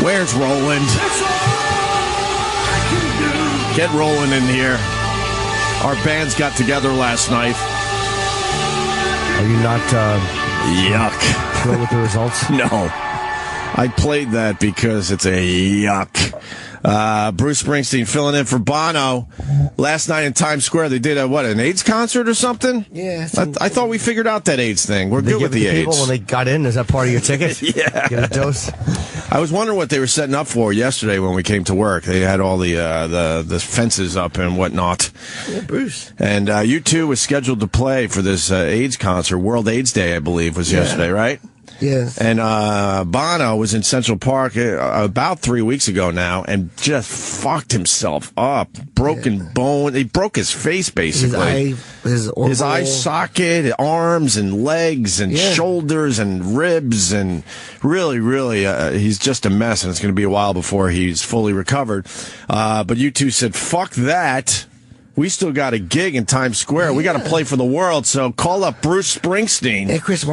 Where's Roland? Get Roland in here. Our bands got together last night. Are you not yuck thrilled with the results? No. I played that because it's a yuck. Bruce Springsteen filling in for Bono. Last night in Times Square, they did an AIDS concert or something? Yeah. I thought we figured out that AIDS thing. We're good with the AIDS. People when they got in, is that part of your ticket? Yeah. Get a dose? I was wondering what they were setting up for yesterday when we came to work. They had all the fences up and whatnot. Yeah, Bruce. And U2 was scheduled to play for this AIDS concert. World AIDS Day, I believe, was yesterday, right? Yes. And Bono was in Central Park about 3 weeks ago now and just fucked himself up. Broken bone. He broke his face, basically. His eye socket, arms and legs and shoulders and ribs. And really, he's just a mess. And it's going to be a while before he's fully recovered. But U2 said, fuck that. We still got a gig in Times Square. We got to play for the world. So call up Bruce Springsteen and Chris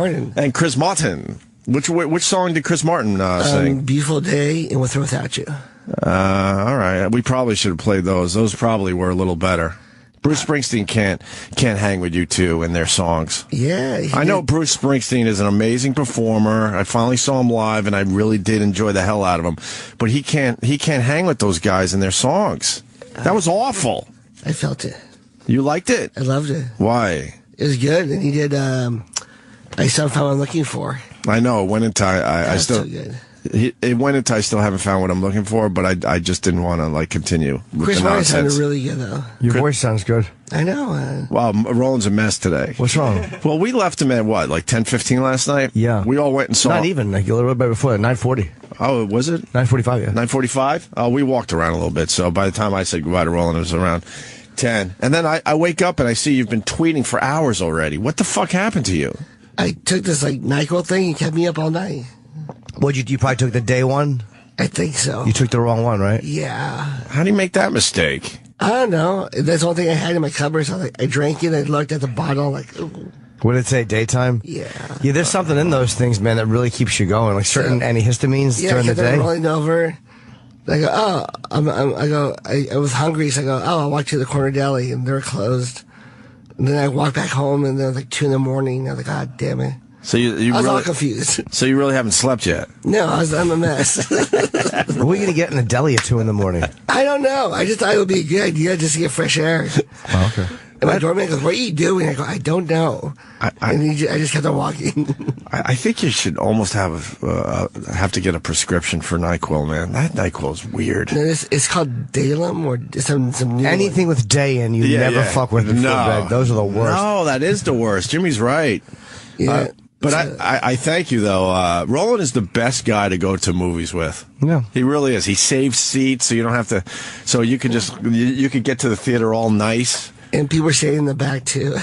Martin. Which song did Chris Martin sing? Beautiful Day and With or Without You. All right. We probably should have played those. Those probably were a little better. Bruce Springsteen can't hang with U2 and their songs. Yeah. I know Bruce Springsteen is an amazing performer. I finally saw him live, and I really did enjoy the hell out of him. But he can't hang with those guys and their songs. That was awful. I felt it. You liked it? I loved it. Why? It was good, and he did. I still found what I'm looking for. I know. It went into I still. So good. It went into I still haven't found what I'm looking for, but I just didn't want to continue with Chris the Martin nonsense. sounded really good though. Your voice sounds good. I know. Wow, Roland's a mess today. What's wrong? Well, we left him at what, 10:15 last night? Yeah. We all went and saw. Not even, a little bit before that, 9:40. Oh, was it? 9:45, yeah. 9:45? Oh, we walked around a little bit, so by the time I said goodbye to Roland, it was around 10. And then I wake up and I see you've been tweeting for hours already. What the fuck happened to you? I took this NyQuil thing and kept me up all night. You probably took the day one? I think so. You took the wrong one, right? Yeah. How do you make that mistake? I don't know. That's the only thing I had in my cupboard. So I drank it. I looked at the bottle ooh. What did it say, daytime? Yeah. Yeah, there's something in those things, man, that really keeps you going. Like certain antihistamines during the day. Yeah, rolling over. I go, I was hungry, so I go, I'll walk to the corner deli, and they're closed. And then I walked back home, and then it was 2 in the morning. I was like, God damn it. So you I was really, all confused. So you really haven't slept yet? No, I'm a mess. What are we going to get in the deli at 2 in the morning? I don't know. I just thought it would be a good idea just to get fresh air. Oh, okay. And my doorman goes, what are you doing? I go, I don't know. I just kept on walking. I think you should almost have to get a prescription for NyQuil, man. That NyQuil is weird. No, it's called Dalem or some new Anything with day in, you never fuck with before bed. Those are the worst. No, that is the worst. Jimmy's right. Yeah. But I thank you, though. Roland is the best guy to go to movies with. Yeah. He really is. He saves seats, so you don't have to. So you could you could get to the theater all nice. And people were sitting in the back, too.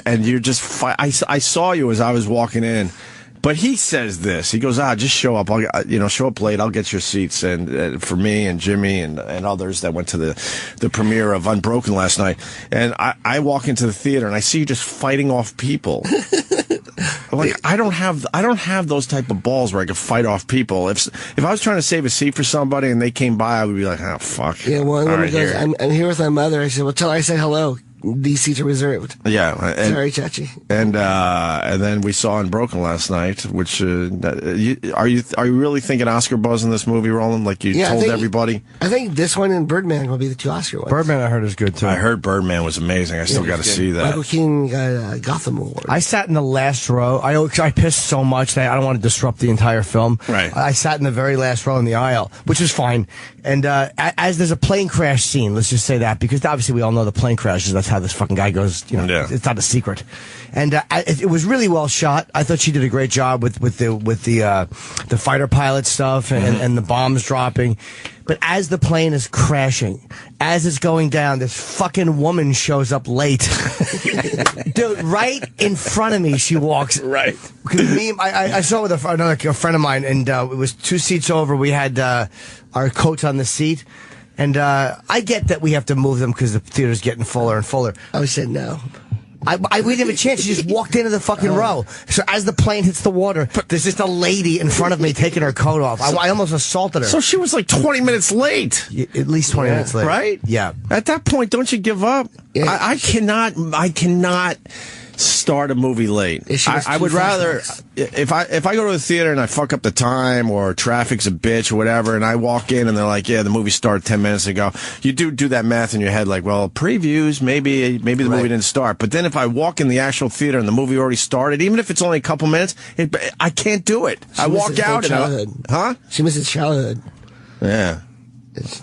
And you're just. I saw you as I was walking in. But he says this. He goes, just show up. I'll show up late. I'll get your seats. And for me and Jimmy and others that went to the premiere of Unbroken last night. And I walk into the theater and I see you just fighting off people. I don't have those type of balls where I could fight off people. If I was trying to save a seat for somebody and they came by, I would be like, oh fuck. Yeah, one woman goes, I'm here with my mother. I said, well, tell her I said hello. These seats are reserved. Yeah, very touchy. And then we saw Unbroken last night. Which are you really thinking Oscar buzz in this movie, Roland? Like you told everybody? I think this one and Birdman will be the 2 Oscar ones. Birdman, I heard, is good too. I heard Birdman was amazing. I still got to see that. Michael Keaton got a Gotham Award. I sat in the last row. I pissed so much that I don't want to disrupt the entire film. Right. I sat in the very last row in the aisle, which is fine. And as there's a plane crash scene, let's just say that, because obviously we all know the plane crashes. That's how this fucking guy goes. It's not a secret. And it was really well shot. I thought she did a great job with the fighter pilot stuff and the bombs dropping. But as the plane is crashing, as it's going down, this fucking woman shows up late. Dude, right in front of me, she walks. Right. I saw it with a friend of mine, and it was 2 seats over. We had our coats on the seat. And I get that we have to move them because the theater's getting fuller and fuller. I said no. We didn't have a chance. She just walked into the fucking row. So as the plane hits the water, there's just a lady in front of me taking her coat off. I almost assaulted her. So she was like 20 minutes late. At least 20 minutes late. Right? Yeah. At that point, don't you give up? Yeah. I cannot start a movie late. I would rather, if I go to the theater and I fuck up the time or traffic's a bitch or whatever, and I walk in and they're like, yeah, the movie started 10 minutes ago, you do that math in your head like, well, previews, maybe the movie didn't start. But then if I walk in the actual theater and the movie already started, even if it's only a couple minutes, I can't do it. I walk out and she misses childhood. Yeah.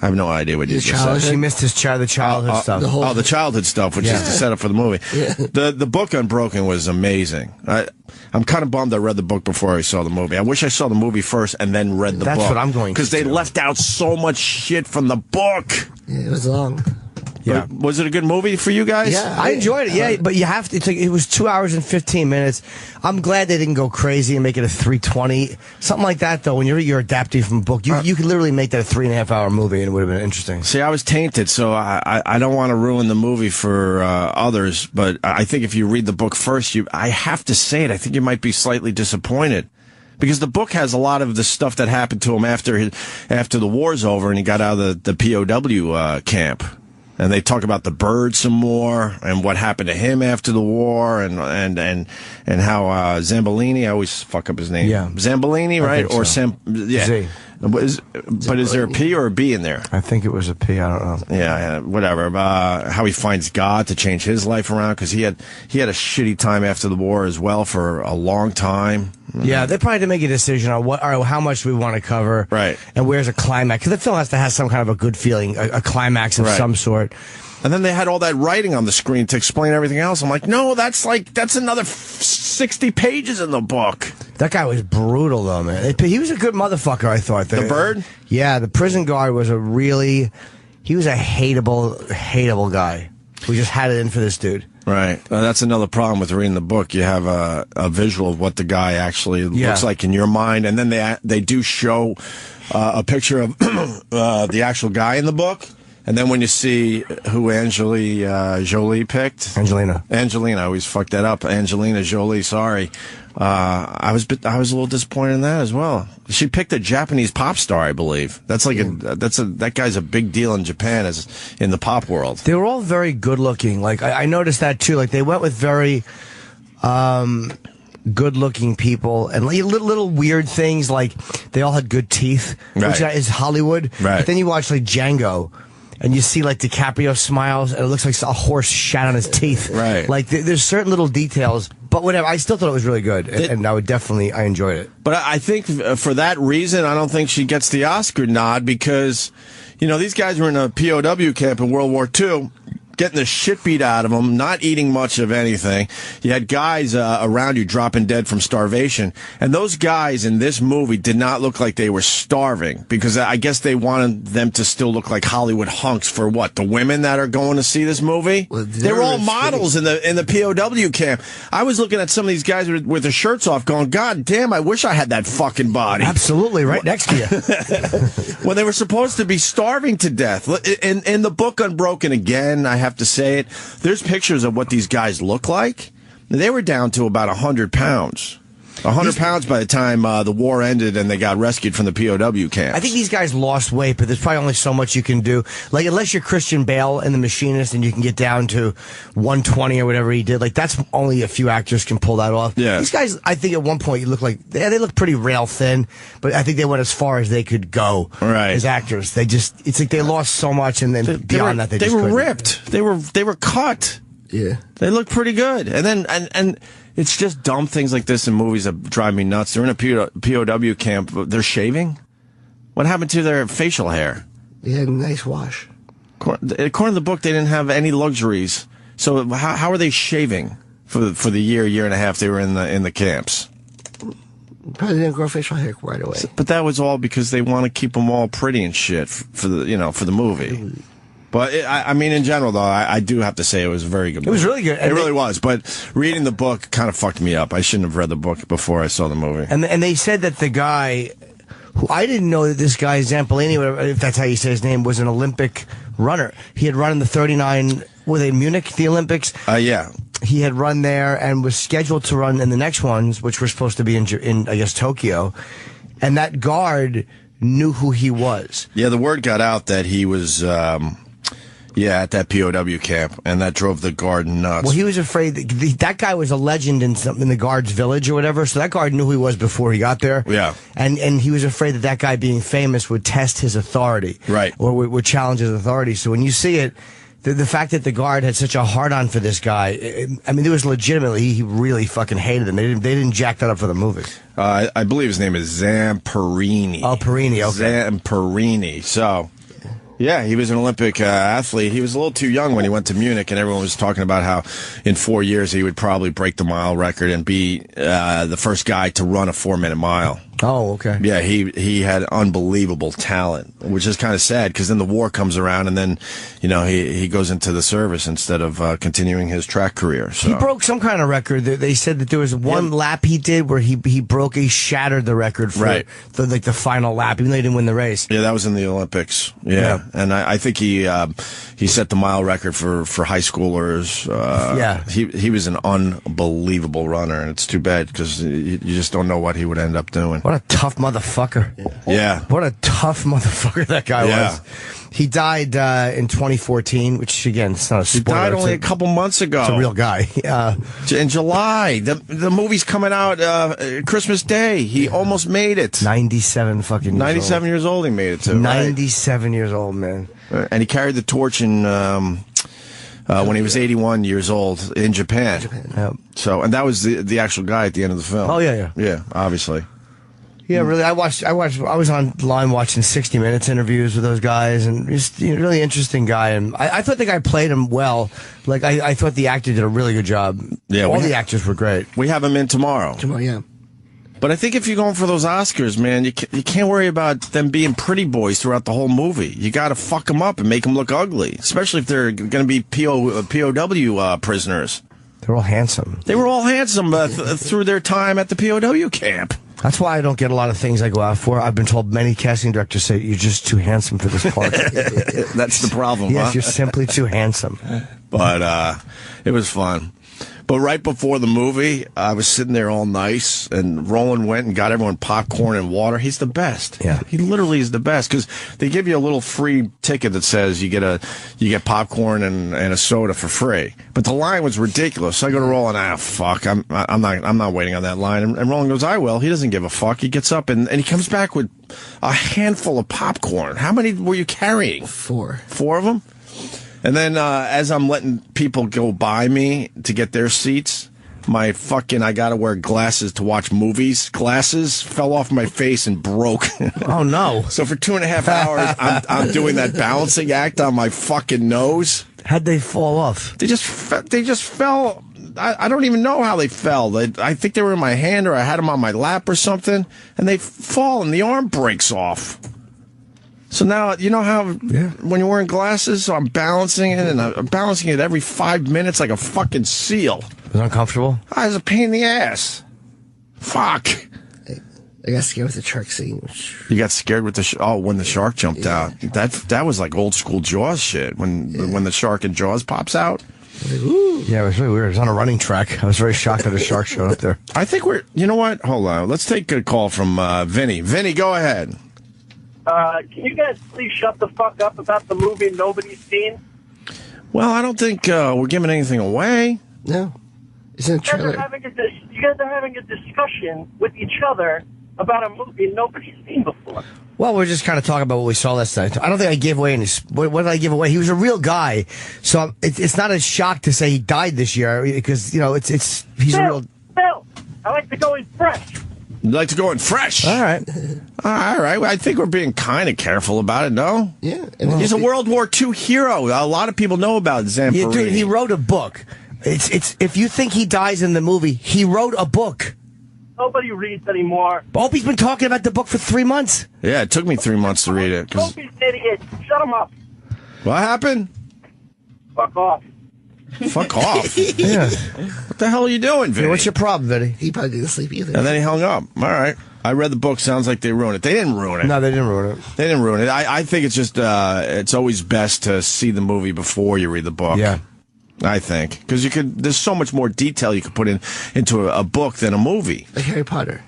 I have no idea what you just said. She missed the childhood stuff. The childhood stuff, which is the setup for the movie. Yeah. The book Unbroken was amazing. I'm kind of bummed I read the book before I saw the movie. I wish I saw the movie first and then read the book. That's what I'm going to do. Because they left out so much shit from the book. Yeah, it was long. Yeah. Was it a good movie for you guys? Yeah, I enjoyed it. Yeah, but you have to. It was 2 hours and 15 minutes. I'm glad they didn't go crazy and make it a 3:20, something like that. Though, when you're adapting from a book, you could literally make that a 3.5 hour movie, and it would have been interesting. See, I was tainted, so I don't want to ruin the movie for others. But I think if you read the book first, I have to say it. I think you might be slightly disappointed. Because the book has a lot of the stuff that happened to him after the war's over and he got out of the POW camp. And they talk about the bird some more and what happened to him after the war and how Zambolini, I always fuck up his name. Yeah. Zambolini, right? Or Z. But is there a P or a B in there? I think it was a P. I don't know. Yeah, whatever. How he finds God to change his life around because he had a shitty time after the war as well for a long time. Yeah, they probably had to make a decision on how much we want to cover, right? And where's a climax? Because the film has to have some kind of a good feeling, a climax of some sort. And then they had all that writing on the screen to explain everything else. I'm like, no, that's another 60 pages in the book. That guy was brutal, though, man. He was a good motherfucker, I thought. The bird? Yeah, the prison guard was he was a hateable guy who just had it in for this dude. Right. That's another problem with reading the book. You have a visual of what the guy actually looks like in your mind, and then they do show a picture of the actual guy in the book. And then when you see who Angelina Jolie picked, Angelina, I always fuck that up. Angelina Jolie, sorry. I was a little disappointed in that as well. She picked a Japanese pop star, I believe. That's like that guy's a big deal in Japan as in the pop world. They were all very good looking. Like I noticed that too. Like they went with very good looking people and little weird things. Like they all had good teeth, which is Hollywood. Right. But then you watch like Django. And you see, like, DiCaprio smiles, and it looks like a horse shat on his teeth. Right. Like, there's certain little details, but whatever. I still thought it was really good, and I enjoyed it. But I think for that reason, I don't think she gets the Oscar nod because, these guys were in a POW camp in World War II. Getting the shit beat out of them, not eating much of anything. You had guys around you dropping dead from starvation. And those guys in this movie did not look like they were starving because I guess they wanted them to still look like Hollywood hunks for what? The women that are going to see this movie? Well, they were all models in the POW camp. I was looking at some of these guys with their shirts off going, God damn, I wish I had that fucking body. Absolutely, right next to you. When they were supposed to be starving to death. In the book Unbroken, again, I have to say it, there's pictures of what these guys look like. They were down to about 100 pounds. 100 pounds by the time the war ended and they got rescued from the POW camps. I think these guys lost weight, but there's probably only so much you can do. Like, unless you're Christian Bale in The Machinist and you can get down to 120 or whatever he did, like, that's only a few actors can pull that off. Yeah. These guys, I think at one point, you look like, they look pretty rail thin, but I think they went as far as they could go as actors. It's like they lost so much, and then beyond that, they were ripped. They were cut. Yeah. They looked pretty good. And then, and it's just dumb things like this in movies that drive me nuts. They're in a POW camp. They're shaving. What happened to their facial hair? They had a nice wash. According to the book, they didn't have any luxuries. So how are they shaving for the year and a half they were in the camps? Probably didn't grow facial hair right away. But that was all because they want to keep them all pretty and shit for the movie. But I mean, in general, though, I do have to say it was a very good movie. It was really good. It really was. But reading the book kind of fucked me up. I shouldn't have read the book before I saw the movie. And they said that the guy, who I didn't know that this guy, Zampolini, if that's how you say his name, was an Olympic runner. He had run in the 39, were they Munich, the Olympics? Yeah. He had run there and was scheduled to run in the next ones, which were supposed to be in I guess, Tokyo. And that guard knew who he was. Yeah, the word got out that he was, at that POW camp, and that drove the guard nuts. Well, he was afraid that guy was a legend in the guard's village or whatever, so that guard knew who he was before he got there. Yeah. And he was afraid that guy being famous would test his authority. Right. Or would challenge his authority. So when you see it, the fact that the guard had such a hard-on for this guy, it was legitimately, he really fucking hated him. They didn't jack that up for the movie. I believe his name is Zamperini. Oh, Perini, okay. Zamperini. So, yeah, he was an Olympic athlete. He was a little too young when he went to Munich, and everyone was talking about how in 4 years he would probably break the mile record and be the first guy to run a 4-minute mile. Oh, okay. Yeah, he had unbelievable talent, which is kind of sad because then the war comes around and then, he goes into the service instead of continuing his track career. So. He broke some kind of record. They said that there was one lap he did where he shattered the record for the final lap, even though he didn't win the race. Yeah, that was in the Olympics. Yeah. And I think he set the mile record for high schoolers. He was an unbelievable runner, and it's too bad because you just don't know what he would end up doing. What a tough motherfucker. Yeah. What a tough motherfucker that guy was. He died in 2014, which, again, it's not a spoiler. He died only a couple months ago. It's a real guy. In July. The movie's coming out Christmas Day. He almost made it. 97 fucking years 97 years old he made it to. 97 years old, man. And he carried the torch in... when he was 81 years old in Japan. Yep. So, and that was the actual guy at the end of the film. Oh, yeah. Yeah, obviously. Yeah, really. I was online watching 60 Minutes interviews with those guys, and just really interesting guy. And I thought the guy played him well. Like I thought the actor did a really good job. Yeah, all the actors were great. We have him in tomorrow. Tomorrow, yeah. But I think if you're going for those Oscars, man, you can't worry about them being pretty boys throughout the whole movie. You got to fuck them up and make them look ugly, especially if they're going to be POW prisoners. They're all handsome. They were all handsome through their time at the POW camp. That's why I don't get a lot of things I go out for. I've been told many casting directors say, you're just too handsome for this part. That's the problem, Yes, huh? you're simply too handsome. But it was fun. But right before the movie, I was sitting there all nice, and Roland went and got everyone popcorn and water. He's the best. Yeah. He literally is the best, because they give you a little free ticket that says you get popcorn and a soda for free. But the line was ridiculous. So I go to Roland, fuck, I'm not waiting on that line. And Roland goes, I will. He doesn't give a fuck. He gets up and he comes back with a handful of popcorn. How many were you carrying? 4. 4 of them? And then as I'm letting people go by me to get their seats, I got to wear glasses to watch movies. Glasses fell off my face and broke. Oh, no. So for 2.5 hours, I'm doing that balancing act on my fucking nose. How'd they fall off? They just fell. I don't even know how they fell. I think they were in my hand, or I had them on my lap or something, and they fall and the arm breaks off. So now, you know how when you're wearing glasses, so I'm balancing it, and I'm balancing it every 5 minutes like a fucking seal. Was it uncomfortable? It was a pain in the ass. Fuck. I got scared with the shark scene. You got scared with when the shark jumped out. That was like old school Jaws shit. When the shark in Jaws pops out. Ooh. Yeah, it was really weird. It was on a running track. I was very shocked that a shark showed up there. I think you know what? Hold on. Let's take a call from Vinny. Vinny, go ahead. Can you guys please shut the fuck up about the movie nobody's seen? Well, I don't think we're giving anything away. No. It's in a trailer. You guys are having a discussion with each other about a movie nobody's seen before. Well, we're just kind of talking about what we saw last night. I don't think I gave away any... What did I give away? He was a real guy. So it's not a shock to say he died this year, because, he's a real... Bill, I like to go in fresh. You like to go in fresh? All right. All right. I think we're being kind of careful about it, no? Yeah. He's a World War II hero. A lot of people know about Zamperini. Yeah, dude, he wrote a book. It's if you think he dies in the movie, he wrote a book. Nobody reads anymore. Opie's been talking about the book for 3 months. Yeah, it took me 3 months to read it. Opie's an idiot. Shut him up. What happened? Fuck off. Fuck off. Yeah. What the hell are you doing, Vinny? Yeah, what's your problem, Vinny? He probably didn't sleep either. And then he hung up. All right. I read the book. Sounds like they ruined it. They didn't ruin it. No, they didn't ruin it. They didn't ruin it. I think it's just, it's always best to see the movie before you read the book. Yeah. I think, because there's so much more detail you could put into a book than a movie. Like Harry Potter.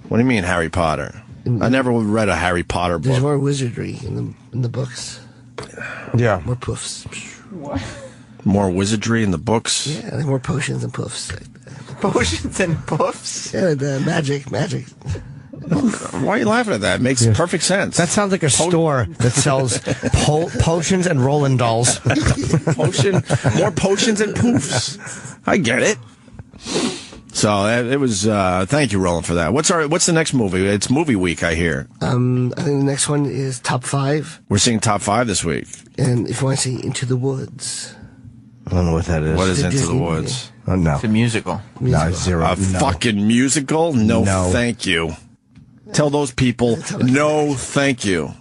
What do you mean, Harry Potter? I never read a Harry Potter book. There's more wizardry in the books. Yeah. More poofs. What? More wizardry in the books? Yeah, like more potions and poofs. Potions and puffs? Yeah, the magic. Why are you laughing at that? It makes perfect sense. That sounds like a store that sells potions and Roland dolls. More potions and poofs. I get it. So it was. Thank you, Roland, for that. What's the next movie? It's movie week, I hear. I think the next one is Top 5. We're seeing Top 5 this week. And if you want to see Into the Woods. I don't know what that is. What is The Into Disney the Woods? Oh, no. It's a musical. No, zero. A fucking musical? No, thank you. Tell those people, no, thank you.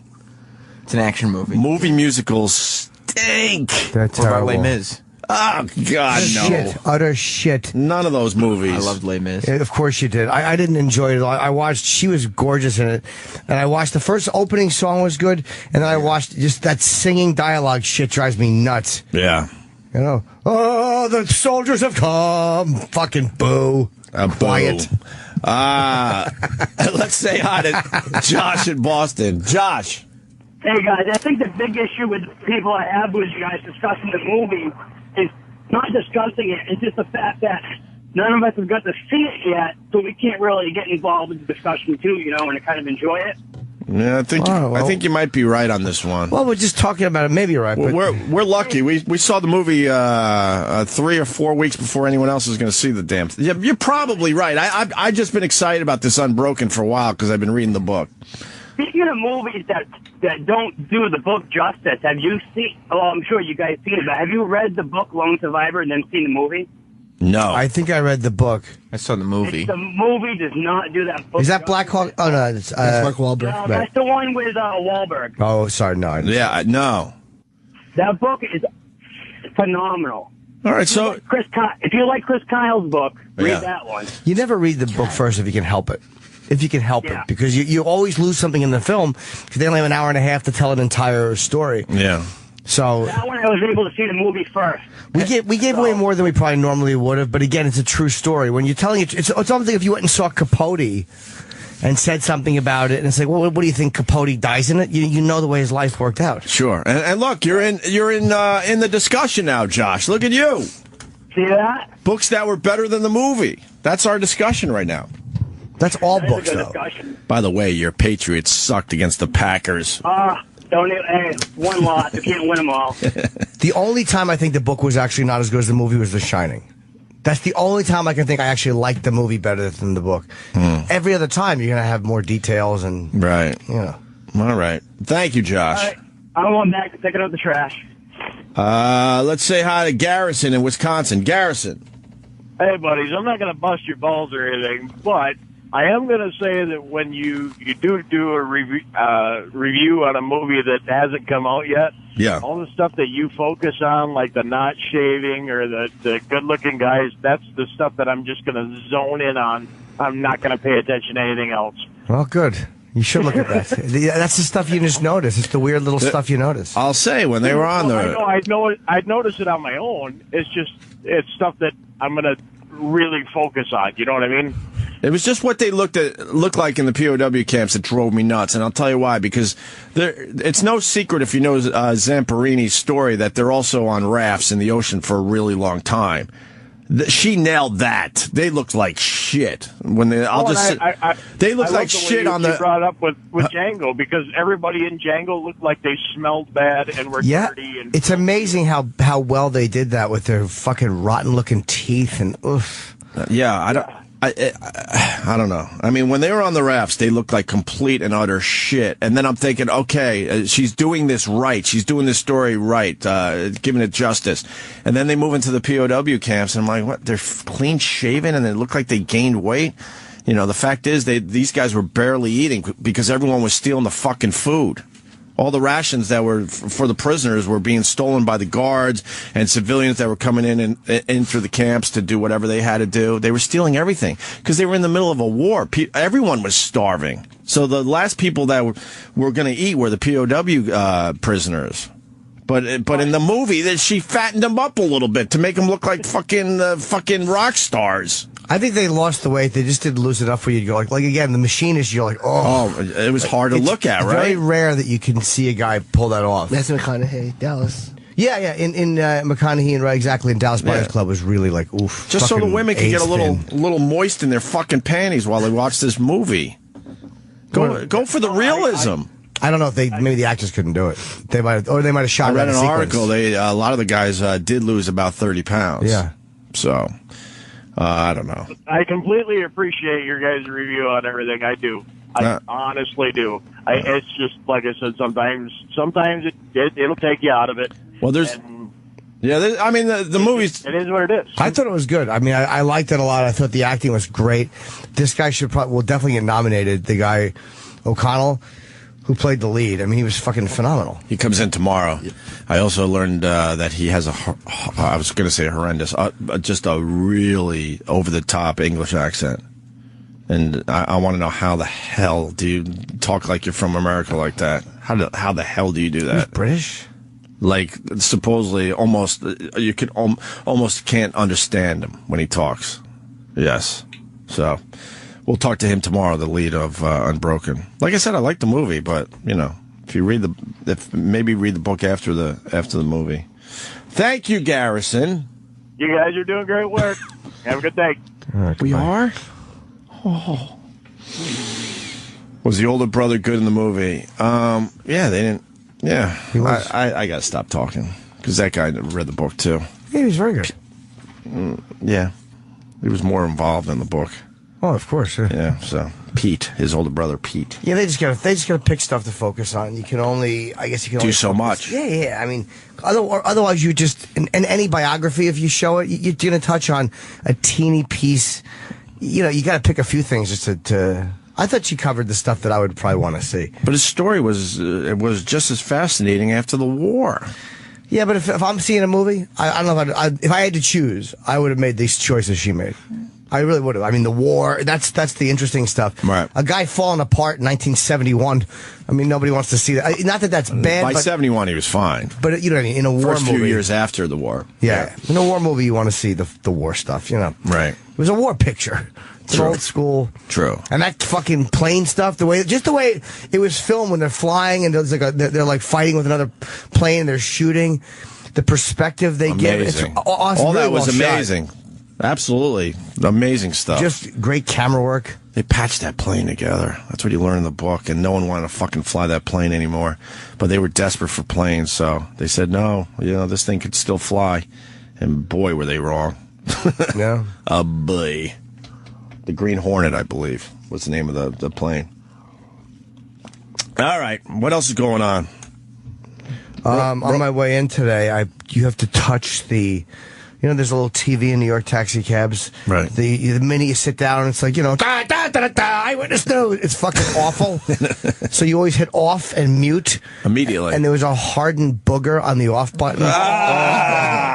It's an action movie. Movie musicals stink. They're What about terrible. Les Mis? Oh, God, no. Shit. Utter shit. None of those movies. I loved Les Mis. Yeah, of course you did. I didn't enjoy it. I watched, she was gorgeous in it. And I watched the first opening song was good. And then I watched just that singing dialogue shit drives me nuts. Yeah. You know, oh, the soldiers have come. Fucking boo. Quiet. Let's say hi to Josh in Boston. Josh. Hey, guys, I think the big issue with people I have with you guys discussing the movie is not discussing it. It's just the fact that none of us have got to see it yet, so we can't really get involved in the discussion, too, and kind of enjoy it. Yeah, I think you might be right on this one. Well, we're just talking about it. Maybe you're right. But We're lucky. We saw the movie 3 or 4 weeks before anyone else was going to see the damn thing. Yeah, you're probably right. I've just been excited about this Unbroken for a while because I've been reading the book. Speaking of movies that don't do the book justice, have you seen, well, I'm sure you guys seen it, but have you read the book Lone Survivor and then seen the movie? No. I think I read the book. I saw the movie. The movie does not do that book Is that justice. Black Hawk? Oh, no. It's, That's Mark Wahlberg. No, that's the one with Wahlberg. Oh, sorry. No. Yeah, no. That book is phenomenal. All right, so... If you like Chris Kyle's book, read Yeah. that one. You never read the book first if you can help it. If you can help it. Because you always lose something in the film because they only have an hour and a half to tell an entire story. Yeah. So That one I was able to see the movie first. we gave away more than we probably normally would have, but again, it's a true story. When you're telling it, it's something if you went and saw Capote and said something about it, and it's like, well, what do you think? Capote dies in it? You know the way his life worked out. Sure. And look, you're in the discussion now, Josh. Look at you. See that? Books that were better than the movie. That's our discussion right now. That's all That is a books, good though. discussion. By the way, your Patriots sucked against the Packers. Hey, one loss. You can't win them all. The only time I think the book was actually not as good as the movie was The Shining. That's the only time I can think I actually liked the movie better than the book. Every other time, you're going to have more details and... Right. All right. Thank you, Josh. All right. I'm going back to picking up the trash. Let's say hi to Garrison in Wisconsin. Garrison. Hey, buddies, I'm not going to bust your balls or anything, but I am going to say that when you do a review on a movie that hasn't come out yet, all the stuff that you focus on, like the not shaving or the good-looking guys, that's the stuff that I'm just going to zone in on. I'm not going to pay attention to anything else. Well, good. You should look at that. That's the stuff you just notice. It's the weird little stuff you notice. I'll say, when they were on there... I'd notice it on my own. It's stuff that I'm going to really focus on. You know what I mean? It was just what they looked like in the POW camps that drove me nuts, and I'll tell you why. Because it's no secret, if you know Zamperini's story, that they're also on rafts in the ocean for a really long time. She nailed that. They looked like shit when they. They looked like shit on the. You brought up with Django, because everybody in Django looked like they smelled bad and were dirty. And it's amazing how well they did that with their fucking rotten looking teeth and oof. Yeah, I don't know. I mean, when they were on the rafts, they looked like complete and utter shit. And then I'm thinking, okay, she's doing this right. She's doing this story right, giving it justice. And then they move into the POW camps, and I'm like, what? They're clean shaven, and they look like they gained weight. You know, the fact is, these guys were barely eating because everyone was stealing the fucking food. All the rations that were for the prisoners were being stolen by the guards and civilians that were coming in through the camps to do whatever they had to do. They were stealing everything because they were in the middle of a war. Everyone was starving. So the last people that were going to eat were the POW prisoners. But in the movie, that she fattened him up a little bit to make him look like fucking rock stars. I think they lost the weight. They just didn't lose enough where you go like again, the Machinist. You're like, it was hard to look at, right? Very rare that you can see a guy pull that off. Matthew McConaughey, Dallas. Yeah. In McConaughey and exactly in Dallas Buyers Club was really like oof. Just so the women could get a little moist in their fucking panties while they watch this movie. Go for the realism. I don't know if maybe the actors couldn't do it. They might have shot. I read an article. A lot of the guys did lose about 30 pounds. Yeah. So. I don't know. I completely appreciate your guys' review on everything. I do. I honestly do. It's just like I said. Sometimes it'll take you out of it. Well, the movies. It is what it is. I thought it was good. I mean, I liked it a lot. I thought the acting was great. This guy will definitely get nominated. The guy O'Connell, who played the lead. I mean, he was fucking phenomenal. He comes in tomorrow. I also learned that he has I was going to say horrendous, just a really over-the-top English accent. And I want to know how the hell do you talk like you're from America like that? How the hell do you do that? He's British? Like, supposedly, you could almost can't understand him when he talks. Yes. So... we'll talk to him tomorrow, the lead of Unbroken. Like I said, I like the movie, but if you maybe read the book after the movie. Thank you, Garrison. You guys are doing great work. Have a good day. Right, we are. Oh, was the older brother good in the movie? Yeah, they didn't. Yeah, he was. I gotta stop talking because that guy read the book too. Yeah, he was very good. Yeah, he was more involved in the book. Oh, of course. Yeah. So Pete, his older brother, Pete. Yeah, they just gotta pick stuff to focus on. You can only, I guess, do so much. Yeah. I mean, otherwise, you just in any biography, if you show it, you're gonna touch on a teeny piece. You got to pick a few things just to. I thought she covered the stuff that I would probably want to see. But his story was just as fascinating after the war. Yeah, but if I'm seeing a movie, I don't know if I had to choose, I would have made these choices she made. I really would have. I mean, the war, that's the interesting stuff. Right. A guy falling apart in 1971. I mean, nobody wants to see that. Not that that's bad. By 71, he was fine. But, you know what I mean? In a war movie. First few years after the war. Yeah. In a war movie, you want to see the war stuff, Right. It was a war picture. It's an old school. True. And that fucking plane stuff, the way it was filmed when they're flying and there's they're like fighting with another plane and they're shooting. The perspective they get. It's awesome. All that was amazing. Shot. Absolutely. Amazing stuff. Just great camera work. They patched that plane together. That's what you learn in the book, and no one wanted to fucking fly that plane anymore. But they were desperate for planes, so they said, no, this thing could still fly. And boy, were they wrong. Yeah. Boy. The Green Hornet, I believe, was the name of the plane. All right. What else is going on? On my way in today, you have to touch the... there's a little TV in New York taxi cabs. Right. The minute you sit down, it's like, da, da, da, da, da, eyewitness news. It's fucking awful. So you always hit off and mute. Immediately. And there was a hardened booger on the off button.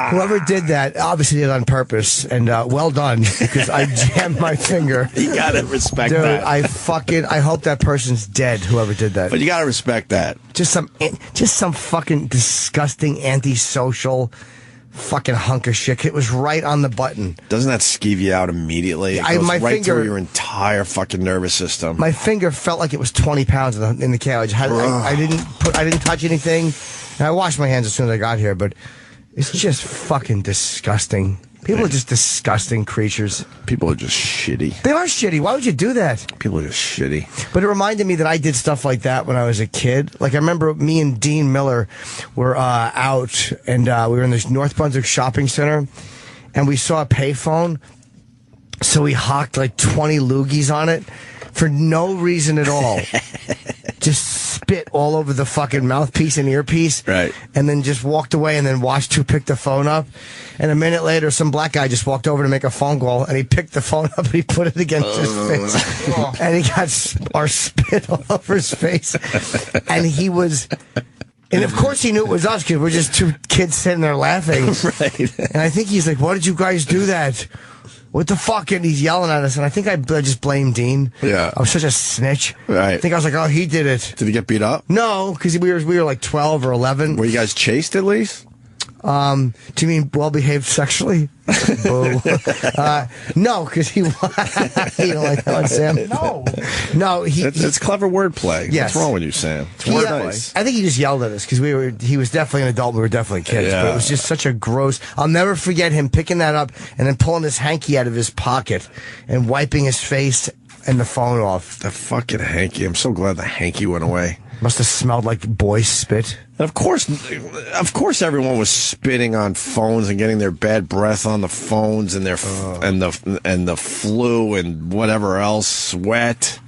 Whoever did that obviously did it on purpose. And well done, because I jammed my finger. You gotta respect Dude, that. I hope that person's dead, whoever did that. But you gotta respect that. Just some fucking disgusting antisocial... fucking hunk of shit. It was right on the button. Doesn't that skeeve you out immediately? It goes right through your entire fucking nervous system. My finger felt like it was 20 pounds in the couch. I didn't touch anything. And I washed my hands as soon as I got here, but it's just fucking disgusting. People are just disgusting creatures. People are just shitty. They are shitty. Why would you do that? People are just shitty. But it reminded me that I did stuff like that when I was a kid. Like, I remember me and Dean Miller were out, and we were in this North Brunswick shopping center, and we saw a payphone, so we hocked like 20 loogies on it for no reason at all. Just spit all over the fucking mouthpiece and earpiece. Right. And then just walked away and then watched who picked the phone up. And a minute later, some black guy just walked over to make a phone call, and he picked the phone up and he put it against his face. And he got our spit all over his face. And he was... And of course he knew it was us, because we're just two kids sitting there laughing. Right. And I think he's like, why did you guys do that? what the fuck? And he's yelling at us, and I think I just blamed Dean. Yeah. I was such a snitch. Right. I think I was like, oh, he did it. Did he get beat up? No, because we were like 12 or 11. Were you guys chased at least? Do you mean well-behaved sexually? Boo. No, because he you don't like that one, Sam? No. It's clever wordplay. Yes. What's wrong with you, Sam? It's nice. I think he just yelled at us because he was definitely an adult. We were definitely kids. Yeah. But it was just such a gross. I'll never forget him picking that up and then pulling his hanky out of his pocket and wiping his face and the phone off. The fucking hanky. I'm so glad the hanky went away. Must have smelled like boy spit. And of course, everyone was spitting on phones and getting their bad breath on the phones and their and the flu and whatever else, sweat.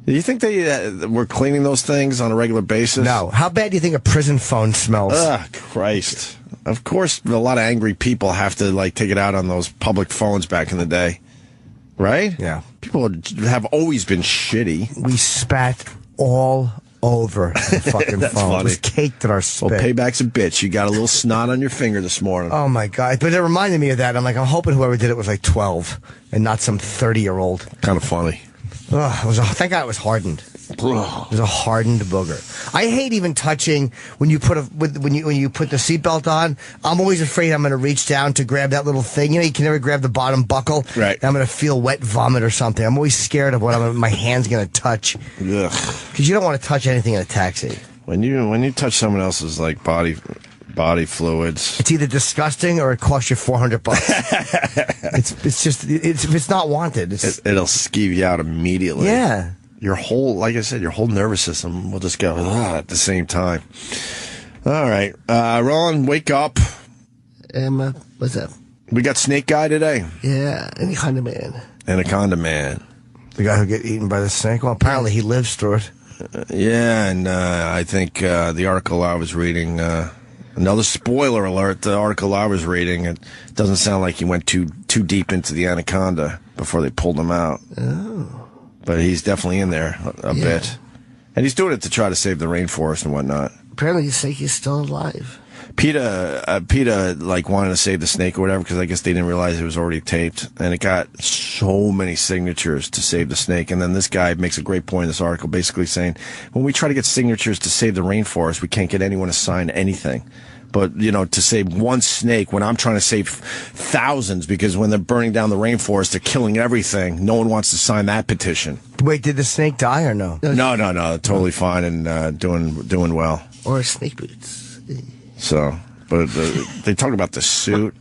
Do you think they were cleaning those things on a regular basis? No. How bad do you think a prison phone smells? Christ. Of course, a lot of angry people have to take it out on those public phones back in the day, right? Yeah. People have always been shitty. We spat all over the fucking phone. Funny. It was caked in our spit. Well, payback's a bitch. You got a little snot on your finger this morning. Oh, my God. But it reminded me of that. I'm hoping whoever did it was 12 and not some 30-year-old. Kind of funny. Thank God it was hardened. It was a hardened booger. I hate even touching when you put when you put the seatbelt on. I'm always afraid I'm going to reach down to grab that little thing. You can never grab the bottom buckle. Right. I'm going to feel wet vomit or something. I'm always scared of what my hand's going to touch. Because you don't want to touch anything in a taxi. When you touch someone else's body fluids, it's either disgusting or it costs you $400. It's not wanted. It'll skeeve you out immediately. Yeah. Your whole, like I said, your whole nervous system will just go at the same time. All right, Ron, wake up. What's up? We got Snake Guy today. Yeah, Anaconda Man. Anaconda Man. The guy who get eaten by the snake? Well, apparently he lives through it. Yeah, and I think the article I was reading, another spoiler alert, the article I was reading, it doesn't sound like he went too deep into the anaconda before they pulled him out. Oh. But he's definitely in there a bit. And he's doing it to try to save the rainforest and whatnot. Apparently the snake is still alive. PETA wanted to save the snake or whatever because I guess they didn't realize it was already taped, and it got so many signatures to save the snake. And then this guy makes a great point in this article, basically saying when we try to get signatures to save the rainforest, we can't get anyone to sign anything. But to save one snake, when I'm trying to save thousands, because when they're burning down the rainforest, they're killing everything. No one wants to sign that petition. Wait, did the snake die or no? No, totally fine and doing well. Or snake boots. So, but they talk about the suit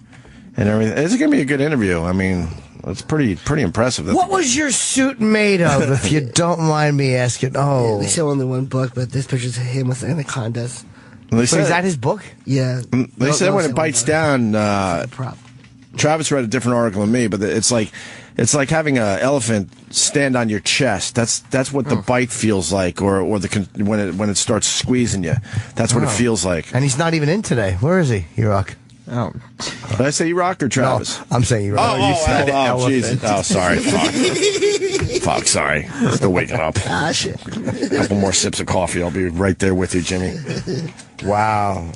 and everything. It's going to be a good interview. I mean, it's pretty impressive. What was your suit made of, if you don't mind me asking? Oh. Yeah, they show only one book, but this picture's him with anacondas. Is that his book? Yeah. They said when it bites down, Travis read a different article than me, but it's like having an elephant stand on your chest. That's what the bite feels like, or when it starts squeezing you. That's what it feels like. And he's not even in today. Where is he? E-Rock. Oh. Did I say E-Rock or Travis? No, I'm saying E-Rock. Oh, Jesus. Oh, sorry. Fuck, sorry. Still waking up. Ah, shit. A couple more sips of coffee. I'll be right there with you, Jimmy. Wow.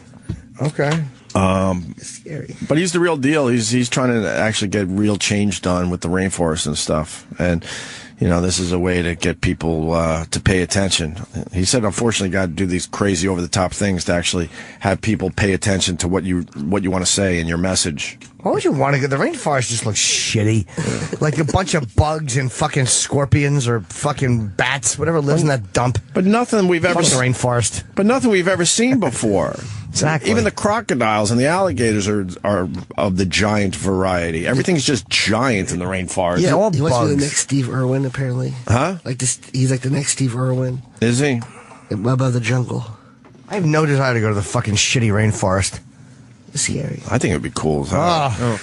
Okay. It's scary. But he's the real deal. He's trying to actually get real change done with the rainforest and stuff. And, this is a way to get people to pay attention. He said, unfortunately, got to do these crazy over-the-top things to actually have people pay attention to what you want to say in your message. Why would you want to go? The rainforest just looks shitty. Like a bunch of bugs and fucking scorpions or fucking bats, whatever lives in that dump. But nothing we've ever seen. Rainforest. But nothing we've ever seen before. Exactly. Even the crocodiles and the alligators are of the giant variety. Everything's just giant in the rainforest. Yeah, all he wants to be the bugs. next Steve Irwin, apparently. Huh? He's like the next Steve Irwin. Is he? Above the jungle. I have no desire to go to the fucking shitty rainforest. It's scary. I think it'd be cool as hell.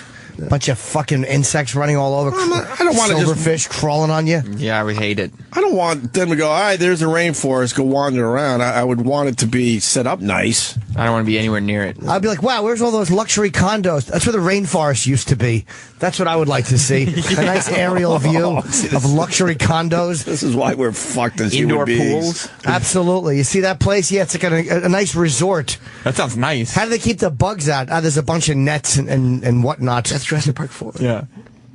Bunch of fucking insects running all over. I don't want to silverfish crawling on you. Yeah, I would hate it. I don't want them to go, all right, there's a rainforest, go wander around. I would want it to be set up nice. I don't want to be anywhere near it. I'd be like, wow, where's all those luxury condos? That's where the rainforest used to be. That's what I would like to see. A nice aerial view of luxury condos. This is why we're fucked as Indoor human beings. pools. Absolutely. You see that place? Yeah, it's like a nice resort. That sounds nice. How do they keep the bugs out? There's a bunch of nets and whatnot. That's Jurassic Park 4. Yeah.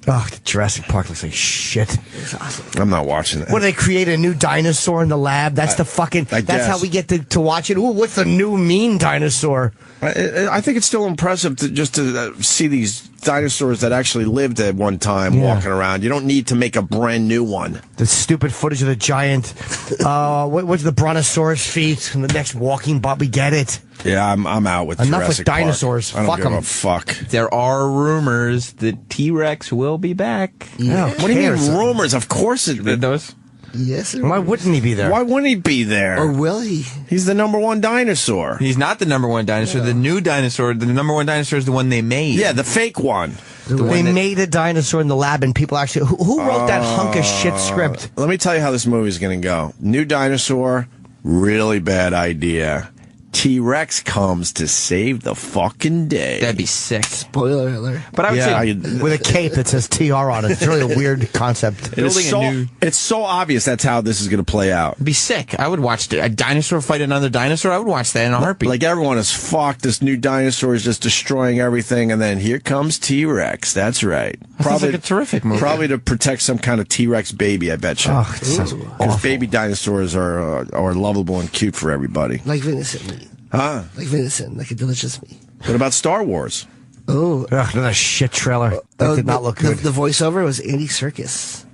Oh, Jurassic Park looks like shit. It's awesome. I'm not watching that. What, do they create a new dinosaur in the lab? That's that's how we get to watch it. Ooh, what's the new mean dinosaur? I think it's still impressive to see these dinosaurs that actually lived at one time walking around. You don't need to make a brand new one. The stupid footage of the giant, what's the brontosaurus feet and the next walking bot? We get it. Yeah, I'm out with enough Jurassic with dinosaurs. Park. Fuck I don't them. give a fuck. There are rumors that T-Rex will be back. Yeah, what do you mean rumors? Of course it. Those. Yes. Why wouldn't he be there? Why wouldn't he be there? Or will he? He's the #1 dinosaur. He's not the #1 dinosaur. The new dinosaur, the #1 dinosaur is the one they made. Yeah, the fake one. They made a dinosaur in the lab, and people actually... Who wrote that hunk of shit script? Let me tell you how this movie's going to go. New dinosaur, really bad idea. T-Rex comes to save the fucking day. That'd be sick. Spoiler alert. But I would say... With a cape that says TR on it. It's really a weird concept. It's so obvious that's how this is going to play out. It'd be sick. I would watch a dinosaur fight another dinosaur. I would watch that in a heartbeat. Like everyone is fucked. This new dinosaur is just destroying everything, and then here comes T-Rex. That's right. Sounds like a terrific movie. Probably to protect some kind of T-Rex baby, I bet you. Oh, it sounds Because baby dinosaurs are lovable and cute for everybody. Like venison meat. Huh? Like venison, like a delicious meat. What about Star Wars? Oh. Another shit trailer. That did not look good. The voiceover was Andy Serkis.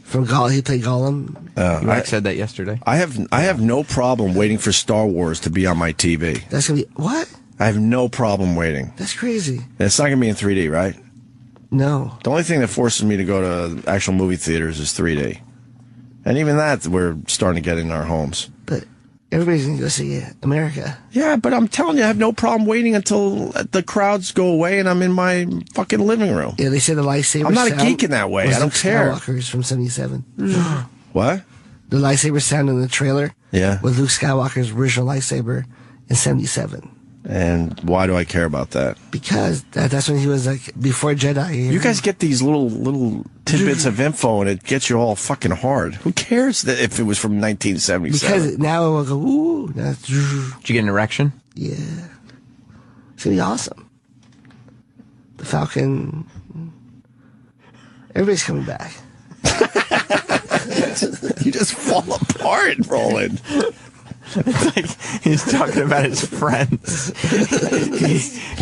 From he played Gollum. I said that yesterday. I have no problem waiting for Star Wars to be on my TV. That's going to be... What? I have no problem waiting. That's crazy. It's not going to be in 3D, right? No. The only thing that forces me to go to actual movie theaters is 3D. And even that, we're starting to get in our homes. But everybody's going to go see America. Yeah, but I'm telling you, I have no problem waiting until the crowds go away and I'm in my fucking living room. Yeah, they say the lightsaber I'm not a geek in that way. I don't care. Skywalker's from 77. What? The lightsaber sound in the trailer. Yeah. With Luke Skywalker's original lightsaber in 77. And why do I care about that? Because that's when he was like before Jedi. You guys get these little tidbits of info and it gets you all fucking hard. Who cares that if it was from 1977? Because now it will go, ooh. Did you get an erection? Yeah. It's going to be awesome. The Falcon. Everybody's coming back. You just fall apart, Roland. It's like he's talking about his friends.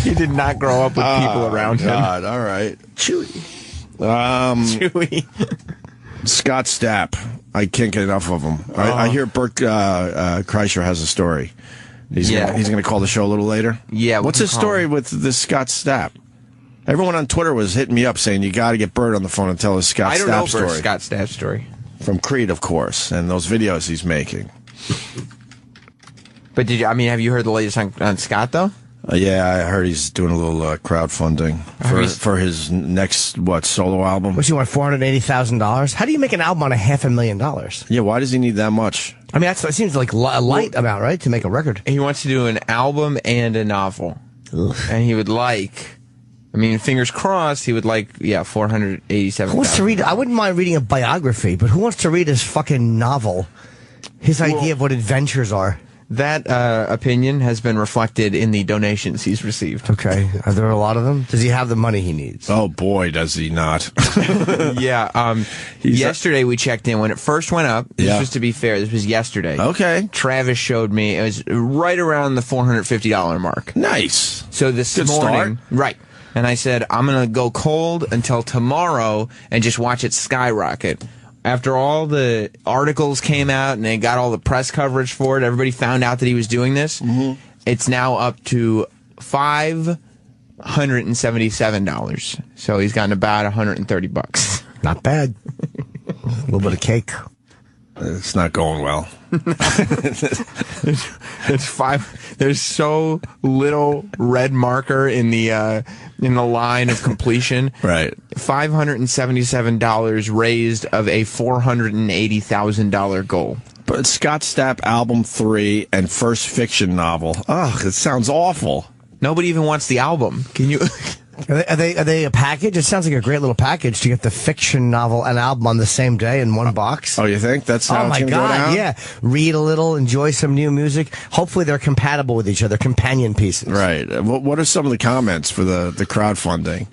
He did not grow up with people around him. God, all right. Chewie. Chewie. Scott Stapp. I can't get enough of him. I hear Bert Kreischer has a story. He's gonna call the show a little later. Yeah. What's his story with this Scott Stapp? Everyone on Twitter was hitting me up saying you got to get Bert on the phone and tell his Scott Stapp story. I don't know Bert's Scott Stapp story. From Creed, of course, and those videos he's making. But have you heard the latest on Scott, though? Yeah, I heard he's doing a little crowdfunding for his next, solo album. What's he want, $480,000? How do you make an album on $500,000? Yeah, why does he need that much? I mean, that seems like a light amount, right, to make a record. He wants to do an album and a novel. Ugh. And he would fingers crossed, he would $487,000. Who wants to read? I wouldn't mind reading a biography, but who wants to read his fucking novel? His idea of what adventures are. That opinion has been reflected in the donations he's received. Okay. Are there a lot of them? Does he have the money he needs? Oh, boy, does he not. Yeah. Yesterday we checked in. When it first went up, just to be fair, this was yesterday. Okay. Travis showed me. It was right around the $450 mark. Nice. So this morning. Right. And I said, I'm going to go cold until tomorrow and just watch it skyrocket. After all the articles came out and they got all the press coverage for it, everybody found out that he was doing this. Mm-hmm. It's now up to $577. So he's gotten about $130. Not bad. A little bit of cake. It's not going well. There's so little red marker in the line of completion. Right. $577 raised of a $480,000 goal. But Scott Stapp album 3 and first fiction novel. Ugh, it sounds awful. Nobody even wants the album. Can you? Are they a package? It sounds like a great little package to get the fiction novel and album on the same day in one box. Oh, you think that's how it's going to go down? Yeah. Read a little, enjoy some new music. Hopefully they're compatible with each other, companion pieces. Right. What are some of the comments for the crowdfunding?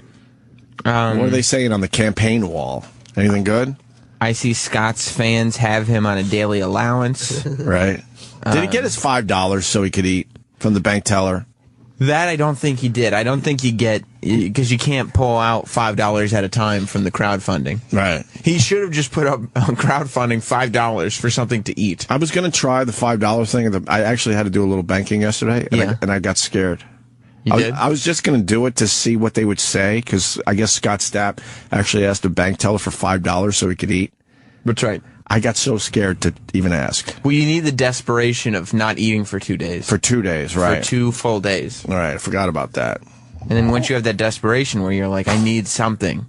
What are they saying on the campaign wall? Anything good? I see Scott's fans have him on a daily allowance. Right. Did he get his $5 so he could eat from the bank teller? That I don't think he did. I don't think you get, because you can't pull out $5 at a time from the crowdfunding. Right. He should have just put up on crowdfunding $5 for something to eat. I was going to try the $5 thing. I actually had to do a little banking yesterday, and I got scared. You did? I was just going to do it to see what they would say, because I guess Scott Stapp actually asked a bank teller for $5 so he could eat. That's right. I got so scared to even ask. Well, you need the desperation of not eating for 2 days. For 2 days, right. For 2 full days. All right, I forgot about that. And then once you have that desperation where you're like, I need something,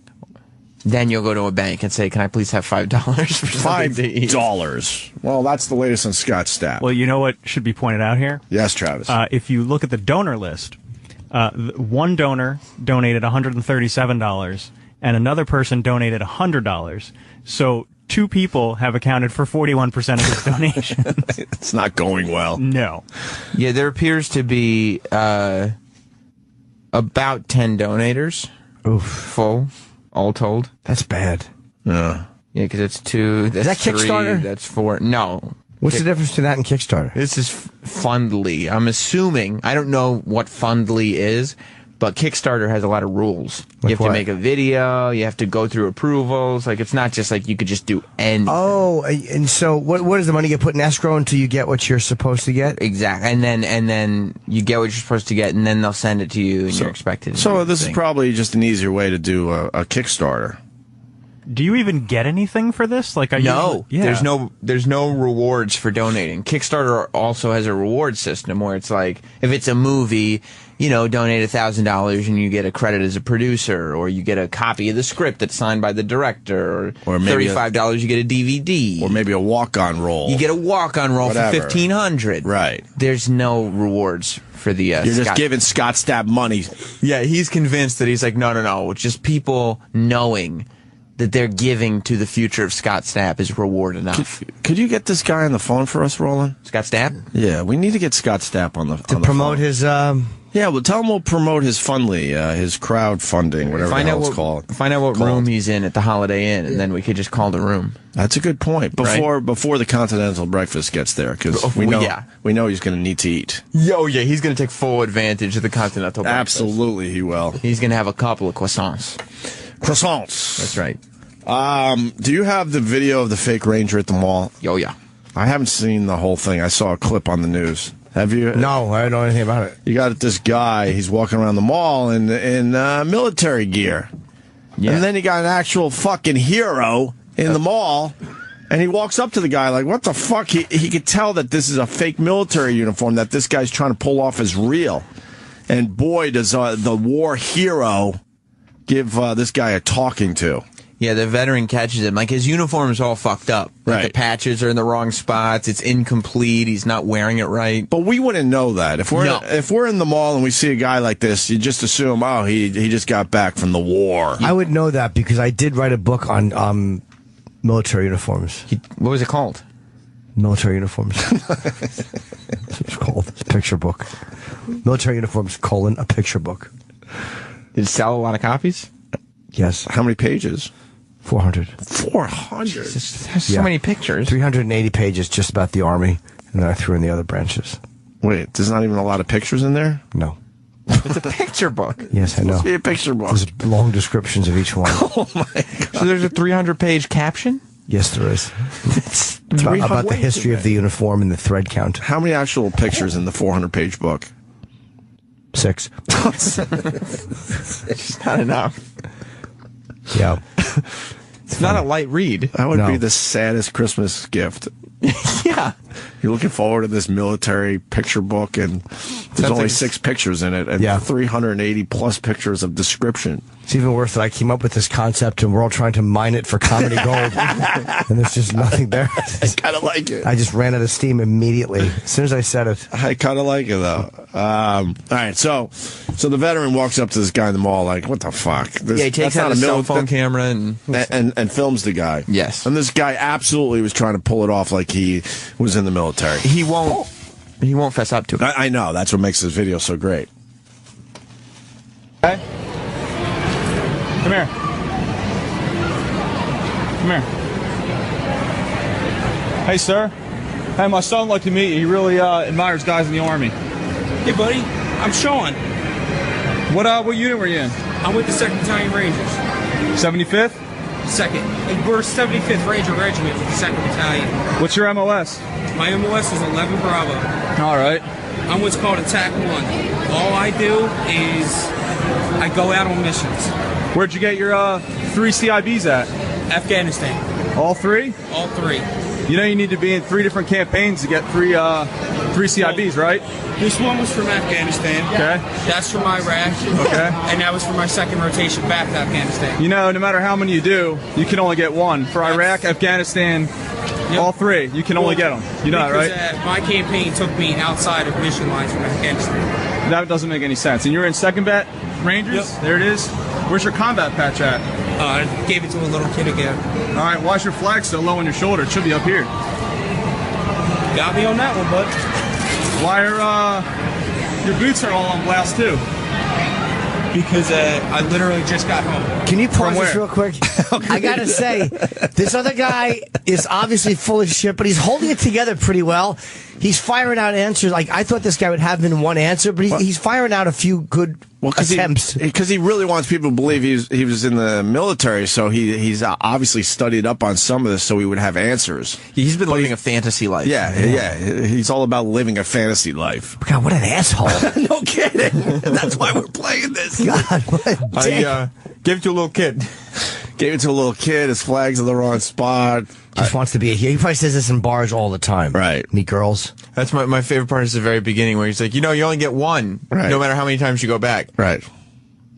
then you'll go to a bank and say, can I please have $5 for something to eat? $5. Well, that's the latest on Scott Stapp. Well, you know what should be pointed out here? Yes, Travis. If you look at the donor list, one donor donated $137 and another person donated $100. So 2 people have accounted for 41% of his donations. It's not going well. No. Yeah, there appears to be about 10 donators. Oof. Full, all told. That's bad. Yeah. Yeah, because it's 2, that's Is that 3, Kickstarter? that's 4. No. What's the difference between that and Kickstarter? This is Fundly. I'm assuming, I don't know what Fundly is, but Kickstarter has a lot of rules. Like you have what? to make a video, you have to go through approvals. Like, it's not just like you could just do anything. Oh, and so what does the money get put in escrow until you get what you're supposed to get? Exactly. And then you get what you're supposed to get, and then they'll send it to you, and you're expected to So this is probably just an easier way to do a Kickstarter. Do you even get anything for this? Like, No, there's no rewards for donating. Kickstarter also has a reward system where it's like, if it's a movie, donate $1,000 and you get a credit as a producer, or you get a copy of the script that's signed by the director, or maybe $35 you get a DVD, or maybe a walk-on roll. You get a walk-on roll Whatever. for $1,500. Right. There's no rewards for the. You're just giving Scott Stapp money. Yeah, he's convinced that he's like, no. It's just people knowing that they're giving to the future of Scott Stapp is reward enough. Could you get this guy on the phone for us, Roland? Scott Stapp? Yeah, we need to get Scott Stapp on the promote phone. his. Yeah, well, tell him we'll promote his Fundly, his crowdfunding, whatever the hell it's called. Find out what room he's in at the Holiday Inn, and then we could just call the room. That's a good point. Before the continental breakfast gets there, because we know he's going to need to eat. Yeah, he's going to take full advantage of the continental breakfast. Absolutely, he will. He's going to have a couple of croissants. That's right. Do you have the video of the fake ranger at the mall? Oh, yeah. I haven't seen the whole thing. I saw a clip on the news. Have you? No, I don't know anything about it. You got this guy. He's walking around the mall in military gear. Yeah. And then you got an actual fucking hero in the mall. And he walks up to the guy like, what the fuck? He could tell that this is a fake military uniform that this guy's trying to pull off as real. And boy, does the war hero give this guy a talking to. Yeah, the veteran catches him. Like, his uniform's all fucked up. Like, right. The patches are in the wrong spots. It's incomplete. He's not wearing it right. But we wouldn't know that. If we're in the mall and we see a guy like this, you just assume, oh, he just got back from the war. I would know that because I did write a book on military uniforms. What was it called? Military uniforms. That's what it's called. It's a picture book. Military uniforms, a picture book. Did it sell a lot of copies? Yes. How many pages? 400. 400? That's so many pictures. 380 pages just about the Army, and then I threw in the other branches. Wait, there's not even a lot of pictures in there? No. It's a picture book. Yes, I know. Must be a picture book. There's long descriptions of each one. Oh, my God. So there's a 300-page caption? Yes, there is. It's about the history of the uniform and the thread count. How many actual pictures in the 400-page book? 6. It's not enough. Yeah. It's not a light read. That would be the saddest Christmas gift. Yeah. You're looking forward to this military picture book, and there's only 6 pictures in it, and 380 plus pictures of description. It's even worse that I came up with this concept, and we're all trying to mine it for comedy gold, and there's just nothing there. I kind of like it. I just ran out of steam immediately as soon as I said it. I kind of like it, though. All right, so the veteran walks up to this guy in the mall like, what the fuck? He takes out a cell phone camera and films the guy. Yes. And this guy absolutely was trying to pull it off like he was in the military. He won't fess up to it. I know. That's what makes this video so great. Okay. Come Come here. Come here. Hey, sir. Hey, my son would like to meet you. He really admires guys in the Army. Hey, buddy. I'm Sean. What unit were you in? I'm with the 2nd Battalion Rangers. 75th? 2nd. And we're 75th Ranger Regiment with the 2nd Battalion. What's your MOS? My MOS is 11 Bravo. All right. I'm what's called Attack 1. All I do is I go out on missions. Where'd you get your 3 CIBs at? Afghanistan. All 3? All 3. You know you need to be in 3 different campaigns to get 3 CIBs, right? This one was from Afghanistan. Okay. That's from Iraq. Okay. And that was for my 2nd rotation back to Afghanistan. You know, no matter how many you do, you can only get 1. For Iraq, Afghanistan, all 3, you can only get them. You know that, right? My campaign took me outside of mission lines from Afghanistan. That doesn't make any sense. And you're in 2nd Bat Rangers? Yep. There it is. Where's your combat patch at? I gave it to a little kid again. All right, why's your flag so low on your shoulder? It should be up here. Got me on that one, bud. Why are your boots are all on blast too? Because I literally just got home. Can you pause this real quick? I gotta say, this other guy is obviously full of shit, but he's holding it together pretty well. He's firing out answers. Like, I thought this guy would have in one answer, but he's firing out a few good attempts. Because he really wants people to believe he was in the military, so he's obviously studied up on some of this so he would have answers. He's been living a fantasy life. Yeah. He's all about living a fantasy life. God, what an asshole. No kidding. That's why we're playing this. God, what a dick. I gave it to a little kid. Gave it to a little kid. His flag's in the wrong spot. Just wants to be a hero. He probably says this in bars all the time. Right. Meet girls. That's my favorite part is the very beginning where he's like, you only get 1, no matter how many times you go back. Right.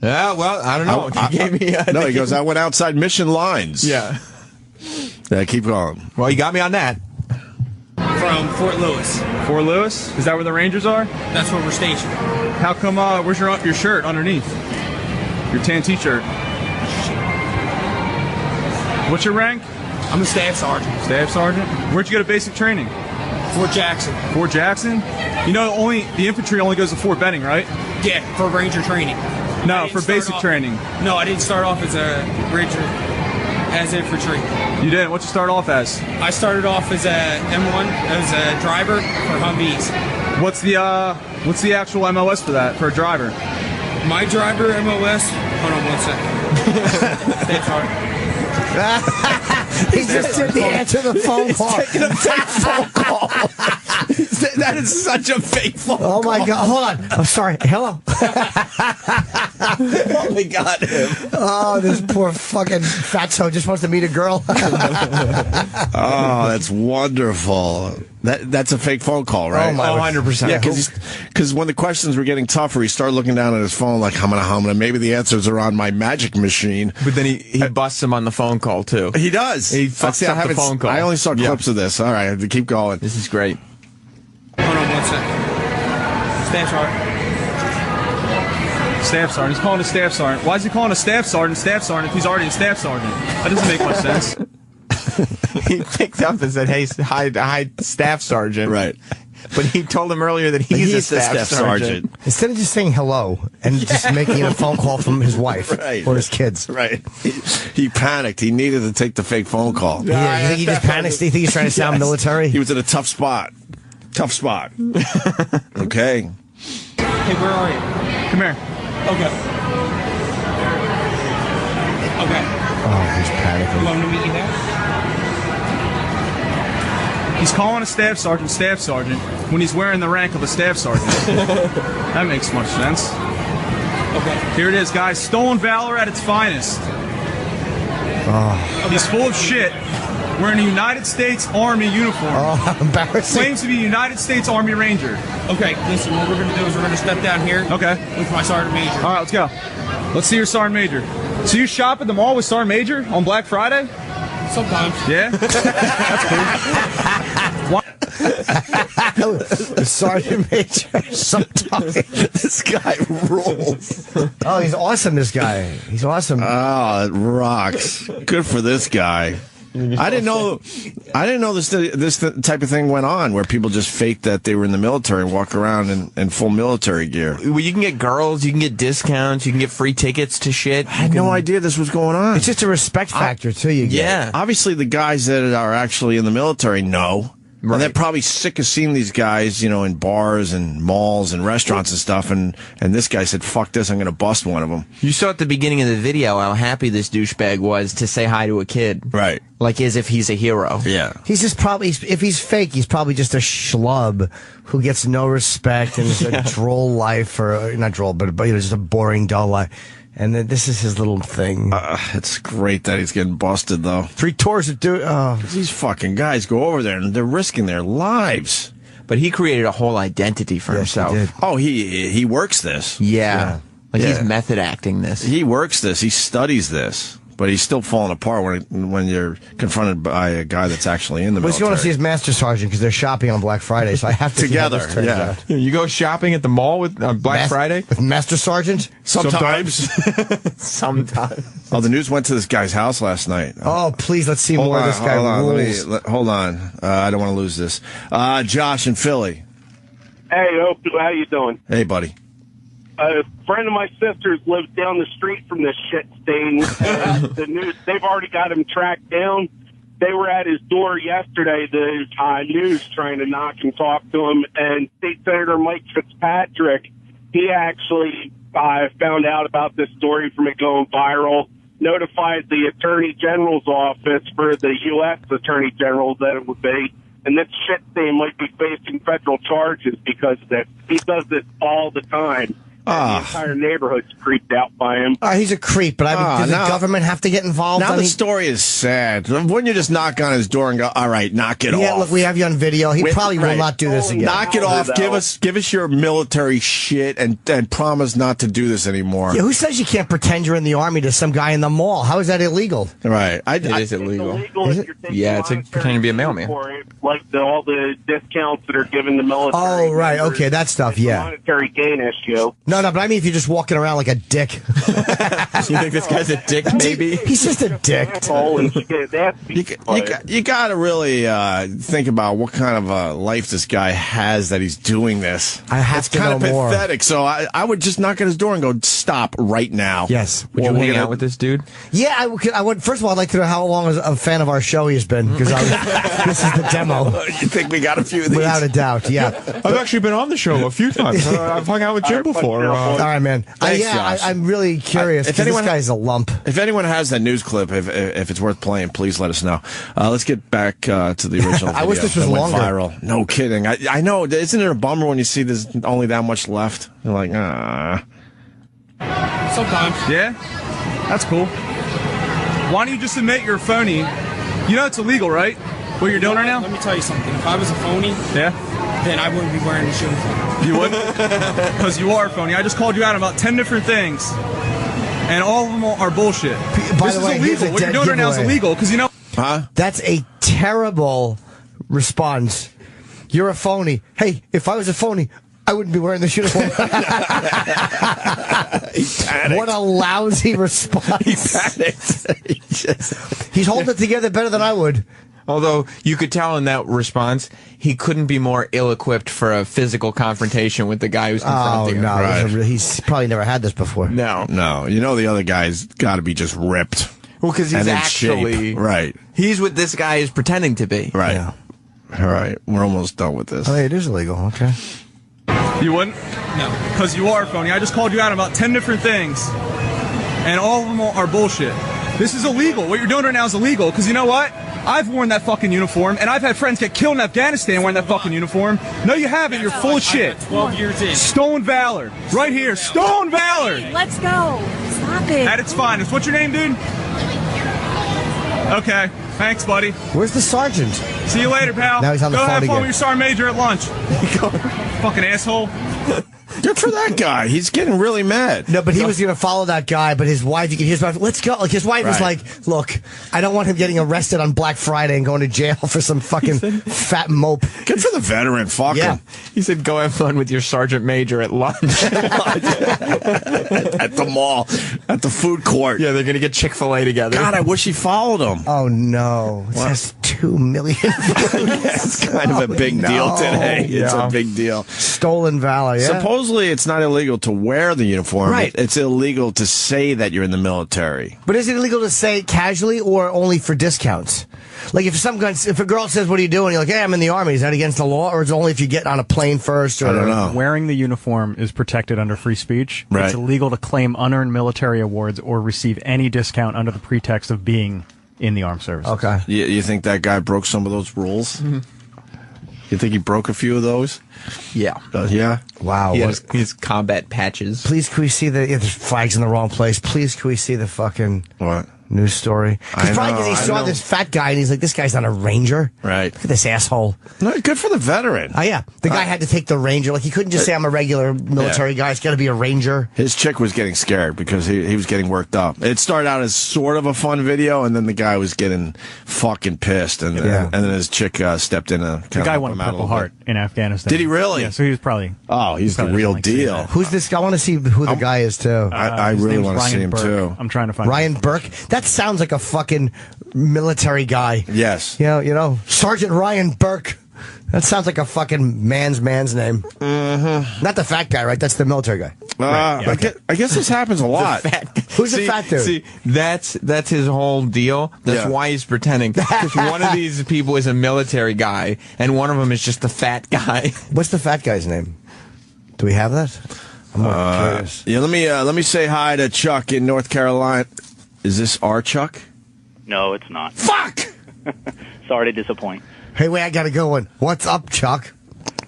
Yeah, well, I don't know. He gave me. No, he goes, I went outside mission lines. Yeah. Keep going. Well, you got me on that. From Fort Lewis. Fort Lewis? Is that where the Rangers are? That's where we're stationed. How come, where's your shirt underneath? Your tan t-shirt. What's your rank? I'm a staff sergeant. Staff sergeant? Where'd you go to basic training? Fort Jackson. Fort Jackson? You know, the infantry only goes to Fort Benning, right? Yeah, for Ranger training. No, for basic training. No, I didn't start off as a Ranger, as infantry. You didn't? What'd you start off as? I started off as a M1, as a driver for Humvees. What's the actual MOS for that, for a driver? My driver MOS, hold on 1 second. Staff sergeant. He just didn't answer the phone call. He's taking a fake phone call. That is such a fake phone call. Oh, my God. Hold on. I'm sorry. Hello. They got him. Oh, this poor fucking fatso just wants to meet a girl. Oh, that's wonderful. That's a fake phone call, right? Oh, my 100%. Yeah, because when the questions were getting tougher, he started looking down at his phone like, humana. Maybe the answers are on my magic machine. But then he busts him on the phone call, too. He does. He fucks up the phone call. I only saw clips of this. All right, I have to keep going. This is great. Hold on 1 second. Staff sergeant. Staff sergeant. He's calling a staff sergeant. Why is he calling a staff sergeant if he's already a staff sergeant? That doesn't make much sense. He picked up and said, hey, hi, staff sergeant. Right. But he told him earlier that he's a staff sergeant. Instead of just saying hello and just making a phone call from his wife or his kids. Right. He panicked. He needed to take the fake phone call. Yeah, you think he just panics? Do you think he's trying to sound military? He was in a tough spot. Okay. Hey, where are you? Come here. Okay. Oh, he's panicking. You want me to meet you there? He's calling a staff sergeant when he's wearing the rank of a staff sergeant. That makes much sense. Okay. Here it is, guys. Stolen valor at its finest. Oh. He's full of shit. Wearing a United States Army uniform. Oh, how embarrassing. Claims to be a United States Army Ranger. Okay, listen, what we're going to do is we're going to step down here. Okay. With my Sergeant Major. All right, let's go. Let's see your Sergeant Major. So you shop at the mall with Sergeant Major on Black Friday? Sometimes. Yeah? That's cool. The Sergeant Major. Sometimes. This guy rolls. Oh, he's awesome, this guy. He's awesome. Oh, it rocks. Good for this guy. I didn't know this type of thing went on where people just faked that they were in the military and walk around in full military gear. Well, you can get girls, you can get discounts, you can get free tickets to shit. I had no idea this was going on. It's just a respect factor too. You get. Yeah. Obviously, the guys that are actually in the military know. Right. And they're probably sick of seeing these guys, in bars and malls and restaurants and stuff. And this guy said, "Fuck this! I'm going to bust one of them." You saw at the beginning of the video how happy this douchebag was to say hi to a kid, right? Like as if he's a hero. Yeah, he's just probably, if he's fake, he's probably just a schlub who gets no respect and is a droll life, or not droll, but just a boring, dull life. And then this is his little thing. It's great that he's getting busted, though. 3 tours to do. These fucking guys go over there and they're risking their lives. But he created a whole identity for himself. He did. Oh, he works this. Yeah. He's method acting this. He works this. He studies this. But he's still falling apart when you're confronted by a guy that's actually in the military. You want to see his Master Sergeant because they're shopping on Black Friday, so I have to together. See how this turns out. You go shopping at the mall with Black Friday with Master Sergeant. Sometimes. Sometimes. Oh, the news went to this guy's house last night. Oh, please, let's see more of this guy. Hold on. I don't want to lose this. Josh in Philly. Hey, Opie, how you doing? Hey, buddy. A friend of my sister's lives down the street from this shit stain. The news, they've already got him tracked down. They were at his door yesterday, the news trying to knock and talk to him, and State Senator Mike Fitzpatrick, he actually found out about this story from it going viral, notified the Attorney General's office for the U.S. Attorney General that it would be, and this shit stain might be facing federal charges because of this. He does this all the time. The entire neighborhood's creeped out by him. He's a creep, but does the government have to get involved? Now the story is sad. Wouldn't you just knock on his door and go, "All right, knock it off"? Yeah, look, we have you on video. He probably will not do this again. Knock it off. Give us your military shit and promise not to do this anymore. Yeah, who says you can't pretend you're in the Army to some guy in the mall? How is that illegal? Right. It is illegal. Is it? Yeah, it's pretending to be a mailman. Like all the discounts that are given the military. Oh, right. Okay, that stuff, yeah. Monetary gain issue. No, but I mean if you're just walking around like a dick. You think this guy's a dick, maybe? He's just a dick. You got to really think about what kind of life this guy has that he's doing this. I have to know more. It's kind of pathetic. So I would just knock at his door and go, "Stop right now." Yes. Would you hang out with this dude? Yeah, I would. First of all, I'd like to know how long a fan of our show he's been, because this is the demo. You think we got a few of these? Without a doubt, yeah. I've actually been on the show a few times. I've hung out with Jim before. All right, man. Thanks, Josh. I'm really curious. If this guy's a lump. If anyone has that news clip, if it's worth playing, please let us know. Let's get back to the original video. I wish this was longer. Viral. No kidding. I know. Isn't it a bummer when you see there's only that much left? You're like, Sometimes. Yeah? That's cool. Why don't you just admit you're a phony? You know it's illegal, right? What you're doing right now? Let me tell you something. If I was a phony, then I wouldn't be wearing this uniform. You wouldn't? Because you are a phony. I just called you out on about 10 different things, and all of them are bullshit. This is illegal. What you're doing right now is illegal, because you know... Huh? That's a terrible response. You're a phony. Hey, if I was a phony, I wouldn't be wearing this uniform. What a lousy response. He panicked. He's holding it together better than I would. Although you could tell in that response, he couldn't be more ill-equipped for a physical confrontation with the guy who's confronting him. No, right. He's probably never had this before. No. You know the other guy's got to be just ripped. Well, because he's actually... Right. He's what this guy is pretending to be. Right. Yeah. All right. We're almost done with this. Oh, it is illegal. Okay. You wouldn't? No. Because you are a phony. I just called you out on about 10 different things, and all of them are bullshit. This is illegal. What you're doing right now is illegal, because you know what? I've worn that fucking uniform, and I've had friends get killed in Afghanistan wearing that fucking uniform. No, you haven't. You're full of shit. 12 years in. Stone Valor. Right here. Stone Valor. Let's go. Stop it. At its finest. What's your name, dude? Okay. Thanks, buddy. Where's the sergeant? See you later, pal. Now he's on the Go phone have fun again. with your sergeant major at lunch. Fucking asshole. Good for that guy. He's getting really mad. No, but he was going to follow that guy, but his wife, you could hear his wife, let's go. Like, his wife was like, look, I don't want him getting arrested on Black Friday and going to jail for some fucking fat mope. Good for the veteran. Fuck him. He said, go have fun with your sergeant major at lunch. At the mall. At the food court. Yeah, they're going to get Chick-fil-A together. God, I wish he followed him. Oh, no. It says 2 million. It's kind of a big deal today. It's a big deal. Stolen valor, yeah. Supposedly, it's not illegal to wear the uniform. Right. It's illegal to say that you're in the military. But is it illegal to say it casually or only for discounts? Like if a girl says, what are you doing? You're like, hey, I'm in the Army. Is that against the law? Or is it only if you get on a plane first? Or, I don't know. Wearing the uniform is protected under free speech. Right. It's illegal to claim unearned military awards or receive any discount under the pretext of being in the armed services. Okay. You think that guy broke some of those rules? Mm-hmm. You think he broke a few of those? Yeah. Yeah? Wow. He has his combat patches. Please, can we see there's flags in the wrong place. Please, can we see the fucking... What? News story. Probably because he saw this fat guy and he's like, this guy's not a ranger. Right. Look at this asshole. No, good for the veteran. Oh, yeah. The guy had to take the ranger. Like, he couldn't just say, I'm a regular military guy. It's got to be a ranger. His chick was getting scared because he was getting worked up. It started out as sort of a fun video, and then the guy was getting fucking pissed. And then his chick stepped in. The guy won a Purple Heart in Afghanistan. Did he really? Yeah, so he was probably... Oh, he's the real deal. Who's this guy? I want to see who the guy is, too. I really want to see him, Burke. too. I'm trying to find Ryan Burke? That sounds like a fucking military guy. Yes. You know, Sergeant Ryan Burke. That sounds like a fucking man's name. Mm-hmm. Not the fat guy, right? That's the military guy. I guess this happens a lot. Who's the fat dude? See, that's his whole deal. That's why he's pretending. Because one of these people is a military guy, and one of them is just the fat guy. What's the fat guy's name? Do we have that? I'm more curious. Yeah, let me say hi to Chuck in North Carolina. Is this our Chuck? No, it's not. Fuck! Sorry to disappoint. Hey, wait, I got to go one. What's up, Chuck?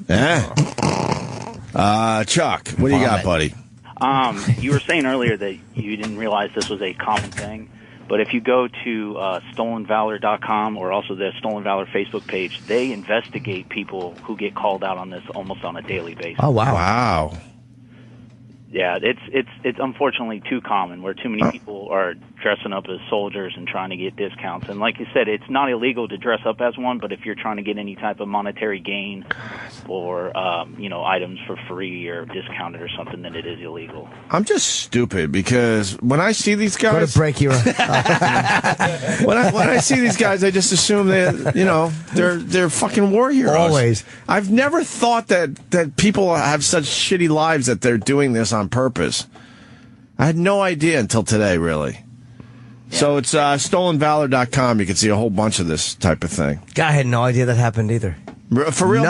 Yeah. Chuck, what do you got, buddy? You were saying earlier that you didn't realize this was a common thing, but if you go to stolenvalor.com or also the Stolen Valor Facebook page, they investigate people who get called out on this almost on a daily basis. Oh, wow. Wow. Yeah, it's unfortunately too common where too many people are dressing up as soldiers and trying to get discounts. And like you said, it's not illegal to dress up as one, but if you're trying to get any type of monetary gain or items for free or discounted or something, then it is illegal. I'm just stupid because when I see these guys, go to break you. when I see these guys, I just assume they're fucking war heroes. Always. I've never thought that people have such shitty lives that they're doing this on purpose. I had no idea until today, really. Yeah. So it's stolenvalor.com. You can see a whole bunch of this type of thing. I had no idea that happened either. For real?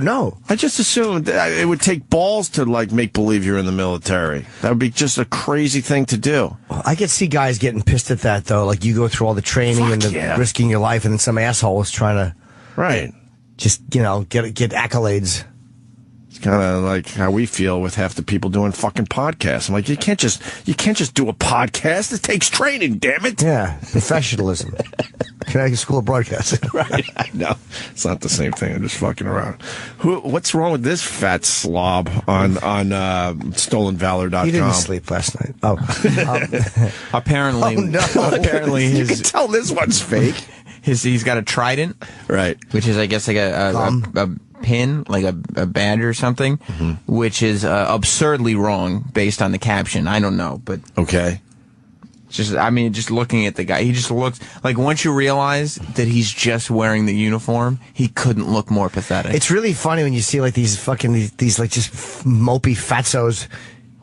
No. I just assumed it would take balls to make believe you're in the military. That would be just a crazy thing to do. Well, I could see guys getting pissed at that, though. Like, you go through all the training risking your life, and then some asshole is trying to... Right. Just, get accolades. It's kind of like how we feel with half the people doing fucking podcasts. I'm like, you can't just do a podcast. It takes training, damn it. Yeah, professionalism. Connecticut School of Broadcasting. Right. I know. It's not the same thing. I'm just fucking around. What's wrong with this fat slob on stolenvalor.com? He didn't sleep last night. Oh. Apparently. Oh, no. Apparently you can tell this one's fake. He's got a trident. Right. Which is, I guess, like a pin, like a badge or something, which is absurdly wrong based on the caption. I don't know, but... Okay. Just looking at the guy, he just looks like once you realize that he's just wearing the uniform, he couldn't look more pathetic. It's really funny when you see like these like just mopey fatzos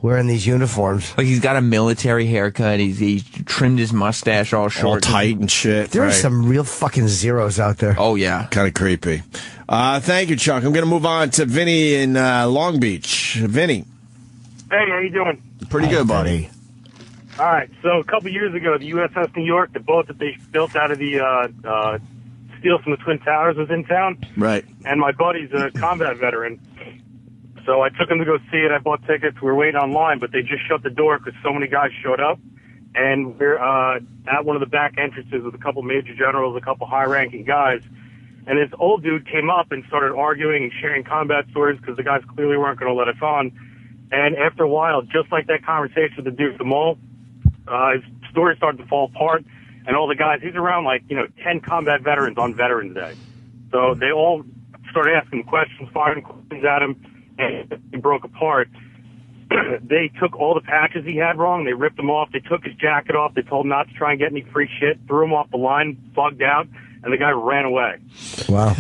wearing these uniforms. Like he's got a military haircut. He trimmed his mustache all short, all tight and shit. There are some real fucking zeros out there. Oh yeah, kind of creepy. Thank you, Chuck. I'm going to move on to Vinny in Long Beach. Vinny. Hey, how you doing? Pretty good, buddy. All right, so a couple years ago, the USS New York, the boat that they built out of the steel from the Twin Towers was in town. Right. And my buddy's a combat veteran. So I took him to go see it. I bought tickets. We were waiting online, but they just shut the door because so many guys showed up. And we're at one of the back entrances with a couple major generals, a couple high-ranking guys. And this old dude came up and started arguing and sharing combat stories because the guys clearly weren't going to let us on. And after a while, just like that conversation with the dude at the mall, his story started to fall apart. And all the guys, he's around 10 combat veterans on Veterans Day. So they all started asking questions, firing questions at him, and he broke apart. They took all the patches he had wrong. They ripped them off. They took his jacket off. They told him not to try and get any free shit, threw him off the line, bugged out, and the guy ran away. Wow.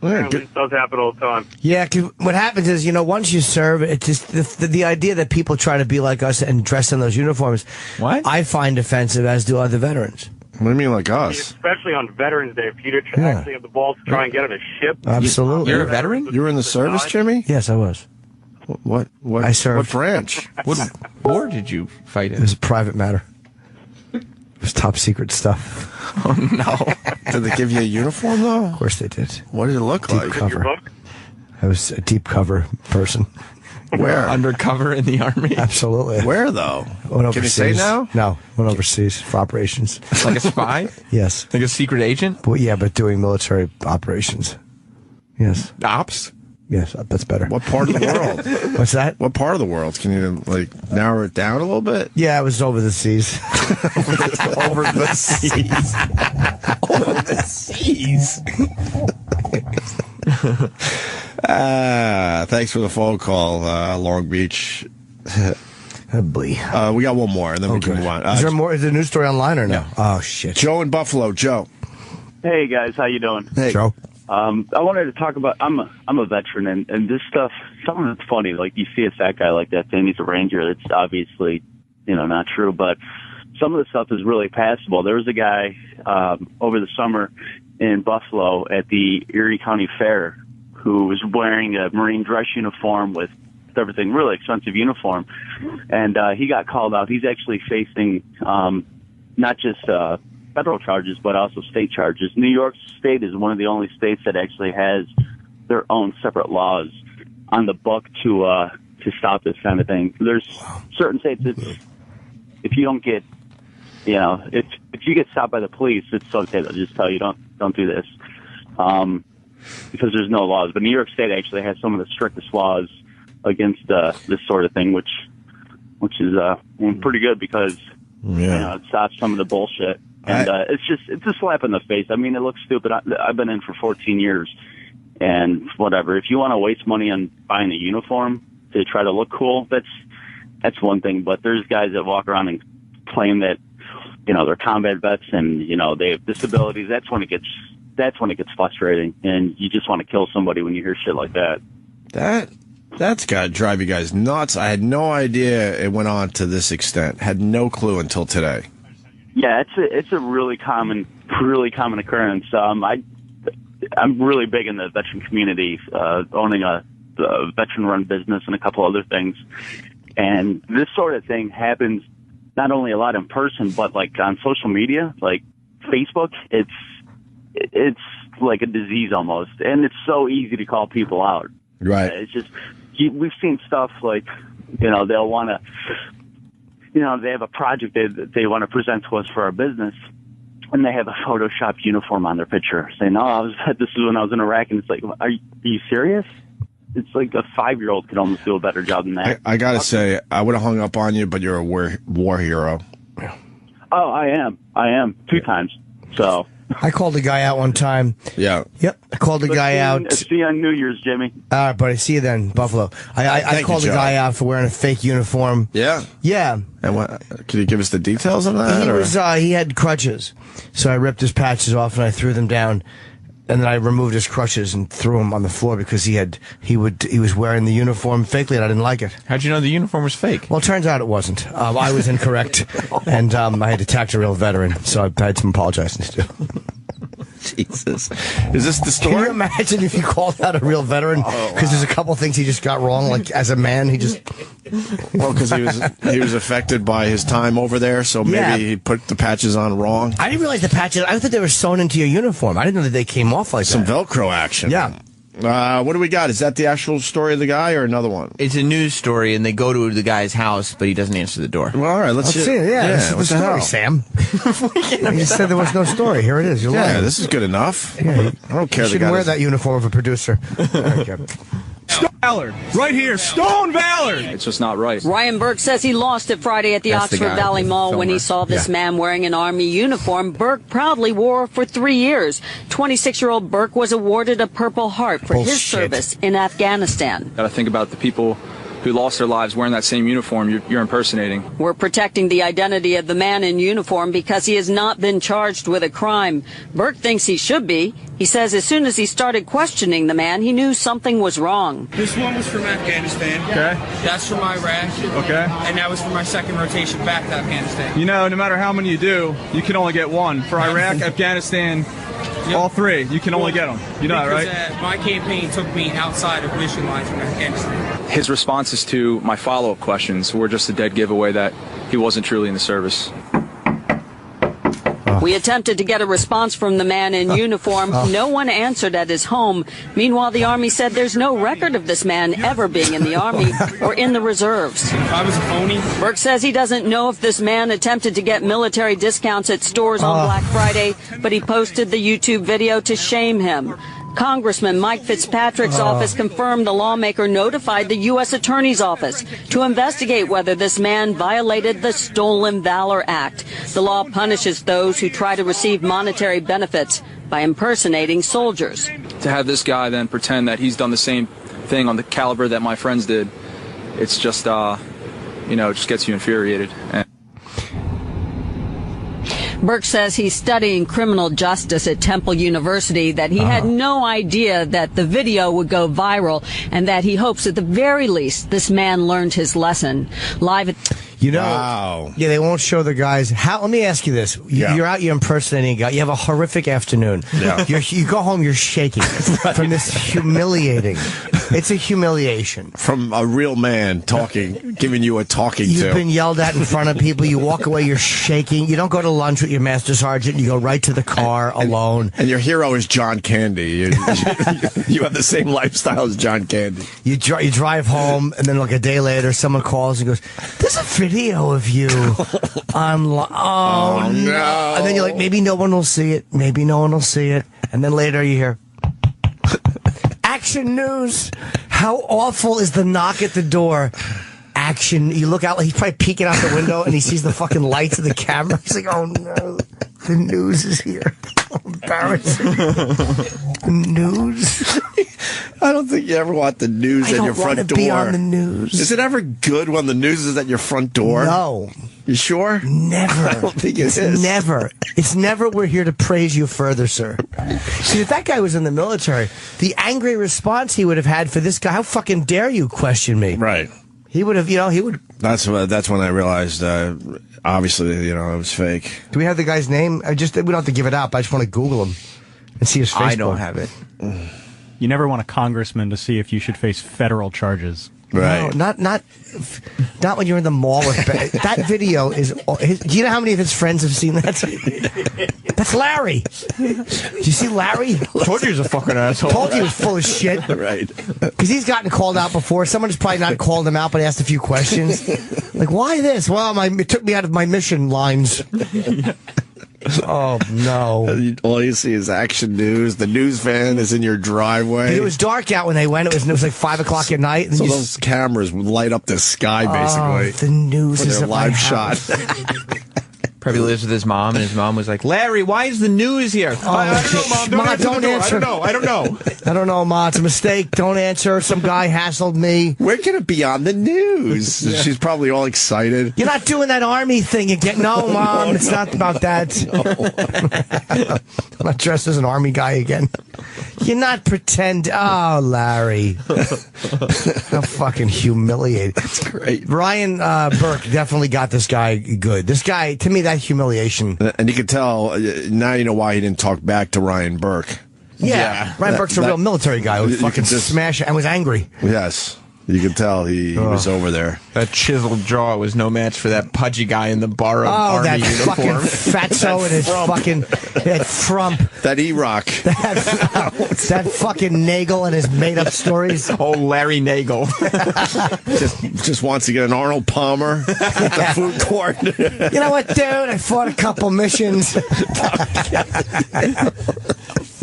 This does happen all the time. Yeah, 'cause what happens is, once you serve, it's just the idea that people try to be like us and dress in those uniforms. What? I find offensive, as do other veterans. What do you mean, like us? Especially on Veterans Day, if you actually have the balls to try and get on a ship. Absolutely. You're a veteran? You were in the service, Jimmy? Yes, I was. What? I served. What branch? What war did you fight in? It was a private matter. It was top secret stuff. Oh, no. Did they give you a uniform, though? Of course they did. What did it look Deep like? cover. I was a deep cover person. Where? Undercover in the Army? Absolutely. Where, though? Went Can you say now? No, went overseas for operations. Like a spy? Yes. Like a secret agent? Well, yeah, but doing military operations. Yes. Ops? Yes, that's better. What part of the world? What's that? What part of the world? Can you, narrow it down a little bit? Yeah, it was over the seas. Over the seas. Over the seas. Thanks for the phone call, Long Beach. We got one more, and then we can move on. Is there more? Is there a news story online or no? Yeah. Oh, shit. Joe in Buffalo. Joe. Hey, guys. How you doing? Hey. Joe. I wanted to talk about, I'm a veteran, and this stuff, something that's funny, like you see a fat guy like that saying he's a ranger, it's obviously, not true, but some of the stuff is really passable. There was a guy over the summer in Buffalo at the Erie County Fair who was wearing a Marine dress uniform with everything, really expensive uniform, and he got called out. He's actually facing not just federal charges, but also state charges. New York State is one of the only states that actually has their own separate laws on the book to stop this kind of thing. There's certain states if you don't get, if you get stopped by the police, it's okay. They'll just tell you don't do this because there's no laws. But New York State actually has some of the strictest laws against this sort of thing, which is pretty good because it stops some of the bullshit. And it's a slap in the face. I mean, it looks stupid. I've been in for 14 years, and whatever. If you want to waste money on buying a uniform to try to look cool, that's one thing. But there's guys that walk around and claim that they're combat vets and they have disabilities. That's when it gets frustrating, and you just want to kill somebody when you hear shit like that. That's got to drive you guys nuts. I had no idea it went on to this extent. Had no clue until today. Yeah, it's a really common occurrence. I'm really big in the veteran community, owning a veteran-run business and a couple other things. And this sort of thing happens not only a lot in person, but like on social media, like Facebook. It's like a disease almost, and it's so easy to call people out. Right. It's just we've seen stuff like they'll want to. They have a project that they want to present to us for our business, and they have a Photoshop uniform on their picture saying, this is when I was in Iraq, and it's like, are you serious? It's like a 5-year-old could almost do a better job than that. I got to say, I would have hung up on you, but you're a war hero. Oh, I am 2 times, so... I called a guy out one time. Yeah. Yep. I called a guy out. See you on New Year's, Jimmy. All right, buddy. See you then, Buffalo. I called a guy out for wearing a fake uniform. Yeah. Yeah. And can you give us the details on that? He had crutches, so I ripped his patches off and I threw them down, and then I removed his crutches and threw them on the floor because he was wearing the uniform fakely and I didn't like it. How'd you know the uniform was fake? Well, it turns out it wasn't. I was incorrect, and I had attacked a real veteran, so I had some apologizing to do. Jesus. Is this the story? Can you imagine if you called out a real veteran? Because there's a couple things he just got wrong. Like, as a man, he just... Well, because he was affected by his time over there, so maybe he put the patches on wrong. I didn't realize the patches... I thought they were sewn into your uniform. I didn't know that they came off like Some that. Velcro action. Yeah. What do we got? Is that the actual story of the guy or another one? It's a news story, and they go to the guy's house, but he doesn't answer the door. Well, all right, let's see it. Yeah, this is the story, Sam. You said there was no story. Here it is. You're lying. This is good enough. Yeah, I don't care. You should wear that uniform of a producer. All right, Kevin. valor. Right here. Stone valor. It's just not right. Ryan Burke says he lost it Friday at the Oxford Valley Mall when he saw this man wearing an Army uniform Burke proudly wore for 3 years. 26-year-old Burke was awarded a Purple Heart for his service in Afghanistan. Got to think about the people who lost their lives wearing that same uniform you're impersonating. We're protecting the identity of the man in uniform because he has not been charged with a crime. Burke thinks he should be. He says as soon as he started questioning the man, he knew something was wrong. This one was from Afghanistan. Okay. That's from Iraq. Okay. And that was for my second rotation back to Afghanistan. You know, no matter how many you do, you can only get one. For Iraq, Afghanistan, all three, you can only get them. You know that, right? My campaign took me outside of mission lines from Afghanistan. His responses to my follow-up questions were just a dead giveaway that he wasn't truly in the service. We attempted to get a response from the man in uniform. No one answered at his home. Meanwhile, the Army said there's no record of this man ever being in the Army or in the reserves. I was a phony. Burke says he doesn't know if this man attempted to get military discounts at stores on Black Friday, but he posted the YouTube video to shame him. Congressman Mike Fitzpatrick's office confirmed the lawmaker notified the U.S. Attorney's Office to investigate whether this man violated the Stolen Valor Act. The law punishes those who try to receive monetary benefits by impersonating soldiers. To have this guy then pretend that he's done the same thing on the caliber that my friends did, it's just, it just gets you infuriated. Burke says he's studying criminal justice at Temple University, that he had no idea that the video would go viral, and that he hopes at the very least this man learned his lesson. Live at... Yeah, they won't show the guys. Let me ask you this. You're out, you're impersonating a guy. You have a horrific afternoon. Yeah. You go home, you're shaking from this humiliating. It's a humiliation. From a real man talking, giving you a talking to. You've been yelled at in front of people. You walk away, you're shaking. You don't go to lunch with your master sergeant. You go right to the car alone. And your hero is John Candy. You have the same lifestyle as John Candy. You drive home, and then like a day later, someone calls and goes, "There's a video of you online." Oh, no. And then you're like, maybe no one will see it. Maybe no one will see it. And then later you hear, Action News. How awful is the knock at the door? Action. You look out, he's probably peeking out the window and he sees the fucking lights of the camera. He's like, oh no, the news is here. So embarrassing. News. I don't think you ever want the news at your front door. I don't want to be on the news. Is it ever good when the news is at your front door? No. You sure? Never. I don't think it is. Never. It's never, we're here to praise you further, sir. See, if that guy was in the military, the angry response he would have had for this guy, how fucking dare you question me? Right. He would have, he would. That's when I realized, obviously, it was fake. Do we have the guy's name? We don't have to give it up. I just want to Google him and see his Facebook. I don't have it. You never want a congressman to see if you should face federal charges. Right. No, not when you're in the mall with that video is. Do you know how many of his friends have seen that? That's Larry. Do you see Larry? Told you he was a fucking asshole. Told you he was full of shit. Right. Because he's gotten called out before. Someone has probably not called him out, but asked a few questions. Like, why this? Well, it took me out of my mission lines. Oh, no. All you see is Action News. The news van is in your driveway. It was dark out when they went. It was like 5 o'clock at night. And so those cameras would light up the sky, basically. The news is their live shot. Probably lives with his mom, and his mom was like, "Larry, why is the news here?" I don't know, Mom. Don't answer. I don't know. I don't know, Ma. It's a mistake. Don't answer. Some guy hassled me. Where can it be on the news? Yeah. She's probably all excited. You're not doing that Army thing again. No, Mom. It's not about that. No. I'm not dressed as an Army guy again. You're not pretend. Oh, Larry. How fucking humiliating. That's great. Ryan Burke definitely got this guy good. This guy, to me, that humiliation. And you can tell, now you know why he didn't talk back to Ryan Burke. Yeah. Ryan Burke's a real military guy who fucking smashed and was angry. Yes. You could tell he was over there. That chiseled jaw was no match for that pudgy guy in the borrowed Army that uniform. Fucking fatso and his fucking that frump. That E-Rock. That fucking Nagel and his made-up stories. Oh, Larry Nagel. just wants to get an Arnold Palmer at the food court. You know what, dude? I fought a couple missions.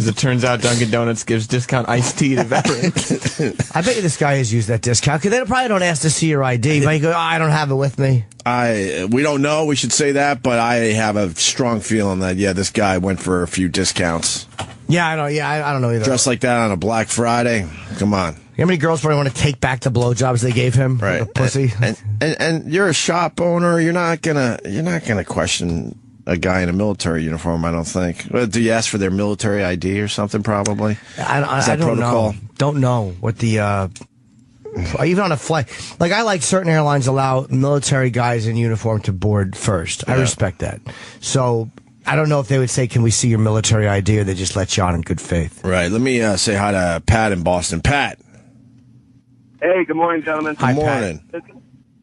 As it turns out, Dunkin' Donuts gives discount iced tea to veterans. I bet you this guy has used that discount because they probably don't ask to see your ID. But you go, I don't have it with me. We don't know. We should say that, but I have a strong feeling that this guy went for a few discounts. Yeah, I know. Yeah, I don't know either. Dressed like that on a Black Friday. Come on. How many girls probably want to take back the blowjobs they gave him? Right, like a pussy. And you're a shop owner. You're not gonna question a guy in a military uniform. I don't think. Do you ask for their military ID or something? Probably. I don't know. Don't know what the. Even on a flight, like I like certain airlines allow military guys in uniform to board first. I respect that. So. I don't know if they would say, can we see your military ID, or they just let you on in good faith. Right. Let me say hi to Pat in Boston. Pat. Hey, good morning, gentlemen. Good morning.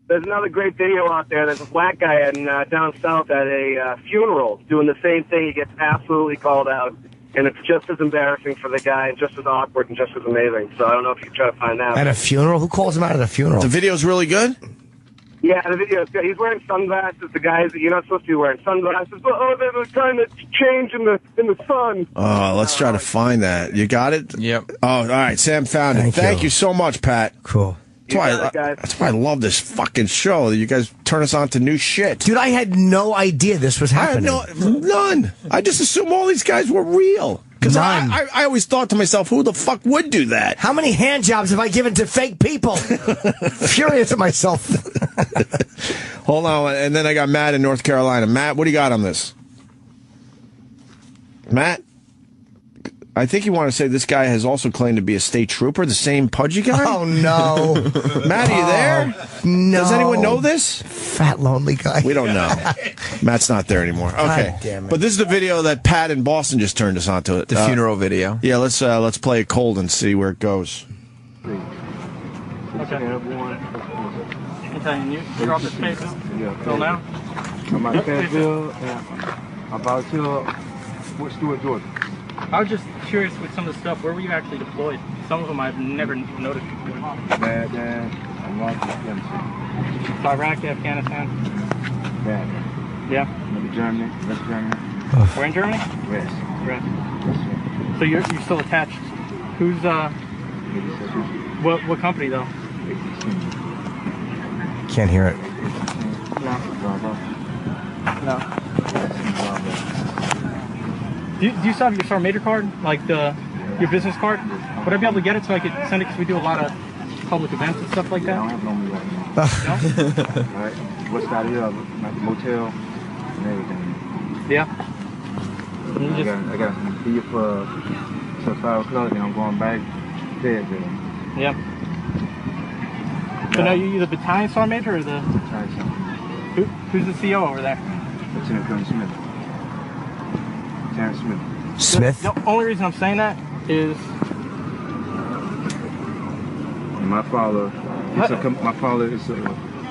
There's another great video out there. There's a black guy down south at a funeral doing the same thing. He gets absolutely called out, and it's just as embarrassing for the guy and just as awkward and just as amazing. So I don't know if you can try to find that. At a funeral? Who calls him out at a funeral? The video's really good? Yeah, the video is good. He's wearing sunglasses. The guys, you're not supposed to be wearing sunglasses. But, they're trying to change in the sun. Oh, let's try to find that. You got it? Yep. Oh, all right. Sam found it. Thank you so much, Pat. Cool. That's why I love this fucking show. You guys turn us on to new shit. Dude, I had no idea this was happening. None. I just assumed all these guys were real. Because I always thought to myself, who the fuck would do that? How many hand jobs have I given to fake people? Furious at myself. Hold on. And then I got Matt in North Carolina. Matt, what do you got on this? Matt? I think you want to say this guy has also claimed to be a state trooper, the same pudgy guy? Oh, no. Matt, are you there? No. Does anyone know this? Fat, lonely guy. We don't know. Matt's not there anymore. Okay. God damn it. But this is the video that Pat in Boston just turned us onto. The funeral video. Yeah, let's play it cold and see where it goes. Okay. You're off the space? Yeah. Till now? I'm at Fayetteville, and about to Stuart, Georgia. I was just curious with some of the stuff. Where were you actually deployed? Some of them I've never noticed before. Baghdad, Iraq, Afghanistan. So Iraq, Afghanistan? Baghdad. Yeah. Maybe Germany, West Germany. Where in Germany? West. So you're still attached. Who's what company though? Can't hear it. No. Do you still have your Sergeant Major card, like your business card? Would I be able to get it so I could send it? Because we do a lot of public events and stuff like that. I don't have no money right now. All right. What's out here? I'm at the motel and everything. Yeah. I got some beef till 5 o'clock, and I'm going back there. Yeah. So now you're the battalion sergeant major or the? Battalion sergeant. Who's the CO over there? Lieutenant Colonel Smith. Terrence Smith. Smith? The only reason I'm saying that is my father. My father is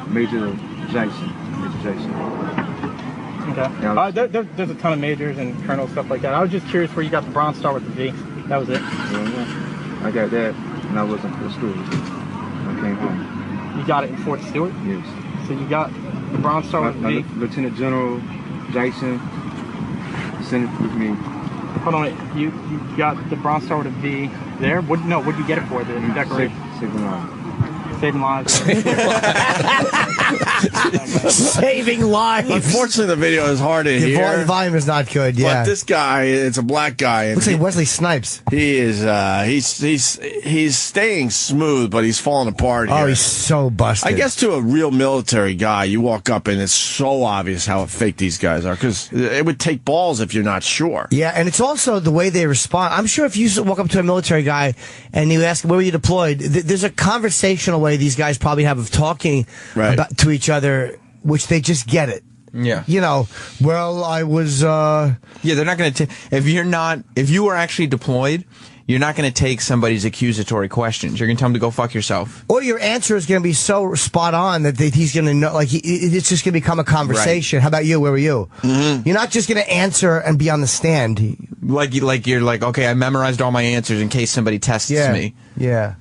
Major Jackson. Major Jackson. Okay. There's a ton of majors and colonels, stuff like that. I was just curious where you got the Bronze Star with the V. That was it. Yeah, I got that when I was in Fort Stewart. I came home. You got it in Fort Stewart? Yes. So you got the Bronze Star with the V? Lieutenant General Jackson sent it with me. Hold on, you got the Bronze Star with a V there? What'd you get it for, the decoration? Saving lives. Saving lives. Saving lives. Unfortunately, the video is hard to hear. The volume is not good, yeah. But this guy, it's a black guy. And looks like Wesley Snipes. He is, he's staying smooth, but he's falling apart here. Oh, he's so busted. I guess to a real military guy, you walk up and it's so obvious how fake these guys are, because it would take balls if you're not sure. Yeah, and it's also the way they respond. I'm sure if you walk up to a military guy and you ask, where were you deployed? There's a conversational way these guys probably have of talking to each other, which they just get it. Yeah. You know, well, I was... Yeah, they're not going to... If you were actually deployed, you're not going to take somebody's accusatory questions. You're going to tell them to go fuck yourself. Or your answer is going to be so spot on that he's going to know, like, it's just going to become a conversation. Right. How about you? Where were you? Mm-hmm. You're not just going to answer and be on the stand. Like you're like, okay, I memorized all my answers in case somebody tests me. Yeah.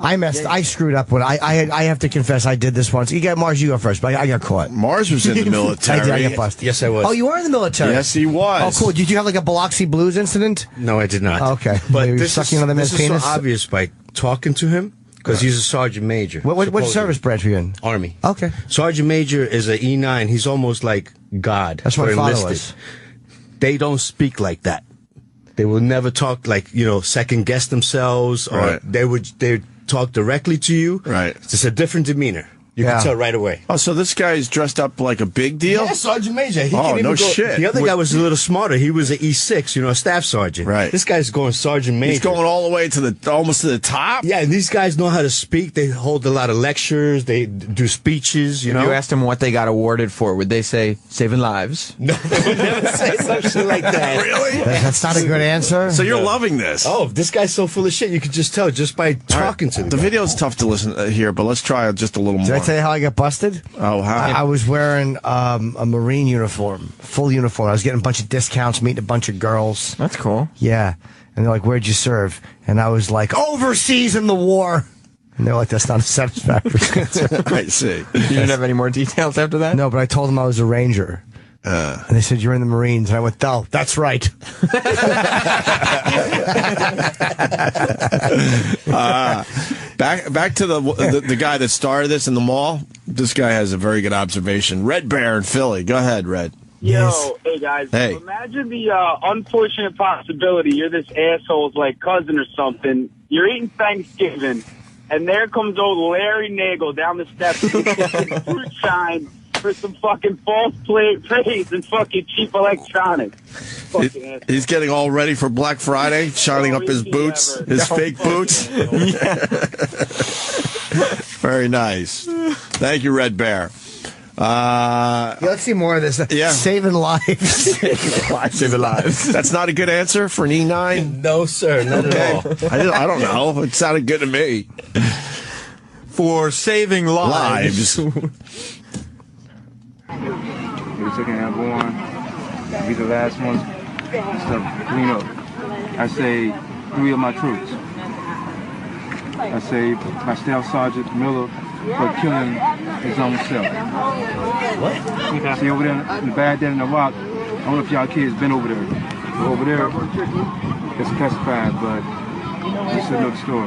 I screwed up when I have to confess I did this once. You got Mars, you go first, but I got caught. Mars was in the military. I got busted. Yes, I was. Oh, you were in the military? Yes, he was. Oh, cool. Did you have like a Biloxi Blues incident? No, I did not. Okay. But you this sucking on the man's is penis? so obvious by talking to him, because he's a sergeant major. What service branch are you in? Army. Okay. Sergeant major is an E9. He's almost like God. That's what my father enlisted. was. They don't speak like that. They will never talk like, second guess themselves, or they would talk directly to you. Right. It's just a different demeanor. You can tell right away. Oh, so this guy's dressed up like a big deal? Yeah, Sergeant Major. He oh, can't even no go. shit. The other guy was a little smarter. He was an E6, a staff sergeant. Right. This guy's going Sergeant Major. He's going all the way to almost to the top? Yeah, and these guys know how to speak. They hold a lot of lectures. They do speeches, If you asked them what they got awarded for, would they say saving lives? No, they would never say something like that. Really? That's not a good answer. So you're loving this. Oh, this guy's so full of shit. You could just tell just by talking to him. The video's tough to listen here, but let's try just a little more. Did I tell you how I got busted? Oh, how? I was wearing a Marine uniform, full uniform. I was getting a bunch of discounts, meeting a bunch of girls. That's cool. Yeah. And they're like, where'd you serve? And I was like, overseas in the war. And they're like, that's not a satisfactory answer. I see. You didn't have any more details after that? No, but I told them I was a Ranger. And they said, you're in the Marines. And I went, oh, that's right. Back to the guy that started this in the mall. This guy has a very good observation. Red Bear in Philly. Go ahead, Red. Yo, hey guys. Hey. Imagine the unfortunate possibility you're this asshole's like cousin or something. You're eating Thanksgiving, and there comes old Larry Nagel down the steps with fucking fruit shine for some fucking false praise and fucking cheap electronics. He's getting all ready for Black Friday, shining up his boots, his fake boots. Very nice. Thank you, Red Bear. Let's see more of this. Yeah. Saving lives. Saving lives. That's not a good answer for an E9? No, sir. Not at all. I don't know. It sounded good to me. For saving lives. He was taking airborne. Be the last ones to clean up. I say 3 of my troops. I say my Staff Sergeant Miller for killing his own self. What? See over there in the Baghdad and Iraq, I don't know if y'all kids been over there. But over there, it's classified, but you should know the story.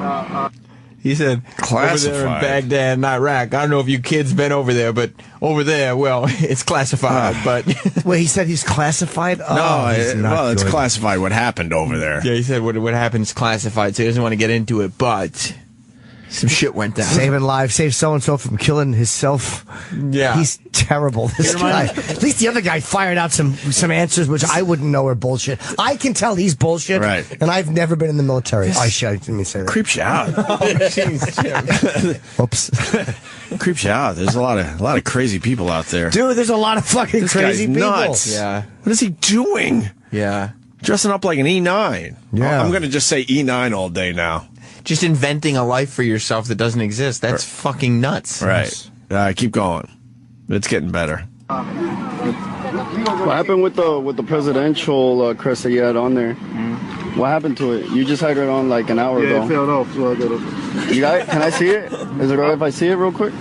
He said, classified. Over there in Baghdad and Iraq. I don't know if you kids been over there, but over there, well, it's classified. But Wait, he said he's classified? No, it's classified what happened over there. Yeah, he said what happened is classified, so he doesn't want to get into it, but some shit went down. Saving lives, save so-and-so from killing himself. Yeah. He's terrible, this guy. At least the other guy fired out some answers which I wouldn't know are bullshit. I can tell he's bullshit, right. And I've never been in the military. I didn't mean to say that. Creeps you out. Oops. Creeps you out. There's a lot of crazy people out there. Dude, there's a lot of fucking this crazy guy's people. Nuts. Yeah. What is he doing? Yeah. Dressing up like an E9. Yeah. I'm going to just say E9 all day now. Just inventing a life for yourself that doesn't exist. That's fucking nuts. Right. Keep going. It's getting better. What happened with the presidential crest that you had on there? What happened to it? You just had it on like an hour ago. Yeah, it fell off, so I got it. You got it? Can I see it? Is it alright if I see it real quick?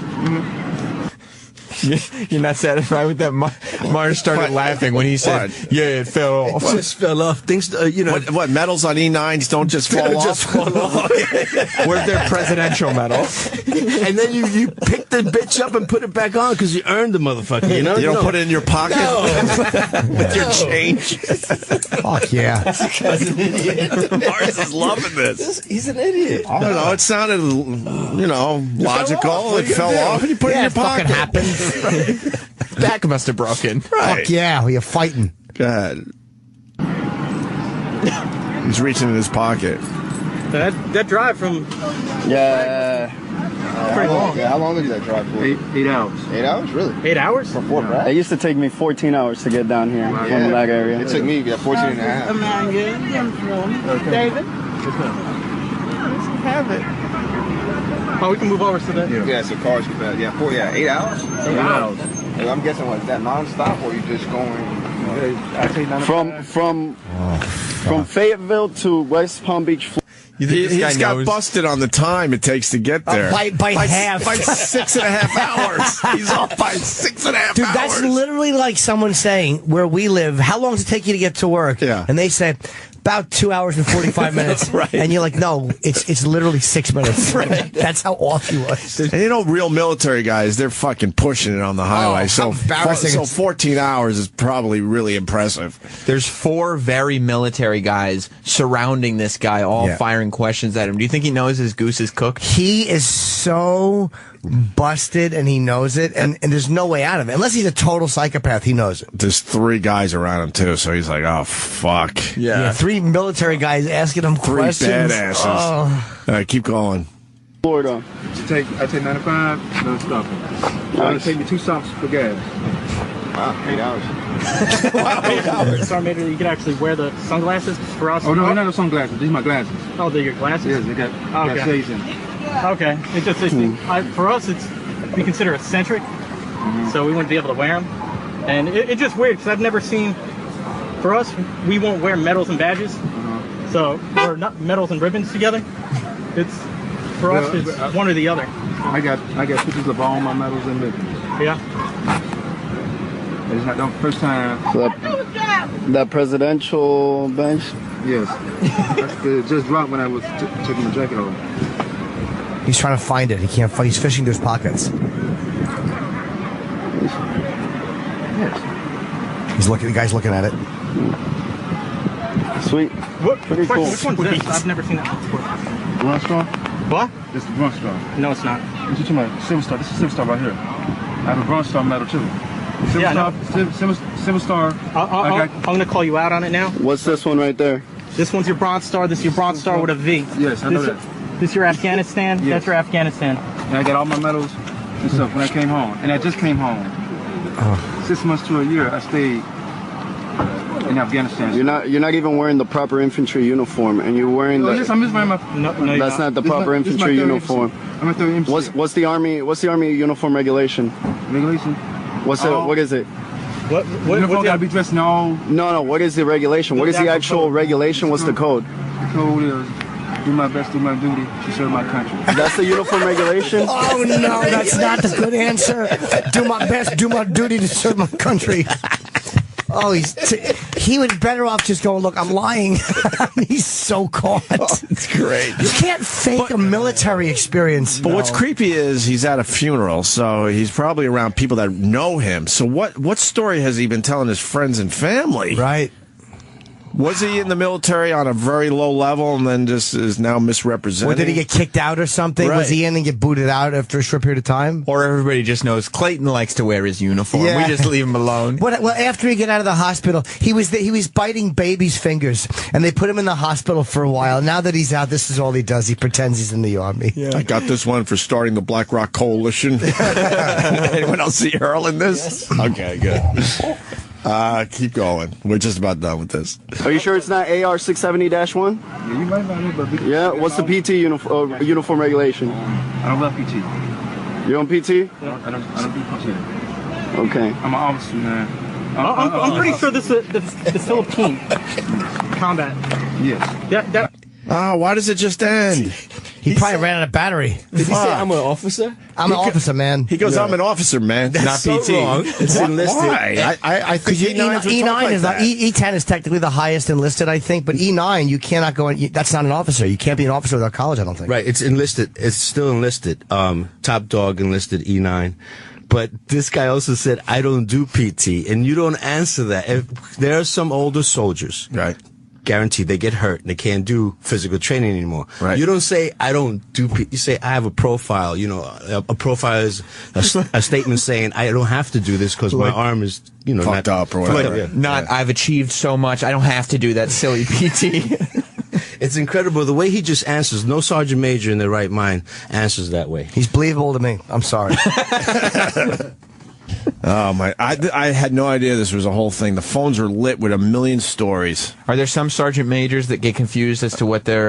You're not satisfied with that? Mars started laughing when he said, yeah, it fell off. It just fell off. Things, What metals on E9s don't just fall off? Just fall off. Where's their presidential medal? And then you pick the bitch up and put it back on because you earned the motherfucker, you know? You don't put it in your pocket with your change? Fuck yeah. Guy's an idiot. Mars is loving this. He's an idiot. I don't know. It sounded, logical. It fell off and you put it in your pocket. It fucking happened. Back must have broken. Right. Fuck yeah, you're fighting. Go ahead. He's reaching in his pocket. That drive from... Yeah. Pretty long. Yeah, how long did that drive for? 8 hours. 8 hours? Really? 8 hours? For Fort Bragg? It used to take me 14 hours to get down here from the Lag area. It took me 14 and a half. David? Have it. Oh, we can move over to that. Yeah, so cars get bad. 8 hours? 8 hours. Well, I'm guessing is that non-stop or you just going from Fayetteville to West Palm Beach, Florida? You think this guy He's got knows? busted on the time it takes to get there. By half. By 6.5 hours. He's off by 6.5 hours. Dude, that's literally like someone saying, where we live, how long does it take you to get to work? Yeah. And they say, about 2 hours and 45 minutes. Right. And you're like, no, it's literally 6 minutes. Right. That's how off he was. And you know, real military guys, they're fucking pushing it on the highway. how embarrassing. So 14 hours is probably really impressive. There's 4 very military guys surrounding this guy, all firing questions at him. Do you think he knows his goose is cooked? He is so busted, and he knows it, and there's no way out of it. Unless he's a total psychopath, he knows it. There's 3 guys around him, too, so he's like, oh, fuck. Yeah, 3 military guys asking him 3 questions. badasses. Oh. All right, keep going. Florida. I take 95, no stopping. It's going to take me 2 stops for gas. Wow, 8 hours. Wow, 8 hours. So maybe you could actually wear the sunglasses for us. Oh, no, not the sunglasses. These are my glasses. Oh, they're your glasses? Yes, they got shades in them. Okay. It's just, for us, we consider eccentric, so we wouldn't be able to wear them. And it's just weird, because I've never seen, for us, we won't wear medals and badges. So, we're not medals and ribbons together. It's, for us, it's one or the other. I got pictures of all my medals and ribbons. Yeah. It's not the first time. That presidential bench? Yes. It just dropped when I was taking my jacket off. He's trying to find it. He can't find. He's fishing through his pockets. Yes. He's looking. The guy's looking at it. Sweet. Pretty cool. Which one's this? I've never seen that one before. Bronze Star? What? This is the Bronze Star. No, it's not. What you talking about? Silver Star. This is Silver Star right here. I have a Bronze Star medal too. Silver Star. I'm going to call you out on it now. What's this one right there? This one's your Bronze Star. This is your Bronze Star with a V. Yes, I know that. This is your Afghanistan? Yes. That's your Afghanistan. And I got all my medals and stuff when I came home. And I just came home. 6 months to a year, I stayed in Afghanistan. You're not even wearing the proper infantry uniform, and you're wearing the. Yes, I'm just wearing my. No, that's not the proper infantry uniform. I'm at the MC. What's the army uniform regulation? Regulation. What is it? What uniform gotta be dressed in all? No. What is the regulation? What is the actual regulation? What's the code? The code is do my best, do my duty to serve my country. That's the uniform regulation? Oh, no, that's not the good answer. Do my best, do my duty to serve my country. Oh, he was better off just going, look, I'm lying. He's so caught. Oh, it's great. You can't fake a military experience. But what's creepy is he's at a funeral, so he's probably around people that know him. So what story has he been telling his friends and family? Right. Was he in the military on a very low level and then just is now misrepresented? Or did he get kicked out or something? Right. Was he in and get booted out after a short period of time? Or everybody just knows Clayton likes to wear his uniform. Yeah. We just leave him alone. Well, after he got out of the hospital, he was biting babies' fingers, and they put him in the hospital for a while. Now that he's out, this is all he does. He pretends he's in the army. Yeah. I got this one for starting the Black Rock Coalition. Anyone else see Earl in this? Yes. Okay, good. Keep going. We're just about done with this. Are you sure it's not AR 670-1? Yeah, you might not know, but yeah. What's the PT uniform regulation? I don't love PT. You on PT? Yeah. I don't do PT. Okay. I'm an officer, man. I'm pretty sure this is still a team combat. Yes. Why does it just end? He probably ran out of battery. Did he say I'm an officer? I'm an officer, man. He goes, I'm an officer, man. That's not so PT. wrong. It's enlisted. Why? I think E9 is not, E10 is technically the highest enlisted, I think, but E9 you cannot go in. That's not an officer. You can't be an officer without college, I don't think. Right, it's enlisted. It's still enlisted. Top dog enlisted E9. But this guy also said, I don't do PT. And you don't answer that. If there are some older soldiers. Right. Guaranteed they get hurt and they can't do physical training anymore. Right. You don't say, I don't do PT. You say, I have a profile. You know, a profile is a statement saying, I don't have to do this because my arm is, you know, fucked up or whatever. I've achieved so much, I don't have to do that silly PT. It's incredible. The way he just answers, no sergeant major in their right mind answers that way. He's believable to me. I'm sorry. Oh my! I had no idea this was a whole thing. The phones are lit with a million stories. Are there some sergeant majors that get confused as to what their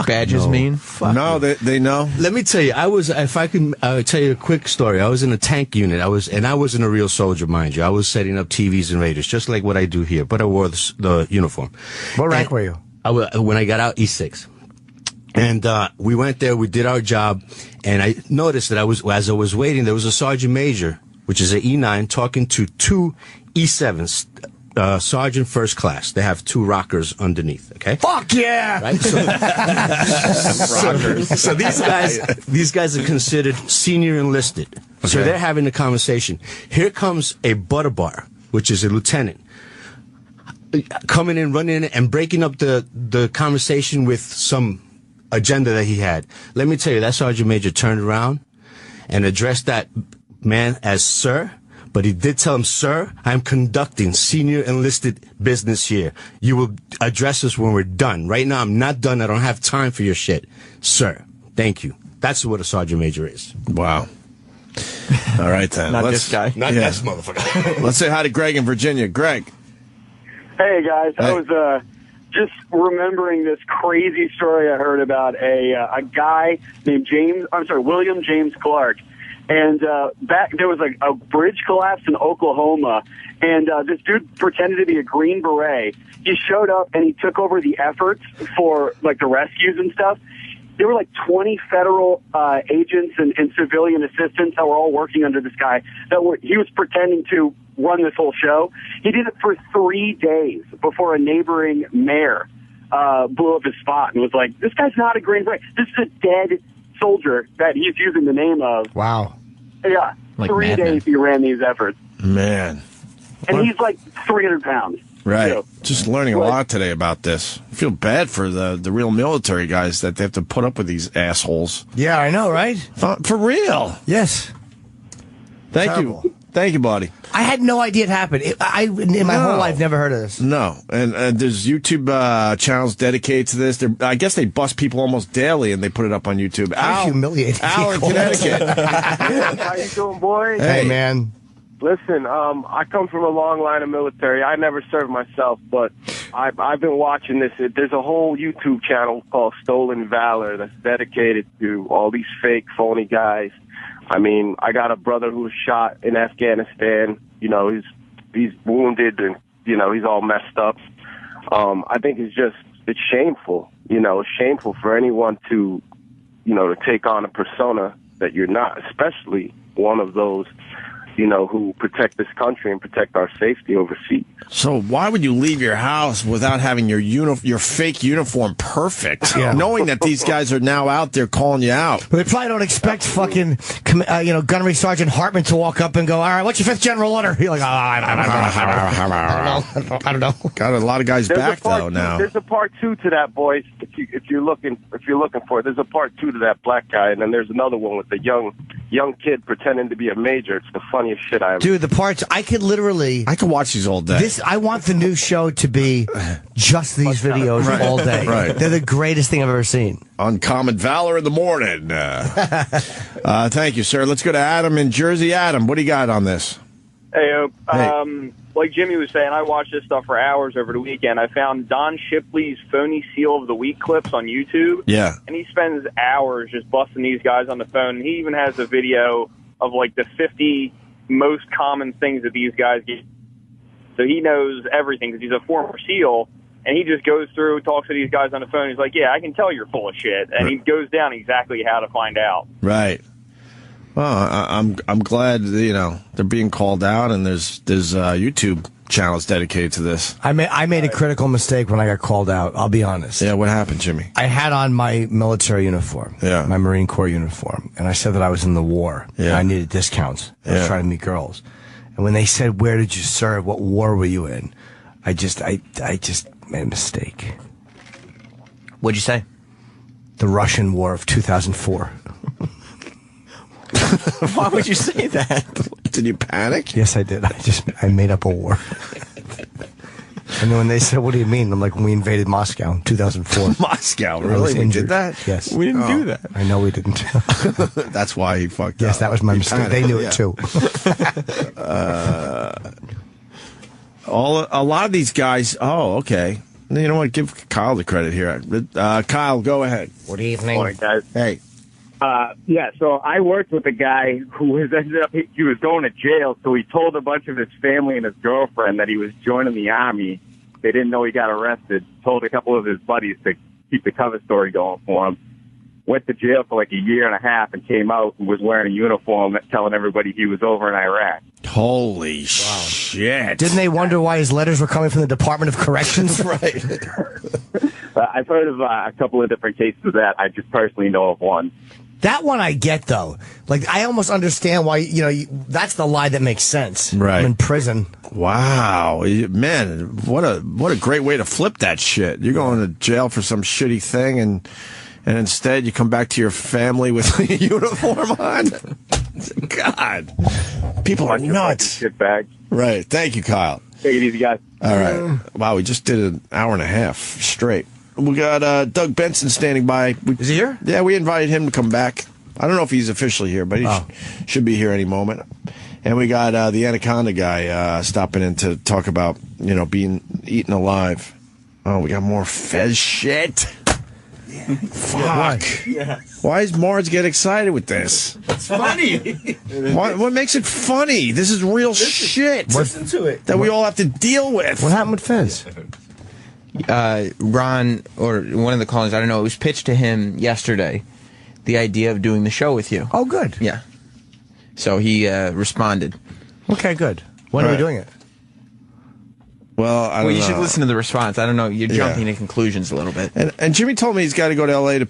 badges mean? No, they know. Let me tell you, if I can tell you a quick story. I was in a tank unit. I wasn't a real soldier, mind you. I was setting up TVs and radios, just like what I do here. But I wore the uniform. What rank were you? When I got out, E6. And we went there, we did our job, and I noticed that as I was waiting, there was a sergeant major, which is an E9, talking to two E7s, sergeant first class. They have two rockers underneath, okay? Fuck yeah! Right? So these guys are considered senior enlisted. Okay. So they're having a conversation. Here comes a butterbar, which is a lieutenant, coming in, running in, and breaking up the conversation with some agenda that he had. Let me tell you, that sergeant major turned around and addressed that man as sir, but he did tell him, sir, I'm conducting senior enlisted business here. You will address us when we're done. Right now, I'm not done. I don't have time for your shit. Sir, thank you. That's what a sergeant major is. Wow. All right, then. Not this guy. Not this motherfucker. Let's say hi to Greg in Virginia. Greg. Hey, guys. Hey. I was just remembering this crazy story I heard about a guy named William James Clark. And there was a bridge collapse in Oklahoma, and this dude pretended to be a Green Beret. He showed up, and he took over the efforts for, like, the rescues and stuff. There were, like, 20 federal agents and civilian assistants that were all working under this guy. He was pretending to run this whole show. He did it for 3 days before a neighboring mayor blew up his spot and was like, this guy's not a Green Beret. This is a dead soldier that he's using the name of. Wow. Yeah. Like 3 madman. days he ran these efforts. Man. And he's like 300 pounds. Right. Too. Just learning a lot today about this. I feel bad for the real military guys that they have to put up with these assholes. Yeah, I know, right? For real. Yes. Thank you. Thank you, buddy. I had no idea it happened. In my whole life, never heard of this. No. And there's YouTube channels dedicated to this. I guess they bust people almost daily, and they put it up on YouTube. How humiliating. Al in Connecticut. How you doing, boys? Hey, man. Listen, I come from a long line of military. I never served myself, but I've been watching this. There's a whole YouTube channel called Stolen Valor that's dedicated to all these fake, phony guys. I mean, I got a brother who was shot in Afghanistan. You know, he's wounded and, you know, he's all messed up. I think it's shameful. You know, it's shameful for anyone to, you know, to take on a persona that you're not, especially one of those, you know, who protect this country and protect our safety overseas. So why would you leave your house without having your fake uniform perfect, knowing that these guys are now out there calling you out? Well, they probably don't expect fucking, Gunnery Sergeant Hartman to walk up and go, all right, what's your 5th general order? You're like, I don't know. Got a lot of guys back, though, now. There's a part 2 to that, boys, if you're looking for it. There's a part 2 to that black guy, and then there's another one with the young kid pretending to be a major. It's the funniest shit I ever. Dude, the parts, I could watch these all day. I want the new show to be just these videos all day. Right. They're the greatest thing I've ever seen. Uncommon Valor in the morning. Thank you, sir. Let's go to Adam in Jersey. Adam, what do you got on this? Hey, like Jimmy was saying, I watched this stuff for hours over the weekend. I found Don Shipley's phony seal of the week clips on YouTube. Yeah. And he spends hours just busting these guys on the phone. And he even has a video of like the 50 most common things that these guys get. So he knows everything because he's a former SEAL, and he just goes through, talks to these guys on the phone. He's like, yeah, I can tell you're full of shit. And he goes down exactly how to find out. Right. Well, I'm glad, they're being called out, and there's YouTube channels dedicated to this. I made a critical mistake when I got called out, I'll be honest. Yeah, what happened, Jimmy? I had on my military uniform, my Marine Corps uniform, and I said that I was in the war, and I needed discounts. I was trying to meet girls. And when they said, where did you serve? What war were you in? I just made a mistake. What'd you say? The Russian War of 2004. Why would you say that? Did you panic? Yes, I did. I made up a war. And then when they said, what do you mean? I'm like, when we invaded Moscow in 2004. Moscow, really? We did that? Yes. We didn't do that. I know we didn't. That's why he fucked up. Yes, that was my mistake. Panicked. They knew it too. A lot of these guys, okay. You know what? Give Kyle the credit here. Kyle, go ahead. Good evening. Morning, guys. Hey. So I worked with a guy who ended up, he was going to jail, so he told a bunch of his family and his girlfriend that he was joining the Army. They didn't know he got arrested. Told a couple of his buddies to keep the cover story going for him. Went to jail for like a year and a half and came out and was wearing a uniform telling everybody he was over in Iraq. Holy shit. Didn't they wonder why his letters were coming from the Department of Corrections? Right. I've heard of a couple of different cases of that. I just personally know of one. That one I get, though. Like, I almost understand why, that's the lie that makes sense. Right. I'm in prison. Wow. Man, what a great way to flip that shit. You're going to jail for some shitty thing, and instead you come back to your family with a uniform on. God. People are nuts. Shit bags. Right. Thank you, Kyle. Take it easy, guys. All right. Wow, we just did an hour and a half straight. We got Doug Benson standing by. Is he here? Yeah, we invited him to come back. I don't know if he's officially here, but he should be here any moment. And we got the Anaconda guy stopping in to talk about, being eaten alive. Oh, we got more Fez shit. Yeah. Fuck. Yeah. Why does Mars get excited with this? It's funny. What makes it funny? This is real shit. Listen to it. That we all have to deal with. What happened with Fez? Ron, or one of the callers, I don't know, it was pitched to him yesterday, the idea of doing the show with you. Oh, good. Yeah. So he responded. Okay, good. When are we doing it? Well, I don't know. You should listen to the response. I don't know. You're jumping to conclusions a little bit. And Jimmy told me he's got to go to L.A. to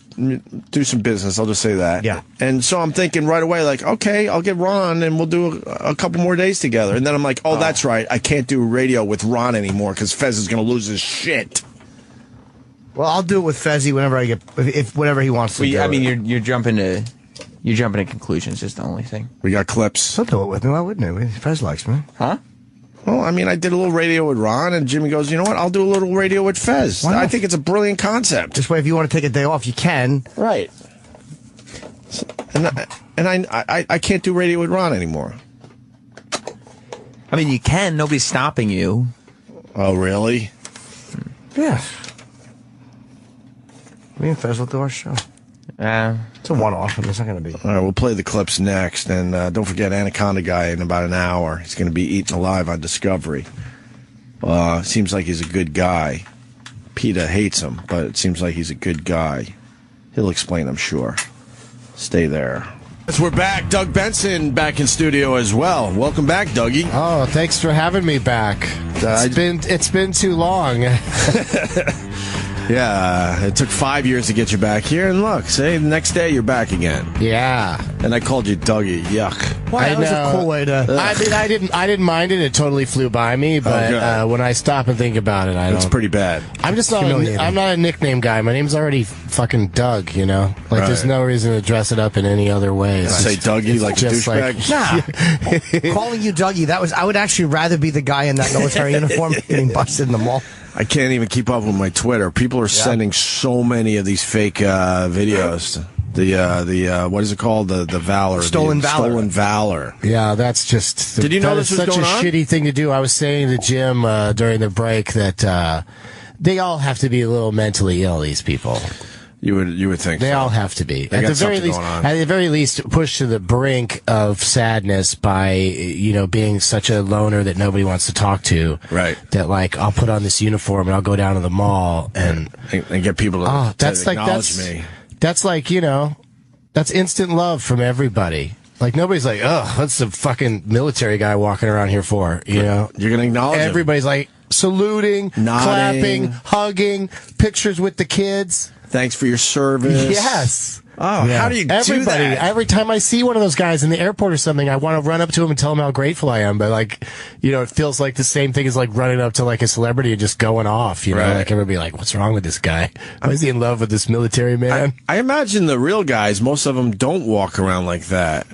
do some business. I'll just say that. Yeah. And so I'm thinking right away, like, okay, I'll get Ron and we'll do a couple more days together. And then I'm like, oh, that's right. I can't do radio with Ron anymore because Fez is going to lose his shit. Well, I'll do it with Fezzy whenever whenever he wants to do it. I mean, you're jumping to conclusions is the only thing. We got clips. He'll do it with me. Why wouldn't he? Fez likes me. Huh? Well, I mean, I did a little radio with Ron, and Jimmy goes, you know what? I'll do a little radio with Fez. I think it's a brilliant concept. This way, if you want to take a day off, you can. Right. And I can't do radio with Ron anymore. I mean, you can. Nobody's stopping you. Oh, really? Yeah. Me and Fez will do our show. It's a one-off, and it's not going to be. All right, we'll play the clips next, and don't forget Anaconda Guy in about an hour. He's going to be eaten alive on Discovery. Seems like he's a good guy. PETA hates him, but it seems like he's a good guy. He'll explain, I'm sure. Stay there. We're back. Doug Benson back in studio as well. Welcome back, Dougie. Oh, thanks for having me back. It's been too long. Yeah, it took 5 years to get you back here, and look, say the next day you're back again. Yeah, and I called you Dougie. Yuck. Why? That was a cool way to. I didn't mind it. It totally flew by me. But when I stop and think about it, it's pretty bad. I'm just not. I'm not a nickname guy. My name's already fucking Doug. There's no reason to dress it up in any other way. Say Dougie like a douchebag. Nah. Calling you Dougie. I would actually rather be the guy in that military uniform getting busted in the mall. I can't even keep up with my Twitter. People are sending so many of these fake videos. The what is it called? The Valor. Stolen Valor. Stolen Valor. Yeah, that's just. Did you know this was such going a on? Shitty thing to do. I was saying to Jim during the break that they all have to be a little mentally ill. These people. You would think they all have to be at the very least pushed to the brink of sadness by being such a loner that nobody wants to talk to. Right. That I'll put on this uniform and I'll go down to the mall and get people to acknowledge me. That's that's instant love from everybody. Nobody's like, oh, what's the fucking military guy walking around here for? You're gonna acknowledge everybody's him. like saluting, nodding, clapping, hugging, pictures with the kids. Thanks for your service. Yes. Oh, yeah. How do you do that? Every time I see one of those guys in the airport or something, I want to run up to him and tell him how grateful I am. But it feels like the same thing as running up to a celebrity and just going off. Right. Everybody what's wrong with this guy? Why is he in love with this military man? I imagine the real guys, most of them don't walk around like that.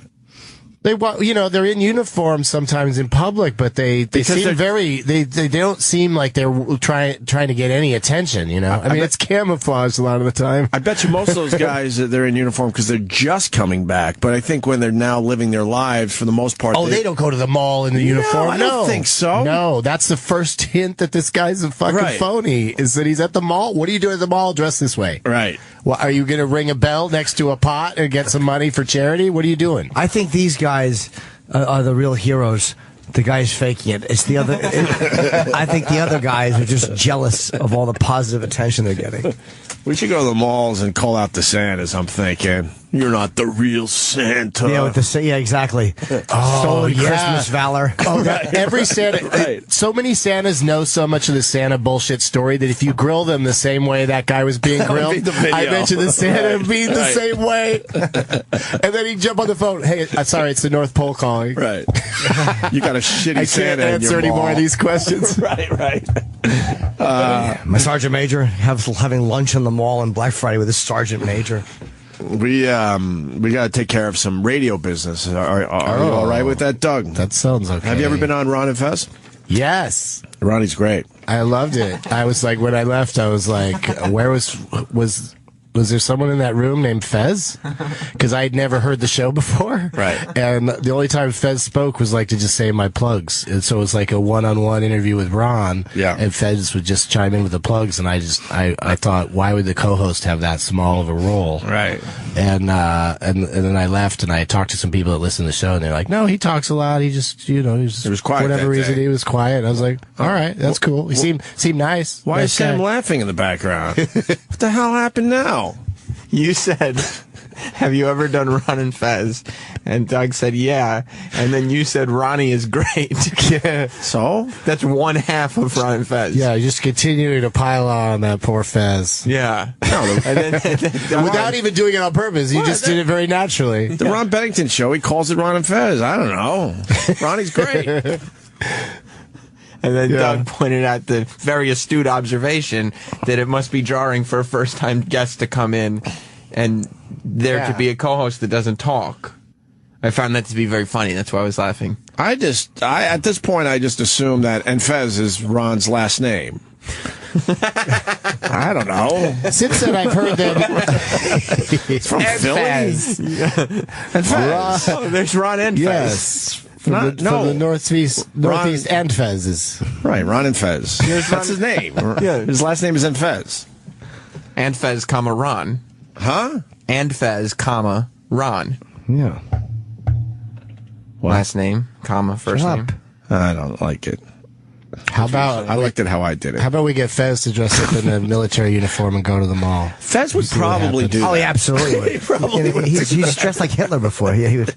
They're in uniform sometimes in public, but they seem they don't seem like they're trying to get any attention, I mean, it's camouflage a lot of the time. I bet you most of those guys, they're in uniform because they're just coming back, but I think when they're now living their lives, for the most part... Oh, they don't go to the mall in the uniform? No, I don't think so. No, that's the first hint that this guy's a fucking phony, is that he's at the mall. What are you doing at the mall dressed this way? Right. Well, are you going to ring a bell next to a pot and get some money for charity? What are you doing? I think these guys are the real heroes. The guy's faking it. It's the other. I think the other guys are just jealous of all the positive attention they're getting. We should go to the malls and call out the Santas, I'm thinking. You're not the real Santa. Yeah, exactly. Stolen Christmas valor. Every Santa, Right. so many Santas know so much of the Santa bullshit story that if you grill them the same way that guy was being grilled, I bet you the Santa being the same way. And then he'd jump on the phone. Hey, sorry, it's the North Pole calling. Right. You got a shitty I Santa can't answer any more of these questions. Right. My sergeant major having lunch in the mall on Black Friday with his sergeant major. We got to take care of some radio business. Are you all right with that, Doug? That sounds okay. Have you ever been on Ron and Fez? Yes. Ronnie's great. I loved it. I was like, when I left, I was like, where was there someone in that room named Fez? Because I had never heard the show before. Right. And the only time Fez spoke was like to just say my plugs. And so it was like a one-on-one interview with Ron. Yeah. And Fez would just chime in with the plugs. And I thought, why would the co-host have that small of a role? Right. And then I left and I talked to some people that listen to the show and they're like, no, he talks a lot. He just, he was quiet. For whatever that reason, day. he was quiet. And I was like, all right, that's cool. He seemed nice. Why nice is Sam guy. laughing in the background? What the hell happened now? You said, have you ever done Ron and Fez? And Doug said, yeah. And then you said, Ronnie is great. Yeah. So? That's one half of Ron and Fez. Yeah, just continuing to pile on that poor Fez. Yeah. No, and then Without even doing it on purpose. He just did it very naturally. the Ron Bennington show, he calls it Ron and Fez. I don't know. Ronnie's great. And then Doug pointed out the very astute observation that it must be jarring for a first-time guest to come in and there to be a co-host that doesn't talk. I found that to be very funny. That's why I was laughing. At this point, I just assume that and Fez is Ron's last name. I don't know. Since then, I've heard that it's from Philly. Fez. And Fez. Oh, there's Ron and Fez. Yes. From the northeast and Fez's. Right, Ron and Fez. That's his name. Yeah. His last name is and Fez. And Fez, comma, Ron. Huh? And Fez, comma, Ron. Yeah. Last name, comma, first name. I don't like it. How about I liked it how I did it. How about we get Fez to dress up in a military uniform and go to the mall? Fez would probably do that. Oh, he absolutely would. He's dressed like Hitler before. Yeah, he would.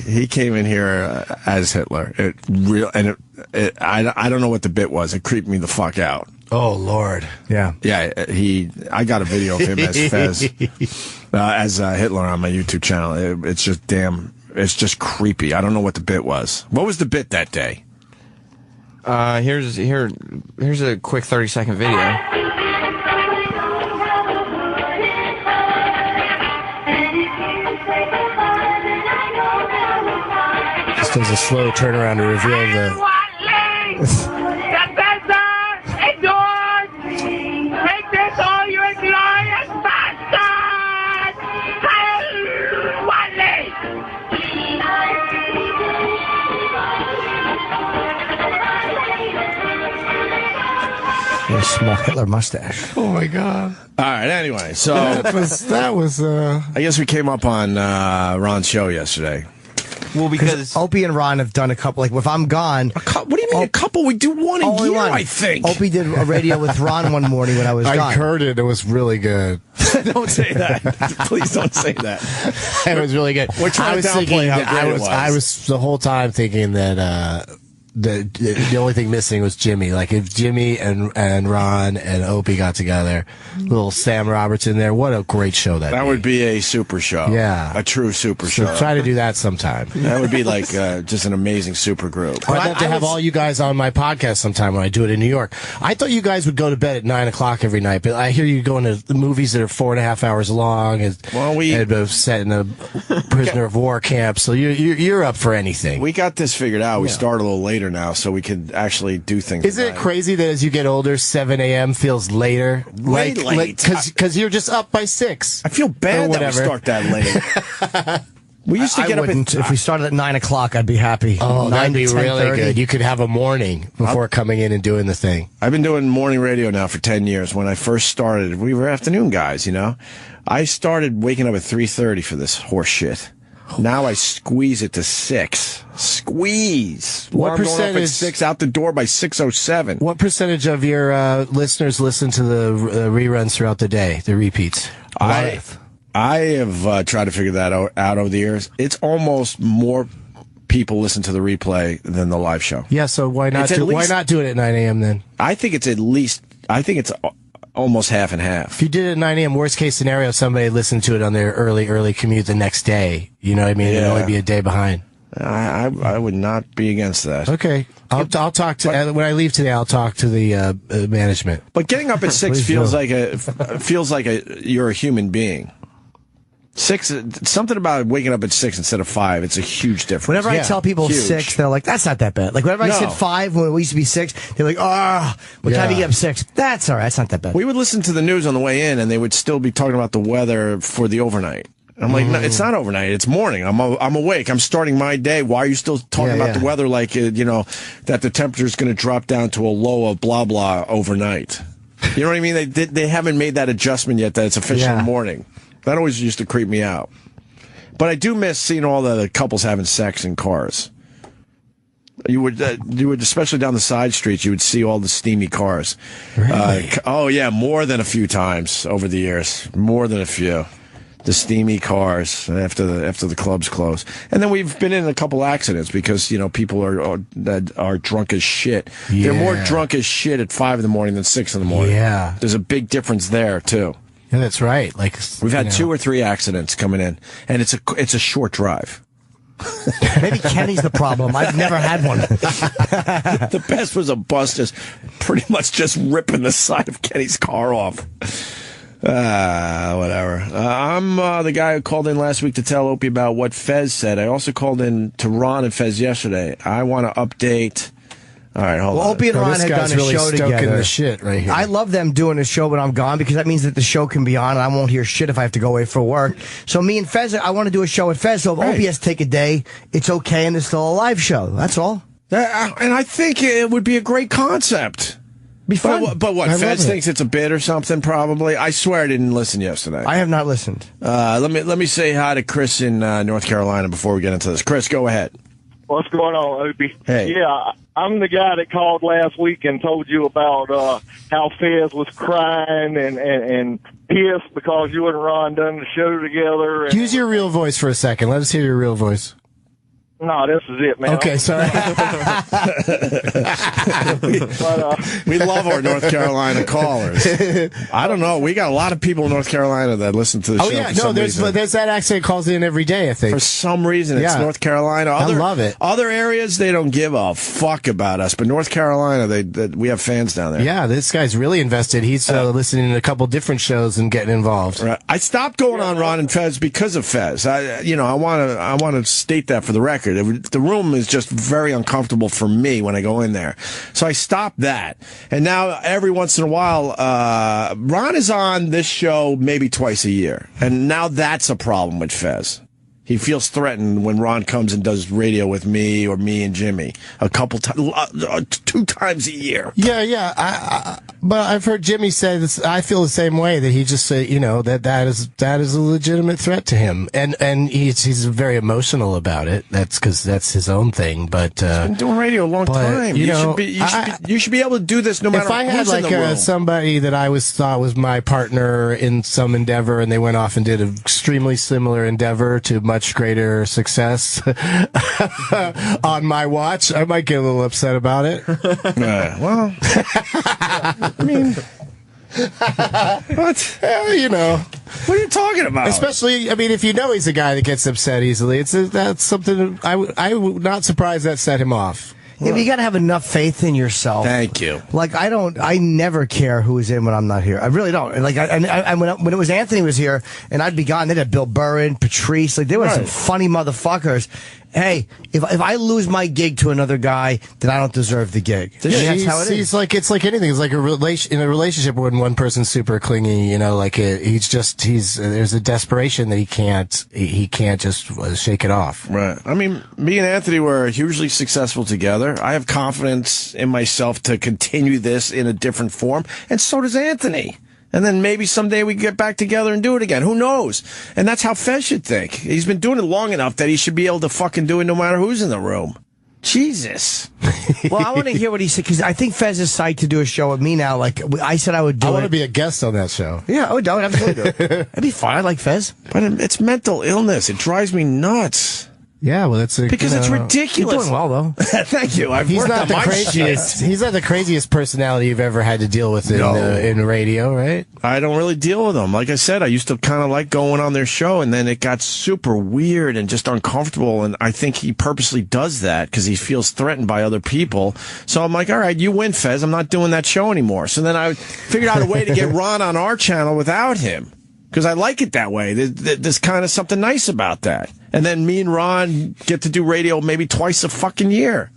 He came in here as Hitler. I don't know what the bit was. It creeped me the fuck out. Oh Lord. Yeah. Yeah. I got a video of him as Fez, as Hitler on my YouTube channel. It's just it's just creepy. I don't know what the bit was. What was the bit that day? Here's a quick 30-second video. Just does a slow turnaround to reveal the. Take this, all you glorious bastards! A small Hitler mustache. Oh my God! All right. Anyway, so that was. I guess we came up on Ron's show yesterday. Well, because Opie and Ron have done a couple. Like, if I'm gone, what do you mean a couple? We do one a year, I think. Opie did a radio with Ron one morning when I was gone. I heard it. It was really good. Don't say that. Please don't say that. It was really good. We're trying to downplay how great it was. I was the whole time thinking that the only thing missing was Jimmy. Like if Jimmy and Ron and Opie got together, little Sam Roberts in there. What a great show that would be a super show. Yeah, a true super show. So try to do that sometime. That would be like just an amazing super group. I'd love to have all you guys on my podcast sometime when I do it in New York. I thought you guys would go to bed at 9 o'clock every night, but I hear you going to the movies that are 4.5 hours long and set in a prisoner of war camp. So you're up for anything. We got this figured out. We start a little later now, so we can actually do things. Isn't it crazy that as you get older, 7 a.m. feels later? Way late. Because you're just up by 6. I feel bad that we start that late. We used to get up if we started at 9 o'clock, I'd be happy. Oh, 9 that'd be to really 10:30. good. You could have a morning before coming in and doing the thing. I've been doing morning radio now for 10 years. When I first started, we were afternoon guys, you know. I started waking up at 3:30 for this horse shit. Now I squeeze it to 6. Squeeze. What percentage? Going up at 6, out the door by 6:07. What percentage of your listeners listen to the reruns throughout the day, the repeats? I have tried to figure that out over the years. It's almost more people listen to the replay than the live show. Yeah, so why not do it at 9 a.m. then? I think it's almost half and half. If you did it at 9 a.m., worst case scenario, somebody listened to it on their early commute the next day. You know what I mean? It'd only be a day behind. I would not be against that. Okay. I'll talk to, when I leave today, I'll talk to the management. But getting up at 6 feels like you're a human being. 6, something about waking up at 6 instead of 5. It's a huge difference. Whenever I tell people 6, they're like, "That's not that bad." Like whenever I said 5 when we used to be 6, they're like, what time do you get up 6? That's all right. That's not that bad. We would listen to the news on the way in, and they would still be talking about the weather for the overnight. I'm like, no, it's not overnight. It's morning. I'm awake. I'm starting my day. Why are you still talking about the weather like that the temperature is going to drop down to a low of blah blah overnight? You know what I mean? They haven't made that adjustment yet that it's official morning. That always used to creep me out. But I do miss seeing all the couples having sex in cars. You would especially down the side streets, you would see all the steamy cars. Really? More than a few times over the years. More than a few. The steamy cars after the clubs close. And then we've been in a couple accidents because, people are drunk as shit. Yeah. They're more drunk as shit at 5 in the morning than 6 in the morning. Yeah. There's a big difference there, too. Yeah, that's right. Like we've had 2 or 3 accidents coming in, and it's a short drive. Maybe Kenny's the problem. I've never had one. The best was a bus just pretty much just ripping the side of Kenny's car off. Whatever. I'm the guy who called in last week to tell Opie about what Fez said. I also called in to Ron and Fez yesterday. I want to update. All right, hold on. Opie and Ron had done a show together. The shit right here. I love them doing a show when I'm gone because that means that the show can be on and I won't hear shit if I have to go away for work. So me and Fez, I want to do a show with Fez. So if Opie has to take a day, it's okay and it's still a live show. That's all. And I think it would be a great concept. Be fun. But what, Fez thinks it's a bit or something, probably? I swear I didn't listen yesterday. I have not listened. Let me say hi to Chris in North Carolina before we get into this. Chris, go ahead. What's going on, Opie? Hey. Yeah, I'm the guy that called last week and told you about how Fez was crying and pissed because you and Ron done the show together. And, use your real voice for a second. Let us hear your real voice. No, this is it, man. Okay, sorry. We love our North Carolina callers. I don't know. We got a lot of people in North Carolina that listen to the show. Oh, yeah. No, there's that accent calls in every day, I think. For some reason, it's North Carolina. I love it. Other areas, they don't give a fuck about us. But North Carolina, we have fans down there. Yeah, this guy's really invested. He's listening to a couple different shows and getting involved. Right. I stopped going on Ron and Fez because of Fez. I want to state that for the record. The room is just very uncomfortable for me when I go in there. So I stopped that. And now every once in a while, Ron is on this show maybe twice a year. And now that's a problem with Fez. He feels threatened when Ron comes and does radio with me or me and Jimmy a couple times, 2 times a year. Yeah. But I've heard Jimmy say this. I feel the same way, that he just say, that is a legitimate threat to him, and he's very emotional about it. That's because that's his own thing. But he's been doing radio a long time. You should be able to do this no matter. If I had like somebody that I thought was my partner in some endeavor, and they went off and did an extremely similar endeavor to much greater success on my watch, I might get a little upset about it. Well, I mean, what? What are you talking about? Especially, if you know he's a guy that gets upset easily, that's something I would not surprised that set him off. Yeah, but you got to have enough faith in yourself. Thank you. Like I never care who is in when I'm not here. I really don't. Like when it was Anthony was here and I'd be gone, they'd have Bill Burr, Patrice. Like there were some funny motherfuckers. Hey, if I lose my gig to another guy, then I don't deserve the gig. That's how it is. It's like anything. It's like in a relationship when one person's super clingy. There's a desperation that he can't just shake it off. Right. Me and Anthony were hugely successful together. I have confidence in myself to continue this in a different form, and so does Anthony. And then maybe someday we get back together and do it again. Who knows? And that's how Fez should think. He's been doing it long enough that he should be able to fucking do it no matter who's in the room. Jesus. Well, I want to hear what he said, because I think Fez is psyched to do a show with me now. Like I said I would do it. I want to be a guest on that show. Yeah, I would absolutely do it. That'd be fun. I like Fez. But it's mental illness. It drives me nuts. Yeah, well, that's because it's ridiculous. You're doing well, though. Thank you. He's not the craziest. He's not the craziest personality you've ever had to deal with in radio, right? I don't really deal with them. Like I said, I used to kind of like going on their show, and then it got super weird and just uncomfortable. And I think he purposely does that because he feels threatened by other people. So I'm like, all right, you win, Fez. I'm not doing that show anymore. So then I figured out a way to get Ron on our channel without him. Because I like it that way. There's kind of something nice about that. And then me and Ron get to do radio maybe twice a fucking year.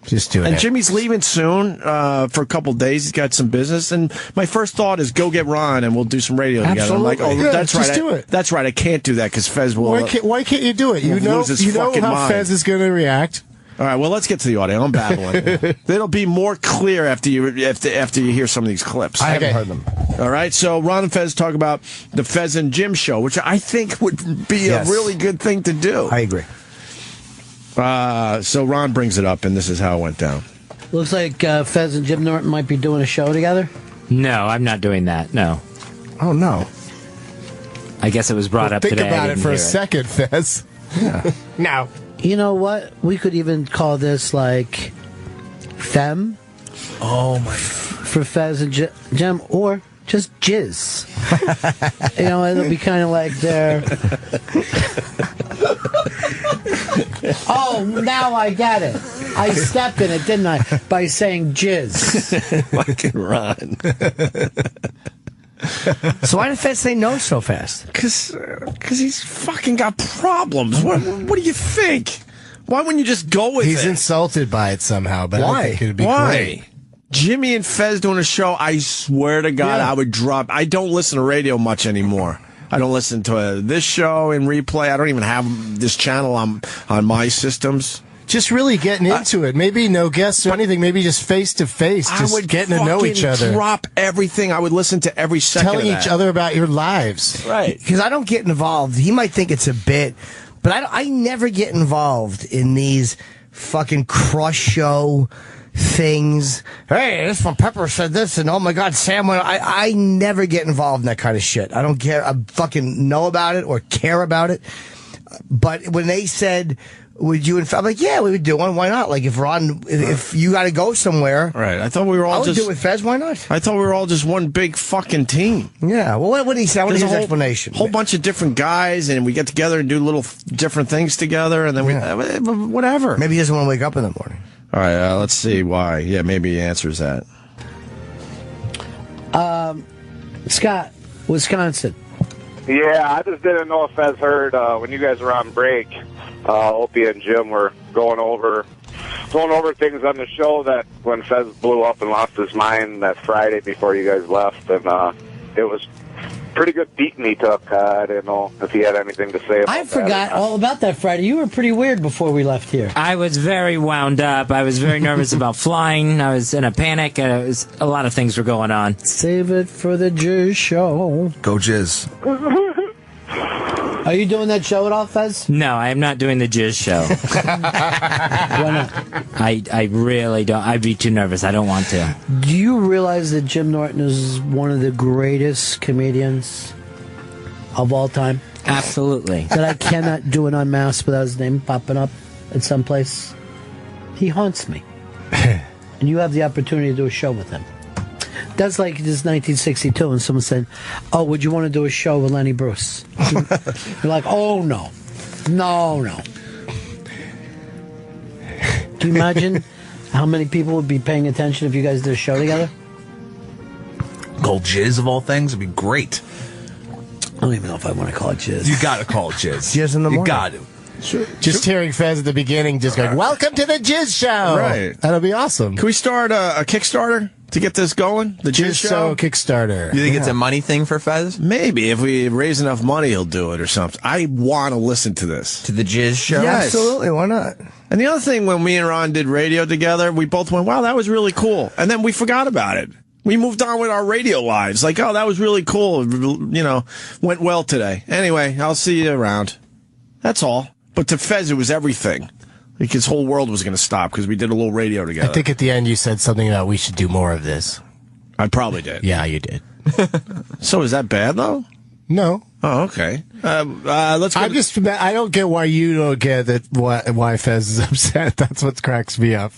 Just doing it. And Jimmy's leaving soon for a couple days. He's got some business. And my first thought is go get Ron and we'll do some radio together. I'm like, oh, yeah, that's right. Just do it. That's right. I can't do that because Fez will. Why can't you do it? You know how Fez is going to react. All right, well, let's get to the audio. I'm babbling. It'll be more clear after you hear some of these clips. I haven't heard them. All right, so Ron and Fez talk about the Fez and Jim show, which I think would be a really good thing to do. I agree. So Ron brings it up, and this is how it went down. Looks like Fez and Jim Norton might be doing a show together. No, I'm not doing that. No. Oh, no. I guess it was brought up today. Think about it for a second, Fez. Yeah. No. You know what? We could even call this like Femme. Oh my! For Fez and Jim, or just Jizz. It'll be kind of like their. Oh, now I get it. I stepped in it, didn't I? By saying Jizz. Fucking Ron. So why did Fez say no so fast? Because he's fucking got problems. What do you think? Why wouldn't you just go with it? He's insulted by it somehow, but I think it'd be great. Jimmy and Fez doing a show, I swear to God, I would drop. I don't listen to radio much anymore. I don't listen to this show in replay. I don't even have this channel on my systems. Just really getting into it. Maybe no guests or anything. Maybe just face to face. Just getting to know each other. Drop everything. I would listen to every second. Telling each other about your lives. Right. Because I don't get involved. He might think it's a bit, but I never get involved in these fucking crush show things. Hey, this one Pepper said this, and oh my God, Sam went. I never get involved in that kind of shit. I don't care. I fucking know about it or care about it. But when they said, would you? I'm like, yeah, we would do one. Why not? Like, if you got to go somewhere, right? I thought we were all. I would just do it with Fez. Why not? I thought we were all just one big fucking team. Yeah. Well, what did he say? What is his explanation? Whole bunch of different guys, and we get together and do little different things together, and then we whatever. Maybe he doesn't want to wake up in the morning. All right, let's see why. Yeah, maybe he answers that. Scott, Wisconsin. Yeah, I just didn't know if Fez heard when you guys were on break. Opie and Jim were going over things on the show that when Fez blew up and lost his mind that Friday before you guys left, and it was pretty good beating he took. I didn't know if he had anything to say about I forgot all about that Friday. You were pretty weird before we left here. I was very wound up. I was very nervous about flying. I was in a panic. A lot of things were going on. Save it for the Jizz show. Go Jizz. Are you doing that show at all, Fez? No, I am not doing the Jizz show. Why not? I really don't. I'd be too nervous. I don't want to. Do you realize that Jim Norton is one of the greatest comedians of all time? Absolutely. That I cannot do an unmasked without his name popping up at some place. He haunts me. And you have the opportunity to do a show with him. That's like this 1962, and someone said, "Oh, would you want to do a show with Lenny Bruce?" You're like, "Oh no, no." Do you imagine how many people would be paying attention if you guys did a show together? Call Jizz of all things would be great. I don't even know if I want to call it Jizz. You got to call it Jizz. Jizz in the morning. You got to. Sure. Just hearing Fez at the beginning, just going, "Welcome to the Jizz Show." Right. That'll be awesome. Can we start a Kickstarter to get this going? The Jizz Show Kickstarter. You think it's a money thing for Fez? Maybe. If we raise enough money, he'll do it or something. I want to listen to this. To the Jizz Show? Yes. Absolutely. Why not? And the other thing, when me and Ron did radio together, we both went, wow, that was really cool. And then we forgot about it. We moved on with our radio lives. Like, oh, that was really cool. You know, went well today. Anyway, I'll see you around. That's all. But to Fez, it was everything. Like his whole world was going to stop because we did a little radio together. I think at the end you said something about we should do more of this. I probably did. Yeah, you did. So is that bad, though? No. Oh, okay. Let's. I don't get why you don't get that. Why Fez is upset? That's what cracks me up.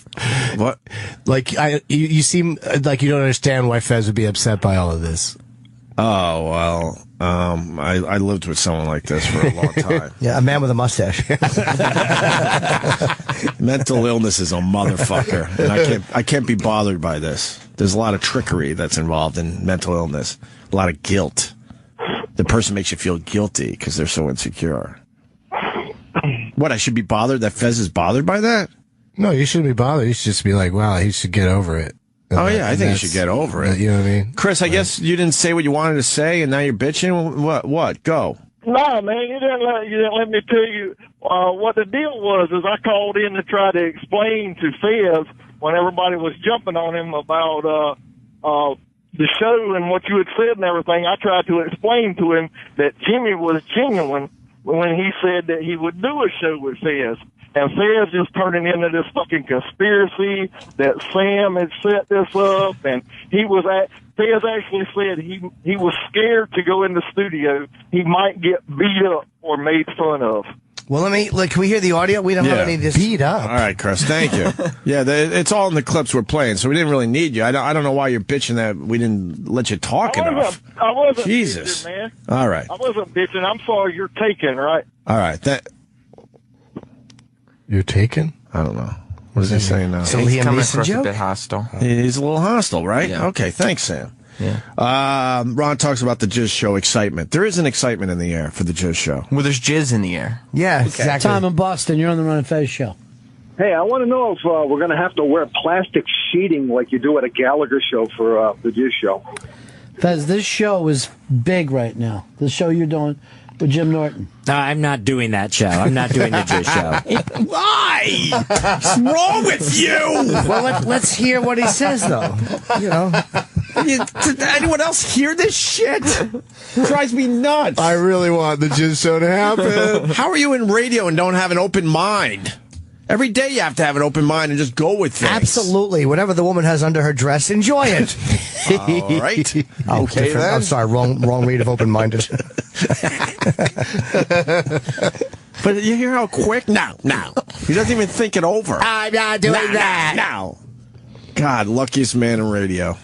What? Like you seem like you don't understand why Fez would be upset by all of this. Oh well, I lived with someone like this for a long time. Yeah, a man with a mustache. Mental illness is a motherfucker, and I can't be bothered by this. There's a lot of trickery that's involved in mental illness. A lot of guilt. The person makes you feel guilty because they're so insecure. What, I should be bothered that Fez is bothered by that? No, you shouldn't be bothered. You should just be like, wow, he should get over it. Oh, yeah, I think you should get over it. You know what I mean? Chris, I guess you didn't say what you wanted to say, and now you're bitching? What? Go. No, man, you didn't let me tell you what the deal was. Is I called in to try to explain to Fez when everybody was jumping on him about the show and what you had said and everything. I tried to explain to him that Jimmy was genuine when he said that he would do a show with Fez. And Fez is turning into this fucking conspiracy that Sam had set this up, and Fez actually said he was scared to go in the studio. He might get beat up or made fun of. Well, can we hear the audio? We don't have any of this. Beat up. All right, Chris, thank you. Yeah, it's all in the clips we're playing, so we didn't really need you. I don't know why you're bitching that we didn't let you talk enough. I wasn't Jesus. bitching, man. All right. I wasn't bitching. I'm sorry you're taken, right? All right. You're taken? I don't know. What is he saying now? So he's coming across a bit hostile. He's a little hostile, right? Yeah. Okay, thanks, Sam. Yeah. Ron talks about the Jizz Show excitement. There is an excitement in the air for the Jizz Show. Well, there's jizz in the air. Yeah, exactly. Tom in Boston, you're on the Ron and Fez show. Hey, I want to know if we're going to have to wear plastic sheeting like you do at a Gallagher show for the Jizz Show. Fez, this show is big right now. The show you're doing with Jim Norton. No, I'm not doing that show. I'm not doing the Jizz show. Why? What's wrong with you? Well, let's hear what he says, though. You know. Did anyone else hear this shit? It drives me nuts. I really want the Jizz Show to happen. How are you in radio and don't have an open mind? Every day you have to have an open mind and just go with things. Absolutely. Whatever the woman has under her dress, enjoy it. All right. Okay, then. I'm sorry, wrong read of open-minded. But you hear how quick? No. He doesn't even think it over. I'm not doing that. No. God, luckiest man in radio.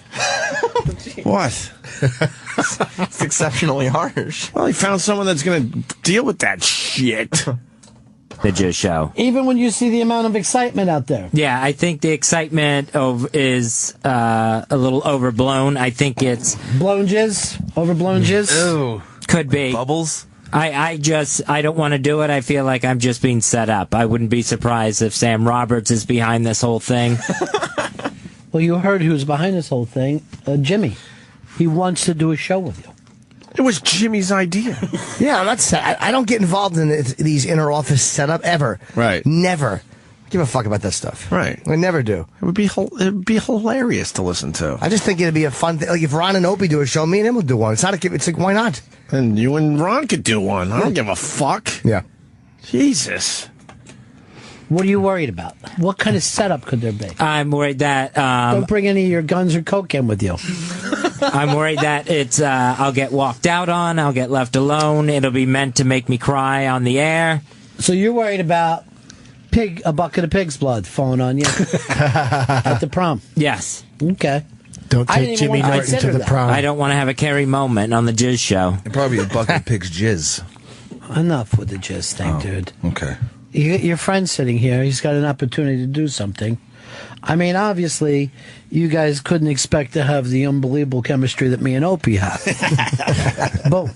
What? It's exceptionally harsh. Well, he found someone that's going to deal with that shit. The Jizz Show. Even when you see the amount of excitement out there. Yeah, I think the excitement is a little overblown. I think it's... Blown jizz? Overblown jizz? Ooh. Could be. Bubbles? I don't want to do it. I feel like I'm just being set up. I wouldn't be surprised if Sam Roberts is behind this whole thing. Well, you heard who's behind this whole thing. Jimmy. He wants to do a show with you. It was Jimmy's idea. Yeah, I don't get involved in these inner office setup ever. Right. Never. Give a fuck about that stuff. Right. I never do. It'd be hilarious to listen to. I just think it'd be a fun thing. Like if Ron and Opie do a show, me and him will do one. It's like, why not? And you and Ron could do one. I don't give a fuck. Yeah. Jesus. What are you worried about? What kind of setup could there be? I'm worried that... don't bring any of your guns or coke in with you. I'm worried that it's I'll get walked out on, I'll get left alone, it'll be meant to make me cry on the air. So you're worried about a bucket of pig's blood falling on you at the prom? Yes. Okay. Don't take Jimmy Norton to the prom. I don't want to have a Carrie moment on the Jizz Show. It'd probably be a bucket of pig's jizz. Enough with the jizz thing, dude. Okay. Your friend's sitting here. He's got an opportunity to do something. I mean, obviously, you guys couldn't expect to have the unbelievable chemistry that me and Opie have. Boom.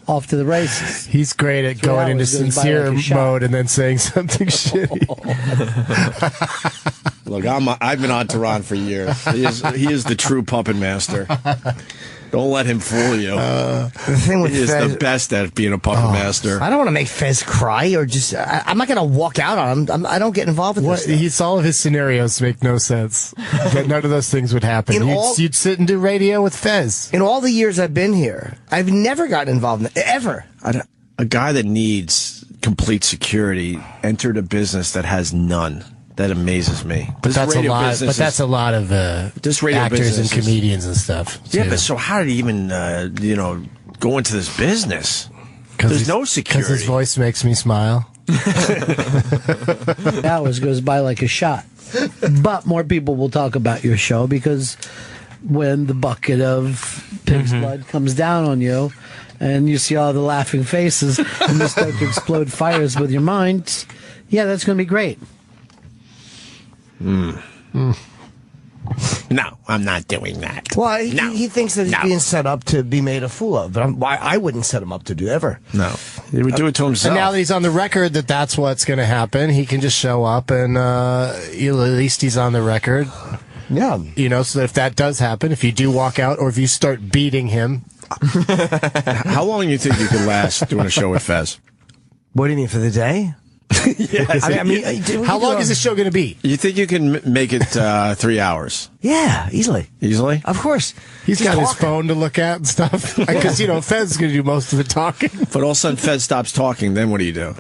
Off to the races. He's great at going into sincere mode and then saying something shitty. Look, I've been on Tehran for years. He is the true puppet master. Don't let him fool you. The thing with he is Fez, the best at being a puppet master. I don't want to make Fez cry or just. I'm not going to walk out on him. I don't get involved with this stuff. All of his scenarios make no sense. None of those things would happen. You'd sit and do radio with Fez. In all the years I've been here, I've never gotten involved in it, ever. A guy that needs complete security entered a business that has none. That amazes me. But that's a lot. But that's a lot of actors and comedians and stuff. Yeah, but so how did he even go into this business? There's no security. Because his voice makes me smile. Hours goes by like a shot. But more people will talk about your show because when the bucket of pig's blood comes down on you and you see all the laughing faces and you start to explode fires with your mind, yeah, that's going to be great. No, I'm not doing that. Well, he thinks that he's being set up to be made a fool of, but I wouldn't set him up to do ever. No, he would do it to himself. And now that he's on the record that's what's going to happen, he can just show up and at least he's on the record. Yeah. So that if that does happen, if you do walk out or if you start beating him. How long do you think you could last doing a show with Fez? What do you mean, for the day? Yes. How long is this show going to be? You think you can make it 3 hours? Yeah, easily. Easily? Of course. He's got his phone to look at and stuff. Because, Fez is going to do most of the talking. But all of a sudden Fez stops talking, then what do you do?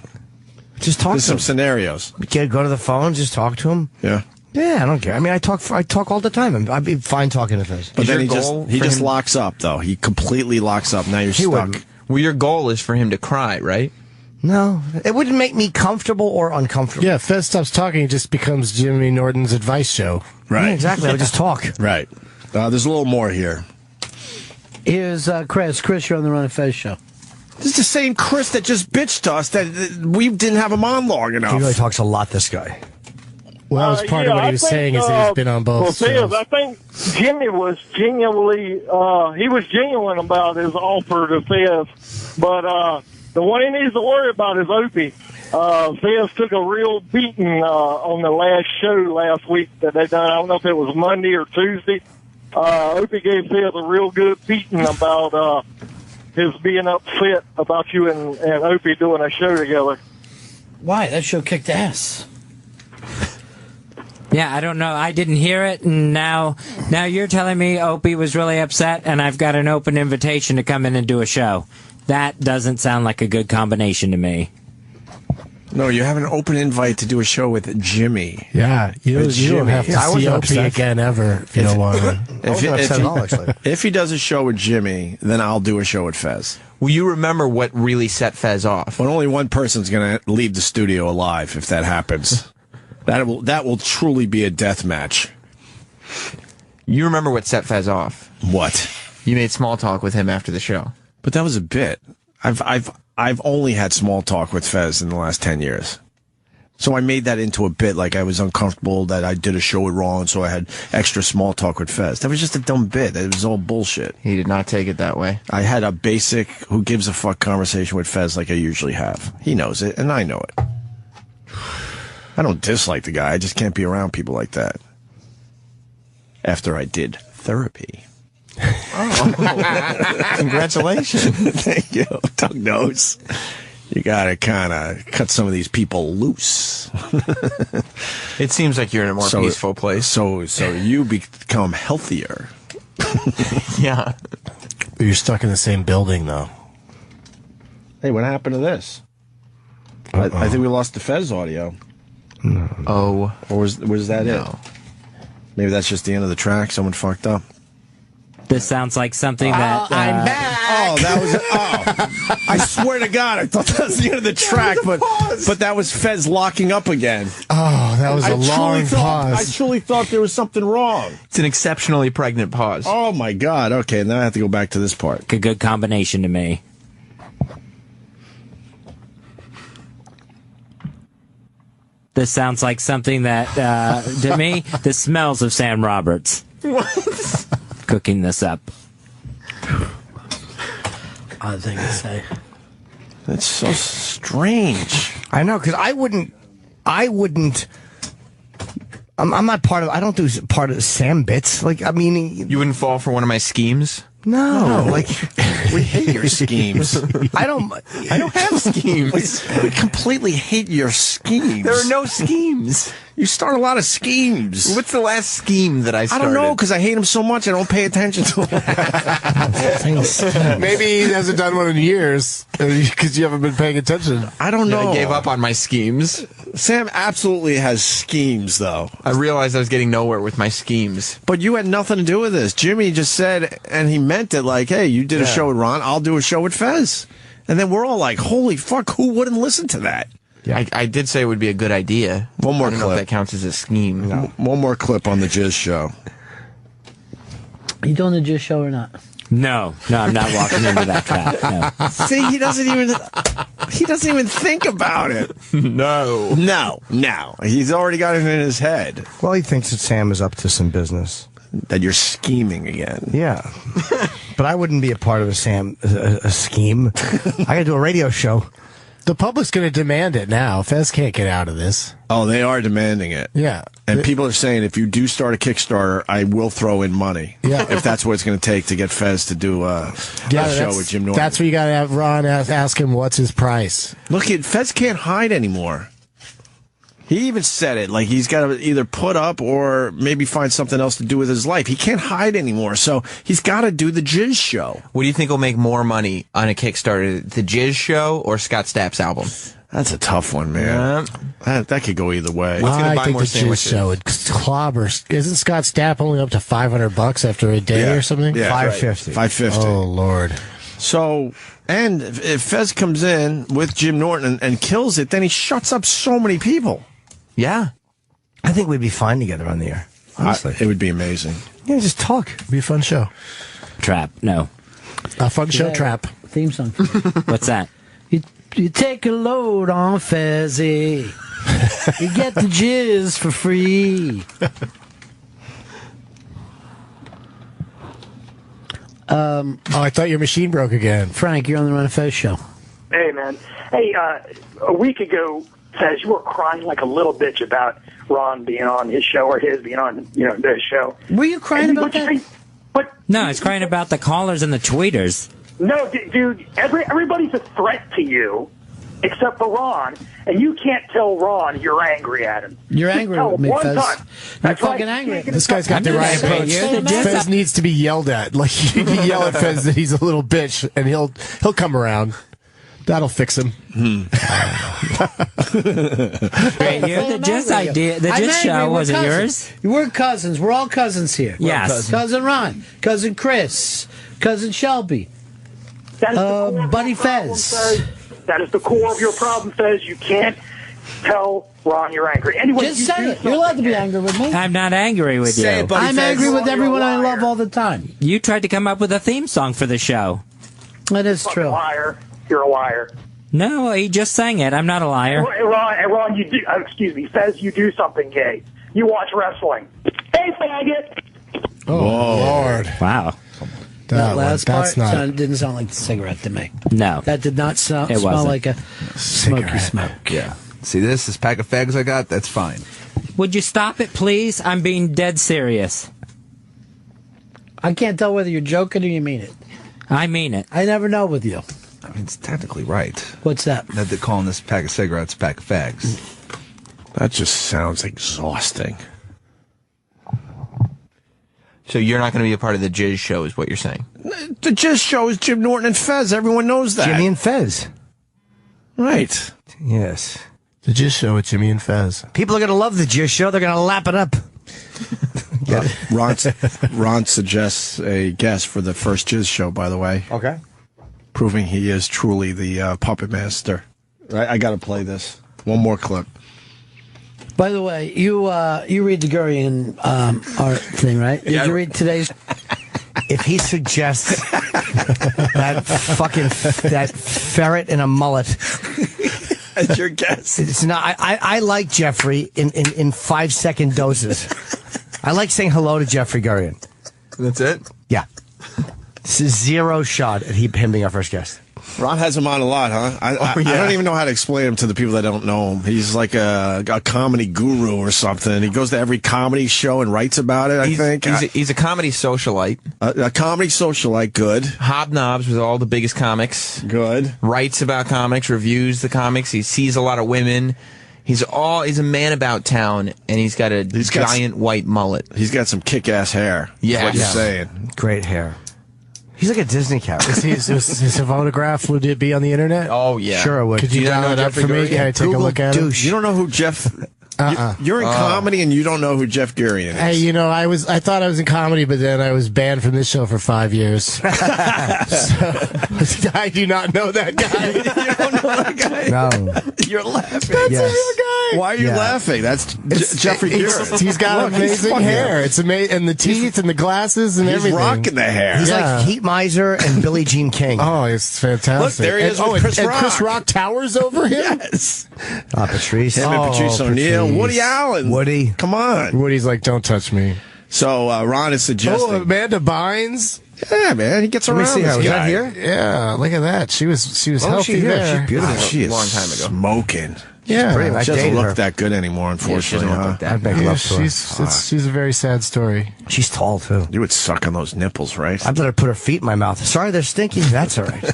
Just talk to him. Some scenarios. You go to the phone, just talk to him. Yeah. Yeah, I don't care. I mean, I talk all the time. I'd be fine talking to Fez. But then he just locks up, though. He completely locks up. Now you're stuck. Wouldn't. Well, your goal is for him to cry, right? No, it wouldn't make me comfortable or uncomfortable. Yeah, if Fez stops talking, it just becomes Jimmy Norton's advice show. Right. Yeah, exactly. I would just talk. Right. There's a little more here. Here's Chris. Chris, you're on the Run of Fez show. This is the same Chris that just bitched to us that we didn't have him on long enough. He really talks a lot, this guy. Well, that was part of what he was saying is that he's been on both shows. I think Jimmy was genuinely, he was genuine about his offer to Fez, but the one he needs to worry about is Opie. Fez took a real beating on the last show last week that they done. I don't know if it was Monday or Tuesday. Opie gave Fez a real good beating about his being upset about you and Opie doing a show together. Why? That show kicked ass. Yeah, I don't know. I didn't hear it, and now you're telling me Opie was really upset, and I've got an open invitation to come in and do a show. That doesn't sound like a good combination to me. No, you have an open invite to do a show with Jimmy. Yeah, you don't have to see Opie again ever if you don't want to. If he does a show with Jimmy, then I'll do a show with Fez. Will you remember what really set Fez off? But only one person's going to leave the studio alive if that happens. That will truly be a death match. You remember what set Fez off? What? You made small talk with him after the show. But that was a bit. I've only had small talk with Fez in the last 10 years. So I made that into a bit, like I was uncomfortable that I did a show with Ron, so I had extra small talk with Fez. That was just a dumb bit. It was all bullshit. He did not take it that way. I had a basic who gives a fuck conversation with Fez like I usually have. He knows it, and I know it. I don't dislike the guy. I just can't be around people like that. After I did therapy. Oh. Congratulations. Thank you. Doug knows. You got to kind of cut some of these people loose. It seems like you're in a more peaceful place. So you become healthier. Yeah. You're stuck in the same building, though. Hey, what happened to this? I think we lost the Fez audio. No. Oh. Or was that it? Maybe that's just the end of the track. Someone fucked up. This sounds like something that... I'm back! Oh, that was... I swear to God, I thought that was the end of the track, but that was Fez locking up again. Oh, that was a long pause. I truly thought there was something wrong. It's an exceptionally pregnant pause. Oh, my God. Okay, now I have to go back to this part. A good combination to me. This sounds like something that, to me, this smells of Sam Roberts. What? Cooking this up. Odd thing to say. That's so strange. I know, because I wouldn't I'm not part of. I don't do part of the Sam bits. Like, I mean, you wouldn't fall for one of my schemes. No, like we hate your schemes. I don't have schemes. We completely hate your schemes. There are no schemes. You start a lot of schemes. What's the last scheme that I started? I don't know, because I hate him so much I don't pay attention to him. Maybe he hasn't done one in years because you haven't been paying attention. I don't know. I gave up on my schemes. Sam absolutely has schemes, though. I realized I was getting nowhere with my schemes. But you had nothing to do with this. Jimmy just said, and he meant it like, hey, you did a show with Ron, I'll do a show with Fez. And then we're all like, holy fuck, who wouldn't listen to that? Yeah. I did say it would be a good idea. One more I don't clip. know if that counts as a scheme. No. One more clip on the Jizz show. Are you doing the Jizz show or not? No, I'm not walking into that trap. No. See, he doesn't even think about it. No. He's already got it in his head. Well, he thinks that Sam is up to some business. That you're scheming again. Yeah. But I wouldn't be a part of a scheme. I got to do a radio show. The public's going to demand it now. Fez can't get out of this. Oh, they are demanding it. Yeah. And people are saying, if you do start a Kickstarter, I will throw in money. Yeah. If that's what it's going to take to get Fez to do a show with Jim Norton. That's where you got to have Ron ask him what's his price. Look, Fez can't hide anymore. He even said it, like he's got to either put up or maybe find something else to do with his life. He can't hide anymore, so he's got to do the Jizz show. What do you think will make more money on a Kickstarter, the Jizz show or Scott Stapp's album? That's a tough one, man. That could go either way. What's going to buy think more the sandwiches? Jizz show would clobber. Isn't Scott Stapp only up to $500 after a day or something? Yeah, $550. $550. Oh, Lord. So, and if Fez comes in with Jim Norton and kills it, then he shuts up so many people. Yeah. I think we'd be fine together on the air. Honestly. It would be amazing. Yeah, just talk. It'd be a fun show. Trap, no. A fun show, Trap. Theme song. What's that? You take a load on Fezzy. You get the jizz for free. I thought your machine broke again. Frank, you're on the Ron and Fez show. Hey, man. Hey, a week ago, Fez, you were crying like a little bitch about Ron being on his show or his being on, their show. Were you crying about that? No, it's crying about the callers and the tweeters. No, dude, everybody's a threat to you except for Ron, and you can't tell Ron you're angry at him. You're angry with me, Fez. You're fucking angry. This guy's got the right approach. Fez needs to be yelled at. Like, you can yell at Fez that he's a little bitch, and he'll come around. That'll fix him. Wait, the Jizz idea, the Jizz show, was it yours? We're cousins. We're all cousins here. Yes. Cousin Ron, cousin Chris, cousin Shelby, Buddy Fez. That is the core of your problem, Fez. You can't tell Ron you're angry. Anyway, just say it. You're allowed to be angry with me. I'm not angry with you. I'm angry with everyone I love all the time. You tried to come up with a theme song for the show. That is true. Liar. You're a liar. No, he just sang it. I'm not a liar. Ron, you do. Excuse me, Fez. You do something gay. You watch wrestling. Hey, faggot. Oh, Lord. Wow. That last part didn't sound like a cigarette to me. No. That did not smell like a smoky smoke. Yeah. See this pack of fags I got? That's fine. Would you stop it, please? I'm being dead serious. I can't tell whether you're joking or you mean it. I mean it. I never know with you. I mean, it's technically right. What's that? That they're calling this pack of cigarettes a pack of fags. That just sounds exhausting. So you're not going to be a part of the Jizz show, is what you're saying? The Jizz show is Jim Norton and Fez. Everyone knows that. Jimmy and Fez. Right. Yes. The Jizz show with Jimmy and Fez. People are going to love the Jizz show. They're going to lap it up. Ron suggests a guest for the first Jizz show, by the way. Okay. Proving he is truly the puppet master. Right? I got to play this. One more clip. By the way, you read the Gurian art thing, right? Did you read today's? If he suggests that ferret in a mullet as your guess, it's not. I like Jeffrey in 5-second doses. I like saying hello to Jeffrey Gurian. That's it? Yeah. This is zero shot at him being our first guest. Ron has him on a lot, huh? I don't even know how to explain him to the people that don't know him. He's like a comedy guru or something. He goes to every comedy show and writes about it, I think. He's a comedy socialite. A comedy socialite, good. Hobnobs with all the biggest comics. Good. Writes about comics, reviews the comics. He sees a lot of women. He's a man about town, and he's got a giant white mullet. He's got some kick-ass hair. Yeah. What you're saying. Great hair. He's like a Disney character. Is his photograph, would it be on the internet? Oh, yeah. Sure it would. Could you dial it up for me? Can I take a look at it? You don't know who Jeff... You're in comedy and you don't know who Jeff Gurian is. Hey, you know, I thought I was in comedy, but then I was banned from this show for 5 years. So, I do not know that guy. You don't know that guy? No. You're laughing. That's the guy. Why are you laughing? That's Jeffrey Gurian. He's got amazing hair. It's amazing, and the teeth and the glasses and everything. He's rocking the hair. He's like Heat Miser and Billie Jean King. Oh, it's fantastic. Look, there he is with Chris Rock. And Chris Rock towers over him? Yes. Patrice. Him and Patrice O'Neill. Woody Allen. Woody. Come on. Woody's like, don't touch me. So Ron is suggesting. Oh, Amanda Bynes. Yeah, man, he gets around. Let me see her. Was that here? Yeah, look at that. She was healthy there. She's beautiful. She is long time ago. Smoking. Yeah, pretty. She doesn't look that good anymore, unfortunately. I'd make love to her. She's a very sad story. She's tall too. You would suck on those nipples, right? I'd let her put her feet in my mouth. Sorry, they're stinky. That's all right.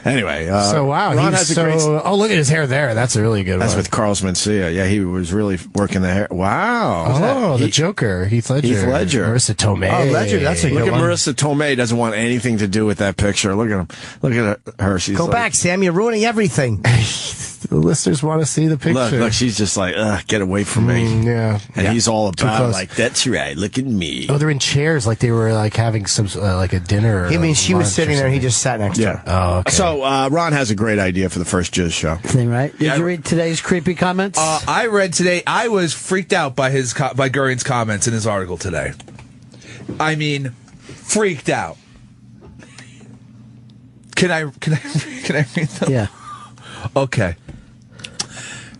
Anyway, so wow, Ron has a great. Oh, look at his hair there. That's a really good one. That's with Carlos Mencia. Yeah, he was really working the hair. Wow. Oh, the Joker, Heath Ledger. Marissa Tomei. Oh, Ledger. That's a good one. Look at Marissa Tomei. Doesn't want anything to do with that picture. Look at him. Look at her. She's Go back, Sam. You're ruining everything. The listeners want to see the picture. Look, she's just like, get away from me. Yeah. And he's all about it, like, that's right, look at me. Oh, they're in chairs like they were like having some like a dinner. He means she was sitting there and he just sat next to her. Oh, okay. So Ron has a great idea for the first Jizz show. Thing, right? Did you read today's creepy comments? I read today. I was freaked out by by Gurian's comments in his article today. I mean, freaked out. Can I read them? Yeah. Okay.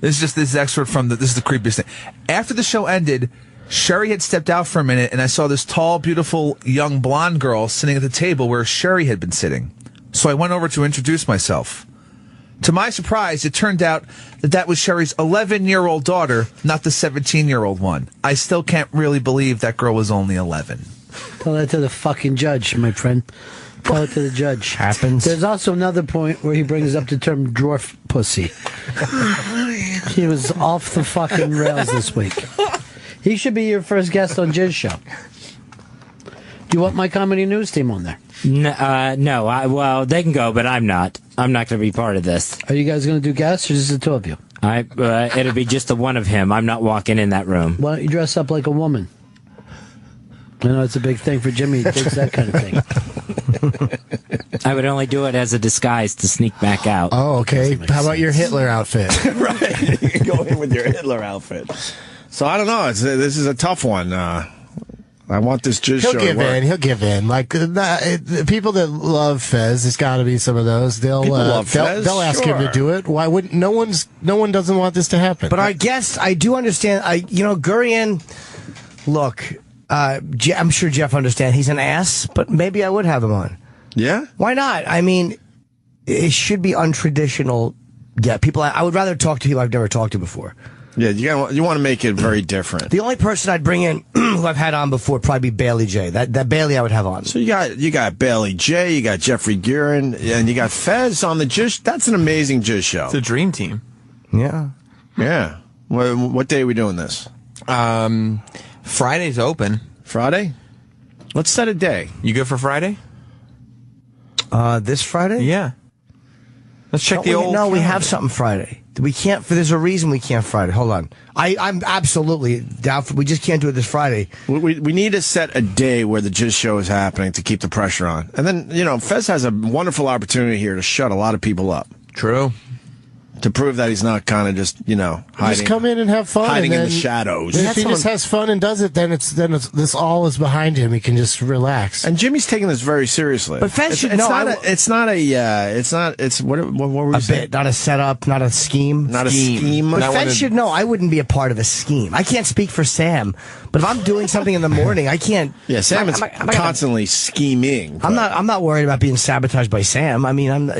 This is just this excerpt from this is the creepiest thing. After the show ended, Sherry had stepped out for a minute, and I saw this tall, beautiful, young blonde girl sitting at the table where Sherry had been sitting. So I went over to introduce myself. To my surprise, it turned out that was Sherry's 11-year-old daughter, not the 17-year-old one. I still can't really believe that girl was only 11. Tell that to the fucking judge, my friend. Tell it to the judge. Happens. There's also another point where he brings up the term dwarf pussy. He was off the fucking rails this week. He should be your first guest on Jizz Show. Do you want my comedy news team on there? No. Well, they can go, but I'm not. I'm not going to be part of this. Are you guys going to do guests, or just the two of you? It'll be just the one of him. I'm not walking in that room. Why don't you dress up like a woman? I know it's a big thing for Jimmy. He takes that kind of thing. I would only do it as a disguise to sneak back out. Oh, okay. How about your Hitler outfit? Right. You can go in with your Hitler outfit. So I don't know. This is a tough one. I want this Jizz show to work. He'll give in. Like people that love Fez, there's got to be some of those. They'll ask him to do it. Why wouldn't no one doesn't want this to happen? But I guess I do understand. Gurian. Look, I'm sure Jeff understands. He's an ass, but maybe I would have him on. Yeah? Why not? I mean, it should be untraditional. Yeah, people. I would rather talk to people I've never talked to before. Yeah, you want to make it very different. The only person I'd bring in who I've had on before would probably be Bailey J. That Bailey I would have on. So you got Bailey J, you got Jeffrey Gurian, and you got Fez on the Jizz. That's an amazing Jizz show. It's a dream team. Yeah. Yeah. What day are we doing this? Friday's open. Friday? Let's set a day. You good for Friday? This Friday? Yeah. Let's check the old. No, we have something Friday. We can't. There's a reason we can't Friday. Hold on. I'm absolutely down for. We just can't do it this Friday. We need to set a day where the Jizz show is happening to keep the pressure on. And then, Fez has a wonderful opportunity here to shut a lot of people up. True. To prove that he's not kind of just, hiding. Just come in and have fun. Hiding and in the shadows. If he just has fun and does it, then this all is behind him. He can just relax. And Jimmy's taking this very seriously. But Fez should know. It's what were we saying? Bit, not a setup, not a scheme. Not a scheme. But Fez should know I wouldn't be a part of a scheme. I can't speak for Sam, but if I'm doing something in the morning, I can't. Yeah, Sam is constantly scheming. I'm not worried about being sabotaged by Sam. I mean,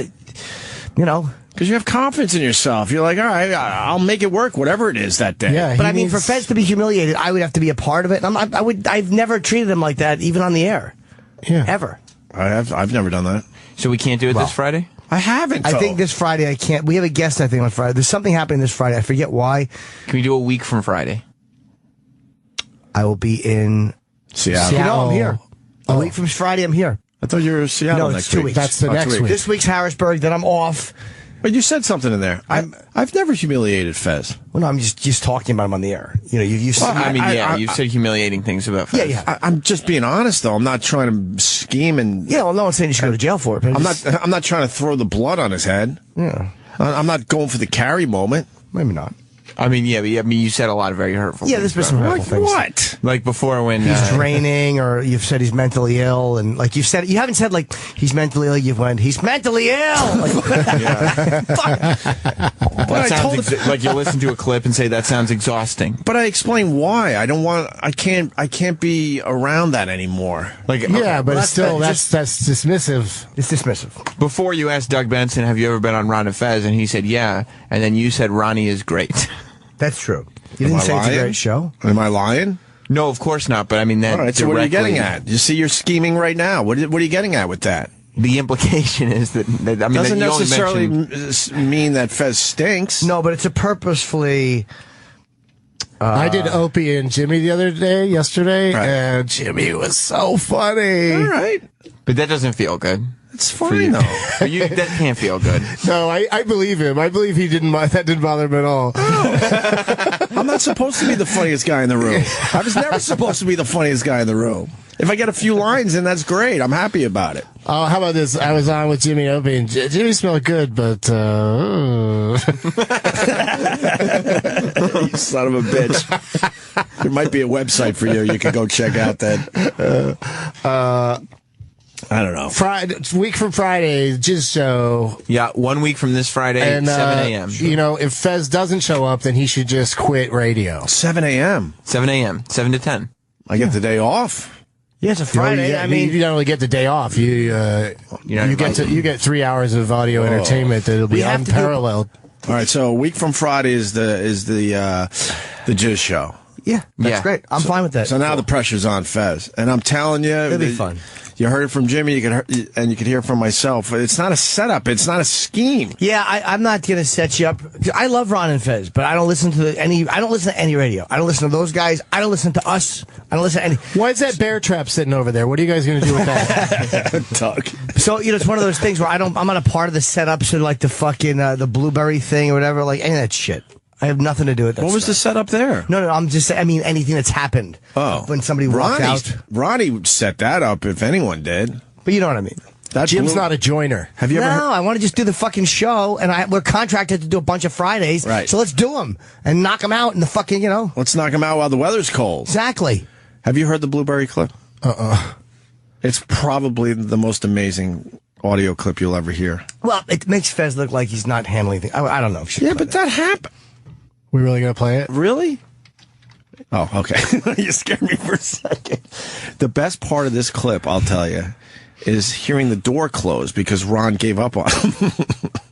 You know. Because you have confidence in yourself. You're like, all right, I'll make it work, whatever it is that day. Yeah, but I mean, for Fez to be humiliated, I would have to be a part of it. And I've never treated him like that, even on the air. Yeah. Ever. I've never done that. So we can't do it this Friday? I haven't. I think this Friday I can't. We have a guest, I think, on Friday. There's something happening this Friday. I forget why. Can we do a week from Friday? I will be in Seattle. No, I'm here. A week from Friday, I'm here. I thought you were in Seattle No, next it's 2 week. weeks. That's the next week. This week's Harrisburg, then I'm off. But you said something in there. I've never humiliated Fez. Well, no, I'm just talking about him on the air. You know, you've Well, I mean, you've said humiliating things about Fez. Yeah. I'm just being honest, though. I'm not trying to scheme and. Yeah, well, no one's saying you should go to jail for it. But I'm not trying to throw the blood on his head. Yeah. I'm not going for the carry moment. Maybe not. I mean, you said a lot of very hurtful Yeah, things. there's been some hurtful things. What? Like before when... He's draining, or you've said he's mentally ill, and like you've said, you haven't said like he's mentally ill, you've went, he's mentally ill! Like, that sounds like you listen to a clip and say, that sounds exhausting. But I explain why. I can't be around that anymore. Like, Yeah, but it's still, that's dismissive. It's dismissive. Before you asked Doug Benson, have you ever been on Ron and Fez? And he said, yeah. And then you said, Ronnie is great. That's true. You didn't say it's a great show? Am I lying? No, of course not. But I mean, that. All right, so what are you getting at? You see, you're scheming right now. What are you getting at with that? The implication is that I mean, doesn't that you necessarily only mentioned... mean that Fez stinks. No, but it's a purposefully. I did Opie and Jimmy yesterday, and Jimmy was so funny. All right. But that doesn't feel good. It's fine, though. That can't feel good. No, I believe him. I believe he didn't. That didn't bother him at all. I'm not supposed to be the funniest guy in the room. I was never supposed to be the funniest guy in the room. If I get a few lines in, that's great. I'm happy about it. Oh, how about this? I was on with Jimmy and Opie, and Jimmy smelled good, but... You son of a bitch. There might be a website for you. You can go check out that. I don't know. Friday, week from Friday, Jizz Show. Yeah, 1 week from this Friday, and, 7 a.m. You know, if Fez doesn't show up, then he should just quit radio. 7 a.m. 7 a.m. 7 to 10. I get the day off. Yeah, it's a Friday. You don't really get the day off. You get 3 hours of audio entertainment that'll be unparalleled. All right, so a week from Friday is the Jizz Show. Yeah, that's great. I'm fine with that. So now the pressure's on Fez, and I'm telling you, it'll be fun. You heard it from Jimmy, you could hear it from myself. It's not a setup. It's not a scheme. Yeah, I'm not going to set you up. I love Ron and Fez, but I don't listen to any radio. I don't listen to those guys. I don't listen to us. I don't listen to any. Why is that bear trap sitting over there? What are you guys going to do with that? Doug. So, it's one of those things where I'm not a part of the setup, so like the fucking, the blueberry thing or whatever, like any of that shit. I have nothing to do with that. What was the setup there? No, I'm just saying, anything that's happened. Oh. When somebody walked out. Ronnie set that up, if anyone did. But you know what I mean. Jim's not a joiner. Have you ever heard? I want to just do the fucking show, and we're contracted to do a bunch of Fridays. Right. So let's do them and knock them out in the fucking, Let's knock them out while the weather's cold. Exactly. Have you heard the blueberry clip? It's probably the most amazing audio clip you'll ever hear. Well, it makes Fez look like he's not handling things. I don't know. Yeah, but that happened. We really going to play it? Really? Oh, okay. You scared me for a second. The best part of this clip, I'll tell you, is hearing the door close because Ron gave up on him.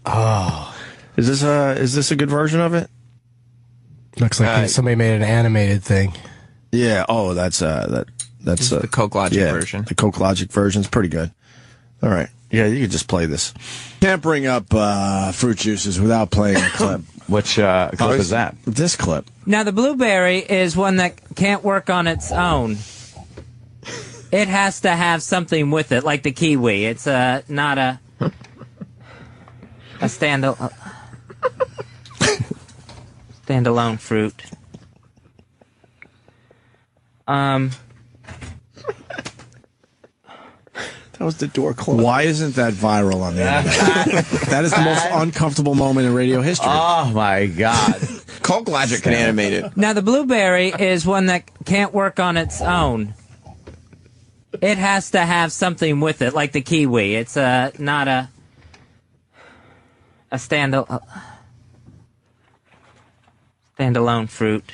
Oh. Is this a good version of it? Looks like somebody made an animated thing. Yeah. Oh, that's the Coke Logic version. The Coke Logic version's pretty good. All right. Yeah, you could just play this. Can't bring up fruit juices without playing a clip. Which clip is that? This clip. Now, the blueberry is one that can't work on its own. It has to have something with it, like the kiwi. It's not a standalone fruit. That was the door closed. Why isn't that viral on the internet? That is the most uncomfortable moment in radio history. Oh, my God. Coke Logic can animate it. Now, the blueberry is one that can't work on its own. It has to have something with it, like the kiwi. It's not a standalone fruit.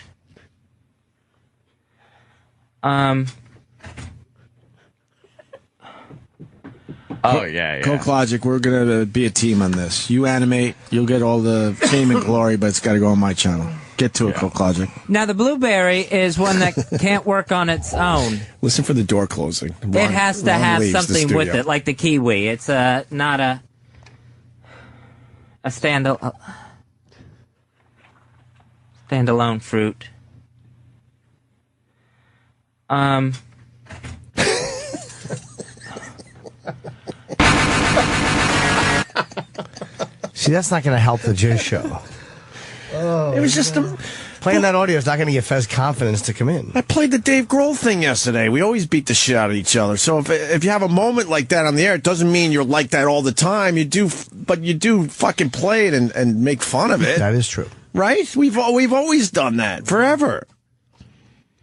Oh, yeah. Coke Logic, we're going to be a team on this. You animate, you'll get all the fame and glory, but it's got to go on my channel. Get to it, Coke Logic. Now, the blueberry is one that can't work on its own. Listen for the door closing. It has to have something with it, like the kiwi. It's not a standalone fruit. See, that's not going to help the Jizz show. It was just playing that audio is not going to give Fez confidence to come in. I played the Dave Grohl thing yesterday. We always beat the shit out of each other. So if you have a moment like that on the air, it doesn't mean you're like that all the time. You do fucking play it and make fun of it. That is true, right? We've always done that forever.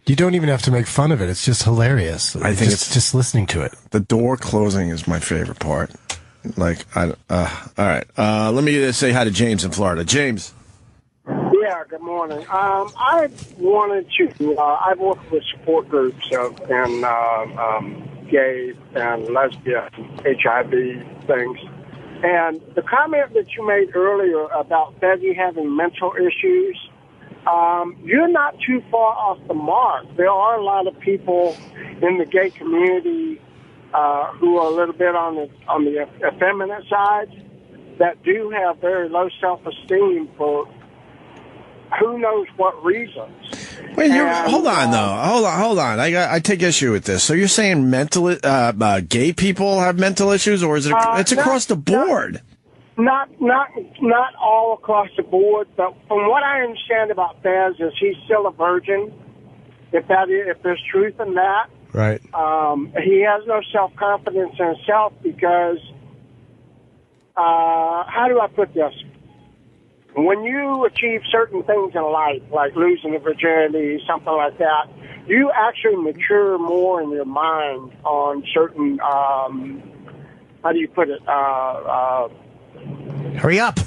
You don't even have to make fun of it. It's just hilarious. I think it's just listening to it. The door closing is my favorite part. Like, all right. Let me say hi to James in Florida. James. Yeah, good morning. I wanted to, I've worked with support groups and gay and lesbian HIV things. And the comment that you made earlier about Fezzy having mental issues, you're not too far off the mark. There are a lot of people in the gay community who are a little bit on the effeminate side that do have very low self-esteem for who knows what reasons. Wait, hold on, though. Hold on. I take issue with this. So you're saying gay people have mental issues, or is it? It's across the board. Not all across the board, but from what I understand about Fez is he's still a virgin. If there's truth in that, right? He has no self-confidence in himself because how do I put this? When you achieve certain things in life, like losing a virginity, something like that, you actually mature more in your mind on certain, how do you put it? Hurry up.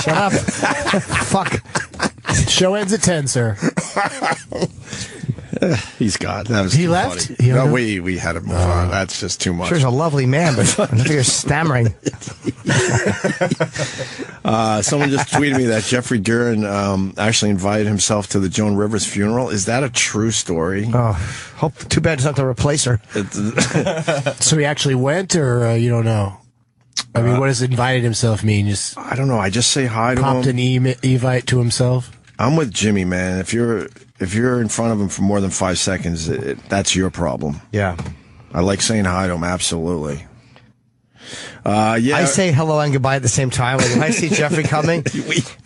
Shut up. Fuck. Show ends at 10, sir. He's gone. That was he too left? funny. He No, we had to move on. That's just too much. Sure, he's a lovely man, but I think you're stammering. Someone just tweeted me that Jeffrey Guerin actually invited himself to the Joan Rivers funeral. Is that a true story? Oh, too bad it's not to replace her. So he actually went, or you don't know? I mean, what does invited himself mean? Just I don't know. I just say hi to him. Popped an evite to himself. I'm with Jimmy, man. If you're in front of him for more than 5 seconds, that's your problem. Yeah. I like saying hi to him, absolutely. Yeah. I say hello and goodbye at the same time. Like if I see Jeffrey coming,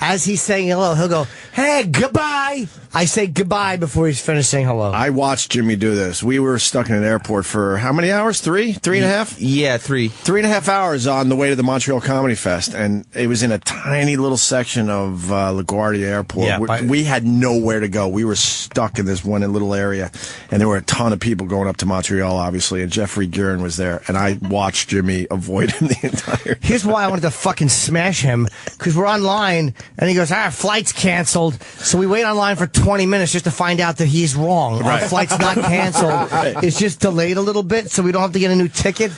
as he's saying hello, he'll go, "Hey, goodbye." I say goodbye before he's finished saying hello. I watched Jimmy do this. We were stuck in an airport for how many hours? Three and a half? Yeah, 3. 3.5 hours on the way to the Montreal Comedy Fest, and it was in a tiny little section of LaGuardia Airport. Yeah, we had nowhere to go. We were stuck in this one little area, and there were a ton of people going up to Montreal, obviously, and Jeffrey Guerin was there, and I watched Jimmy avoid him the entire time. Here's why I wanted to fucking smash him, because we're online, and he goes, flight's canceled. So we wait online for 20 minutes just to find out that he's wrong. Right. Our flight's not canceled. It's just delayed a little bit, so we don't have to get a new ticket.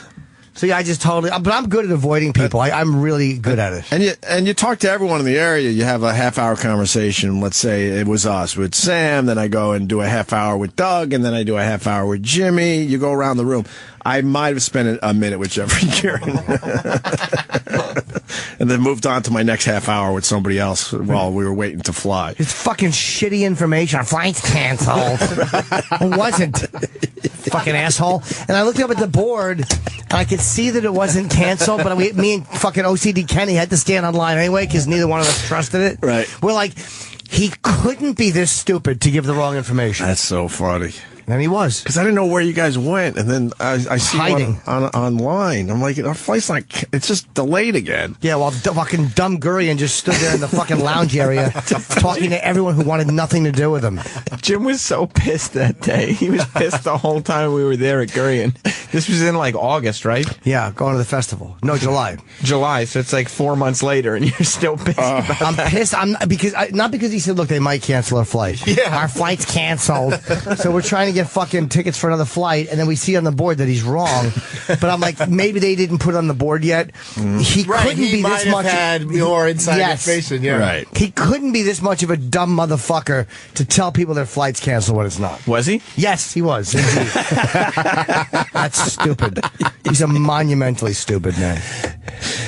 So yeah, I just totally, but I'm good at avoiding people. I'm really good at it. And you talk to everyone in the area. You have a half-hour conversation. Let's say it was us with Sam. Then I go and do a half hour with Doug, and then I do a half hour with Jimmy. You go around the room. I might have spent a minute with Jeffrey Guerin. And then moved on to my next half hour with somebody else while we were waiting to fly. It's fucking shitty information. Our flight's canceled. It wasn't. Fucking asshole. And I looked up at the board, and I could see that it wasn't canceled, but me and fucking OCD Kenny had to stand online anyway because neither one of us trusted it. Right. We're like, he couldn't be this stupid to give the wrong information. That's so funny. And he was. Because I didn't know where you guys went, and then I see hiding online. I'm like, our flight's not, it's just delayed again. Yeah, well, fucking dumb Gurian just stood there in the fucking lounge area talking to everyone who wanted nothing to do with him. Jim was so pissed that day. He was pissed the whole time we were there at Gurian. This was in like August, right? Yeah, going to the festival. No, July. July, so it's like 4 months later, and you're still pissed about that. I'm pissed. Not because he said, look, they might cancel our flight. Yeah. Our flight's canceled. So we're trying to get fucking tickets for another flight, and then we see on the board that he's wrong. But I'm like, maybe they didn't put it on the board yet. He couldn't be might this have much. had more inside information. Yeah, Right. He couldn't be this much of a dumb motherfucker to tell people their flight's canceled when it's not. Was he? Yes, he was. Indeed. That's stupid. He's a monumentally stupid man.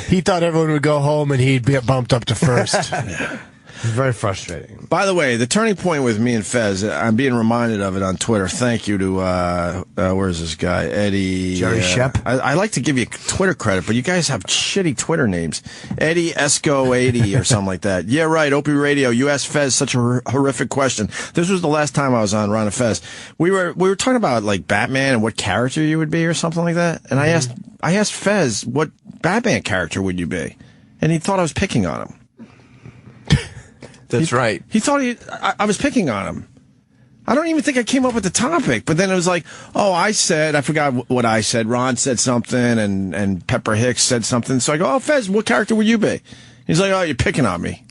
He thought everyone would go home and he'd get bumped up to first. It's very frustrating. By the way, the turning point with me and Fez, I'm being reminded of it on Twitter. Thank you to, where's this guy? Eddie. Jerry Shep? I like to give you Twitter credit, but you guys have shitty Twitter names. Eddie Esco80 or something like that. Yeah, right. Opie Radio. You asked Fez such a horrific question. This was the last time I was on Ron and Fez. We were talking about like Batman and what character you would be or something like that. And I asked Fez, what Batman character would you be? And he thought I was picking on him. That's right. He thought I was picking on him. I don't even think I came up with the topic. But then it was like, oh, I forgot what I said. Ron said something, and Pepper Hicks said something. So I go, oh, Fez, what character would you be? He's like, oh, you're picking on me.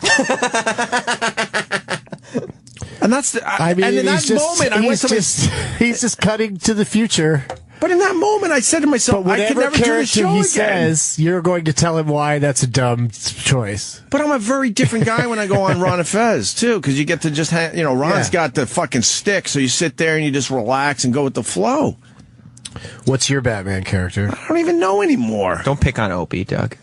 And that's and in that moment, I went to he's just cutting to the future. But in that moment, I said to myself, but I could never do the show he again. says, you're going to tell him why that's a dumb choice. But I'm a very different guy when I go on Ron and Fez, too, because you get to just Ron's got the fucking stick, so you sit there and you just relax and go with the flow. What's your Batman character? I don't even know anymore. Don't pick on Opie, Doug.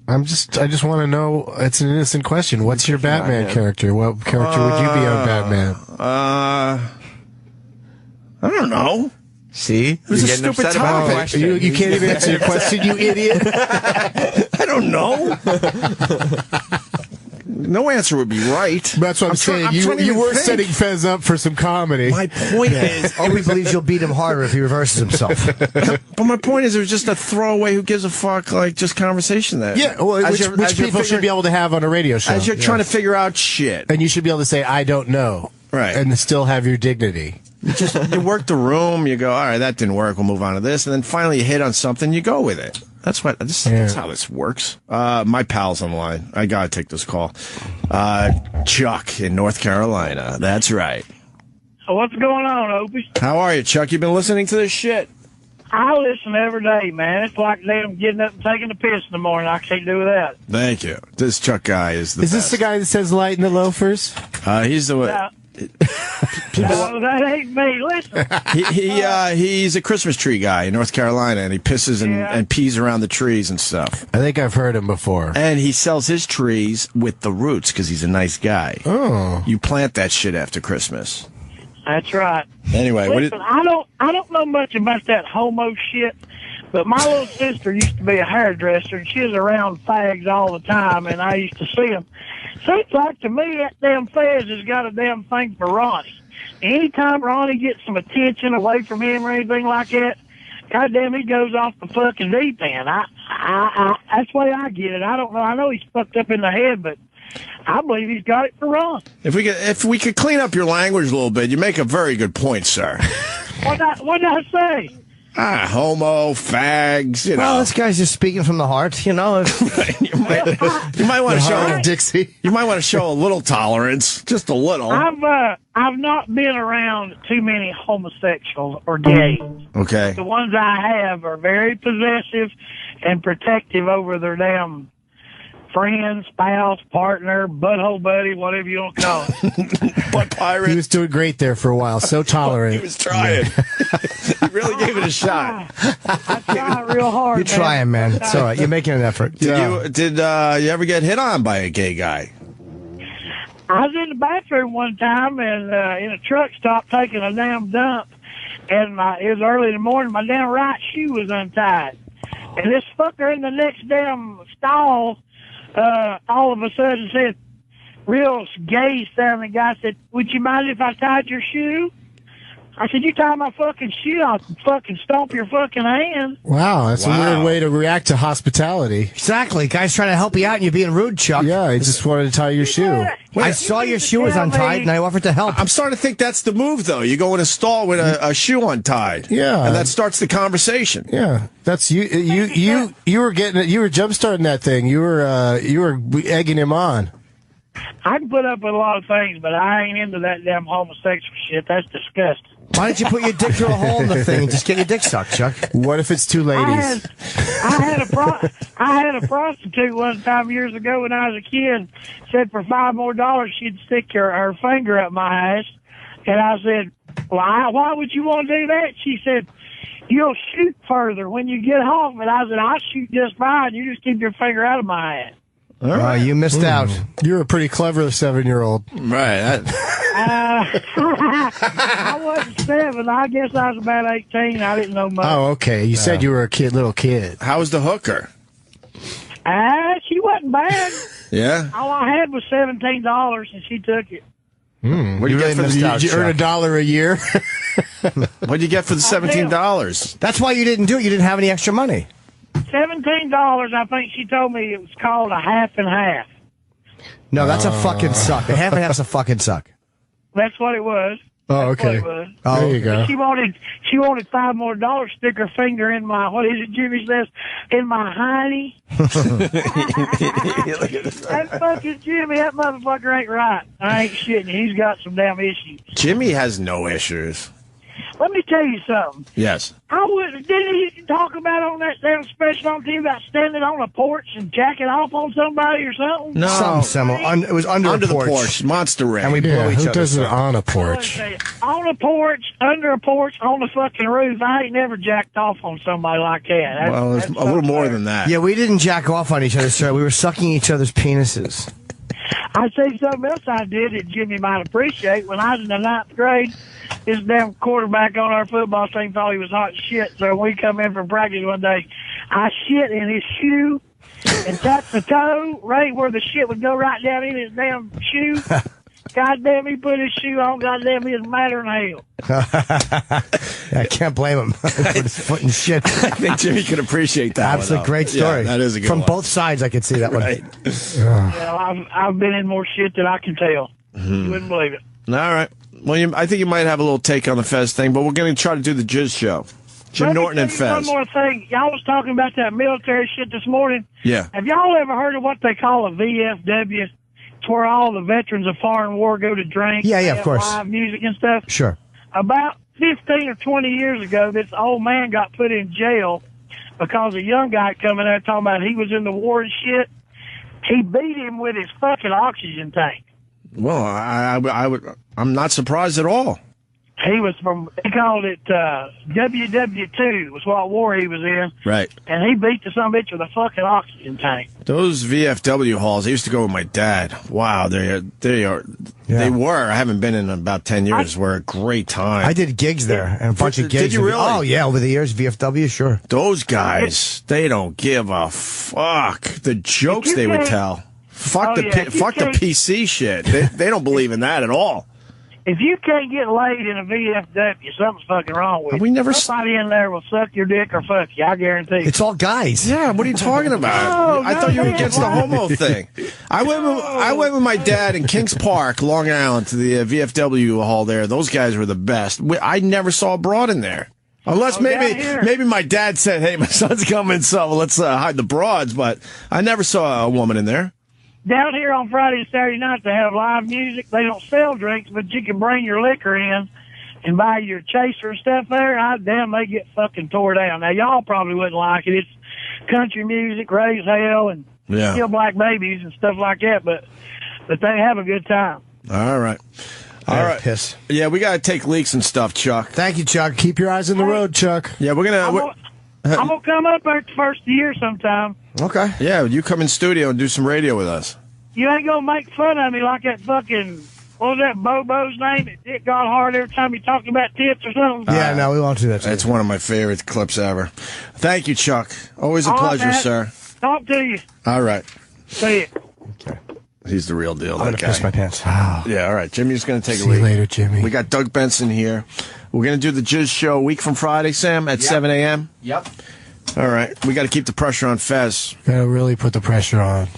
I just want to know. It's an innocent question. What's your Batman character? What character would you be on Batman? I don't know. See? It was a stupid topic. You can't even answer your question, you idiot. I don't know. No answer would be right. That's what I'm saying. You were setting Fez up for some comedy. My point is... Opie believes you'll beat him harder if he reverses himself. But my point is, it was just a throwaway, who gives a fuck, like, just conversation there. Yeah, well, which people should be able to have on a radio show. As you're trying to figure out shit. And you should be able to say, I don't know. Right. And still have your dignity. You work the room, you go, all right, that didn't work, we'll move on to this, and then finally you hit on something, you go with it. That's how this works. My pal's on the line. I gotta take this call. Chuck in North Carolina. That's right. What's going on, Opie? How are you, Chuck? You been listening to this shit? I listen every day, man. It's like them getting up and taking a piss in the morning. I can't do that. Thank you. This Chuck guy is the best. Is this the guy that says light in the loafers? He's the one. No, that ain't me. Listen. He's a Christmas tree guy in North Carolina, and he pisses and pees around the trees and stuff. I think I've heard him before. And he sells his trees with the roots because he's a nice guy. Oh. You plant that shit after Christmas. That's right. Anyway, listen, I don't know much about that homo shit, but my little sister used to be a hairdresser, and she was around fags all the time, and I used to see them. Seems like to me that damn Fez has got a damn thing for Ronnie. Anytime Ronnie gets some attention away from him or anything like that, goddamn, he goes off the fucking deep end. That's the way I get it. I don't know. I know he's fucked up in the head, but I believe he's got it for Ron. If we could clean up your language a little bit, you make a very good point, sir. What did I say? Homo, fags, you know. Well, this guy's just speaking from the heart, you know. You might want to show Dixie. You might want to show a little tolerance, just a little. I've not been around too many homosexuals or gays. Okay. The ones I have are very possessive and protective over their damn friend, spouse, partner, butthole buddy, whatever you want to call it. Butt pirate. He was doing great there for a while. So tolerant. He was trying. He really gave it a shot. I try real hard. You're trying, man. It's all right. You're making an effort. Did you ever get hit on by a gay guy? I was in the bathroom one time and in a truck stop taking a damn dump, and it was early in the morning. My damn right shoe was untied, and this fucker in the next damn stall all of a sudden said, real gay sounding guy said, would you mind if I tied your shoe? I said, you tie my fucking shoe, I'll fucking stomp your fucking hand. Wow, that's a weird way to react to hospitality. Exactly. Guy's trying to help you out and you're being rude, Chuck. Yeah, I just wanted to tie your shoe. I saw your shoe was untied and I offered to help. I'm starting to think that's the move, though. You go in a stall with a shoe untied. Yeah. And that starts the conversation. Yeah. That's you were getting it. You were jumpstarting that thing. You were egging him on. I can put up with a lot of things, but I ain't into that damn homosexual shit. That's disgusting. Why don't you put your dick through a hole in the thing and just get your dick sucked, Chuck? What if it's two ladies? I had a prostitute one time years ago when I was a kid. Said for $5 more she'd stick her finger up my ass, and I said, why would you want to do that? She said, you'll shoot further when you get home. And I said, I'll shoot just fine. You just keep your finger out of my ass. All right. You missed out. You're a pretty clever 7-year-old. Right. I wasn't 7. I guess I was about 18. I didn't know much. Oh, okay. You said you were a little kid. How was the hooker? She wasn't bad. Yeah? All I had was $17, and she took it. What did you get for Did you earn $1 a year? What did you get for the $17? That's why you didn't do it. You didn't have any extra money. $17, I think she told me it was called a half and half. No, that's a fucking suck. A half and half's a fucking suck. That's what it was. Oh, That's what okay. it was. Oh, there you go. She wanted $5 more. Stick her finger in my, what is it? Jimmy says, in my hiney. That fucking Jimmy, that motherfucker ain't right. I ain't shitting. He's got some damn issues. Jimmy has no issues. Let me tell you something. Yes. Didn't he talk about on that damn special on TV about standing on a porch and jacking off on somebody or something? No. Something similar. It was under the porch. porch. Monster Ray. And we blew each who other. does it on a porch? On a porch, under a porch, on the fucking roof. I ain't never jacked off on somebody like that. Well, it's a little more than that. Yeah, we didn't jack off on each other, sir. We were sucking each other's penises. I'd say something else I did that Jimmy might appreciate. When I was in the 9th grade, this damn quarterback on our football team thought he was hot as shit. So when we come in from practice one day, I shit in his shoe and tapped the toe right where the shit would go right down in his damn shoe. Goddamn, he put his shoe on. Goddamn, he was madder than hell. I can't blame him. Put his foot in shit. I think Jimmy could appreciate that. Absolutely great story. Yeah, that is a good From one. both sides, I could see that one. Right. Well, I've been in more shit than I can tell. You wouldn't believe it. All right. Well, I think you might have a little take on the Fez thing, but we're going to try to do the Jizz show. Jim Norton and Fez. One more thing. Y'all was talking about that military shit this morning. Yeah. Have y'all ever heard of what they call a VFW? It's where all the veterans of foreign war go to drink. Yeah, they of have course. Live music and stuff. Sure. About 15 or 20 years ago, this old man got put in jail because a young guy coming there talking about he was in the war and shit. He beat him with his fucking oxygen tank. Well, I'm not surprised at all. He was he called it WW2 was what war he was in. Right. And he beat the son of a bitch with a fucking oxygen tank. Those VFW halls, I used to go with my dad. Wow, they were. I haven't been in about 10 years. Were a great time. I did gigs there and a bunch of gigs. Did you really? Oh, yeah, over the years, VFW, sure. Those guys, they don't give a fuck. The jokes they would tell. Fuck the PC shit. They don't believe in that at all. If you can't get laid in a VFW, something's fucking wrong with you. Somebody in there will suck your dick or fuck you, I guarantee you. It's all guys. Yeah, what are you talking about? I thought you were against the homo thing. I went with my dad in Kings Park, Long Island, to the VFW hall there. Those guys were the best. I never saw a broad in there. Unless maybe my dad said, hey, my son's coming, so let's hide the broads. But I never saw a woman in there. Down here on Friday and Saturday night, they have live music. They don't sell drinks, but you can bring your liquor in and buy your chaser and stuff there. They get fucking tore down. Now, y'all probably wouldn't like it. It's country music, raise hell, and kill black babies and stuff like that, but they have a good time. All right. All right. Piss. Yeah, we got to take leaks and stuff, Chuck. Thank you, Chuck. Keep your eyes on the road, Chuck. Yeah, we're going to... I'm going to come up there the first of the year sometime. Okay. Yeah, you come in studio and do some radio with us. You ain't going to make fun of me like that fucking, what was that Bobo's name? It got hard every time he talked about tits or something. Yeah, no, we won't do that. It's one of my favorite clips ever. Thank you, Chuck. Always a pleasure, sir. Talk to you. All right. See you. Okay. He's the real deal. I'm going to piss my pants. Wow. Yeah, all right. Jimmy's going to take a See leak. you later, Jimmy. We got Doug Benson here. We're going to do the Jizz Show a week from Friday, Sam, at 7 a.m.? Yep. All right. We got to keep the pressure on Fez. Got to really put the pressure on.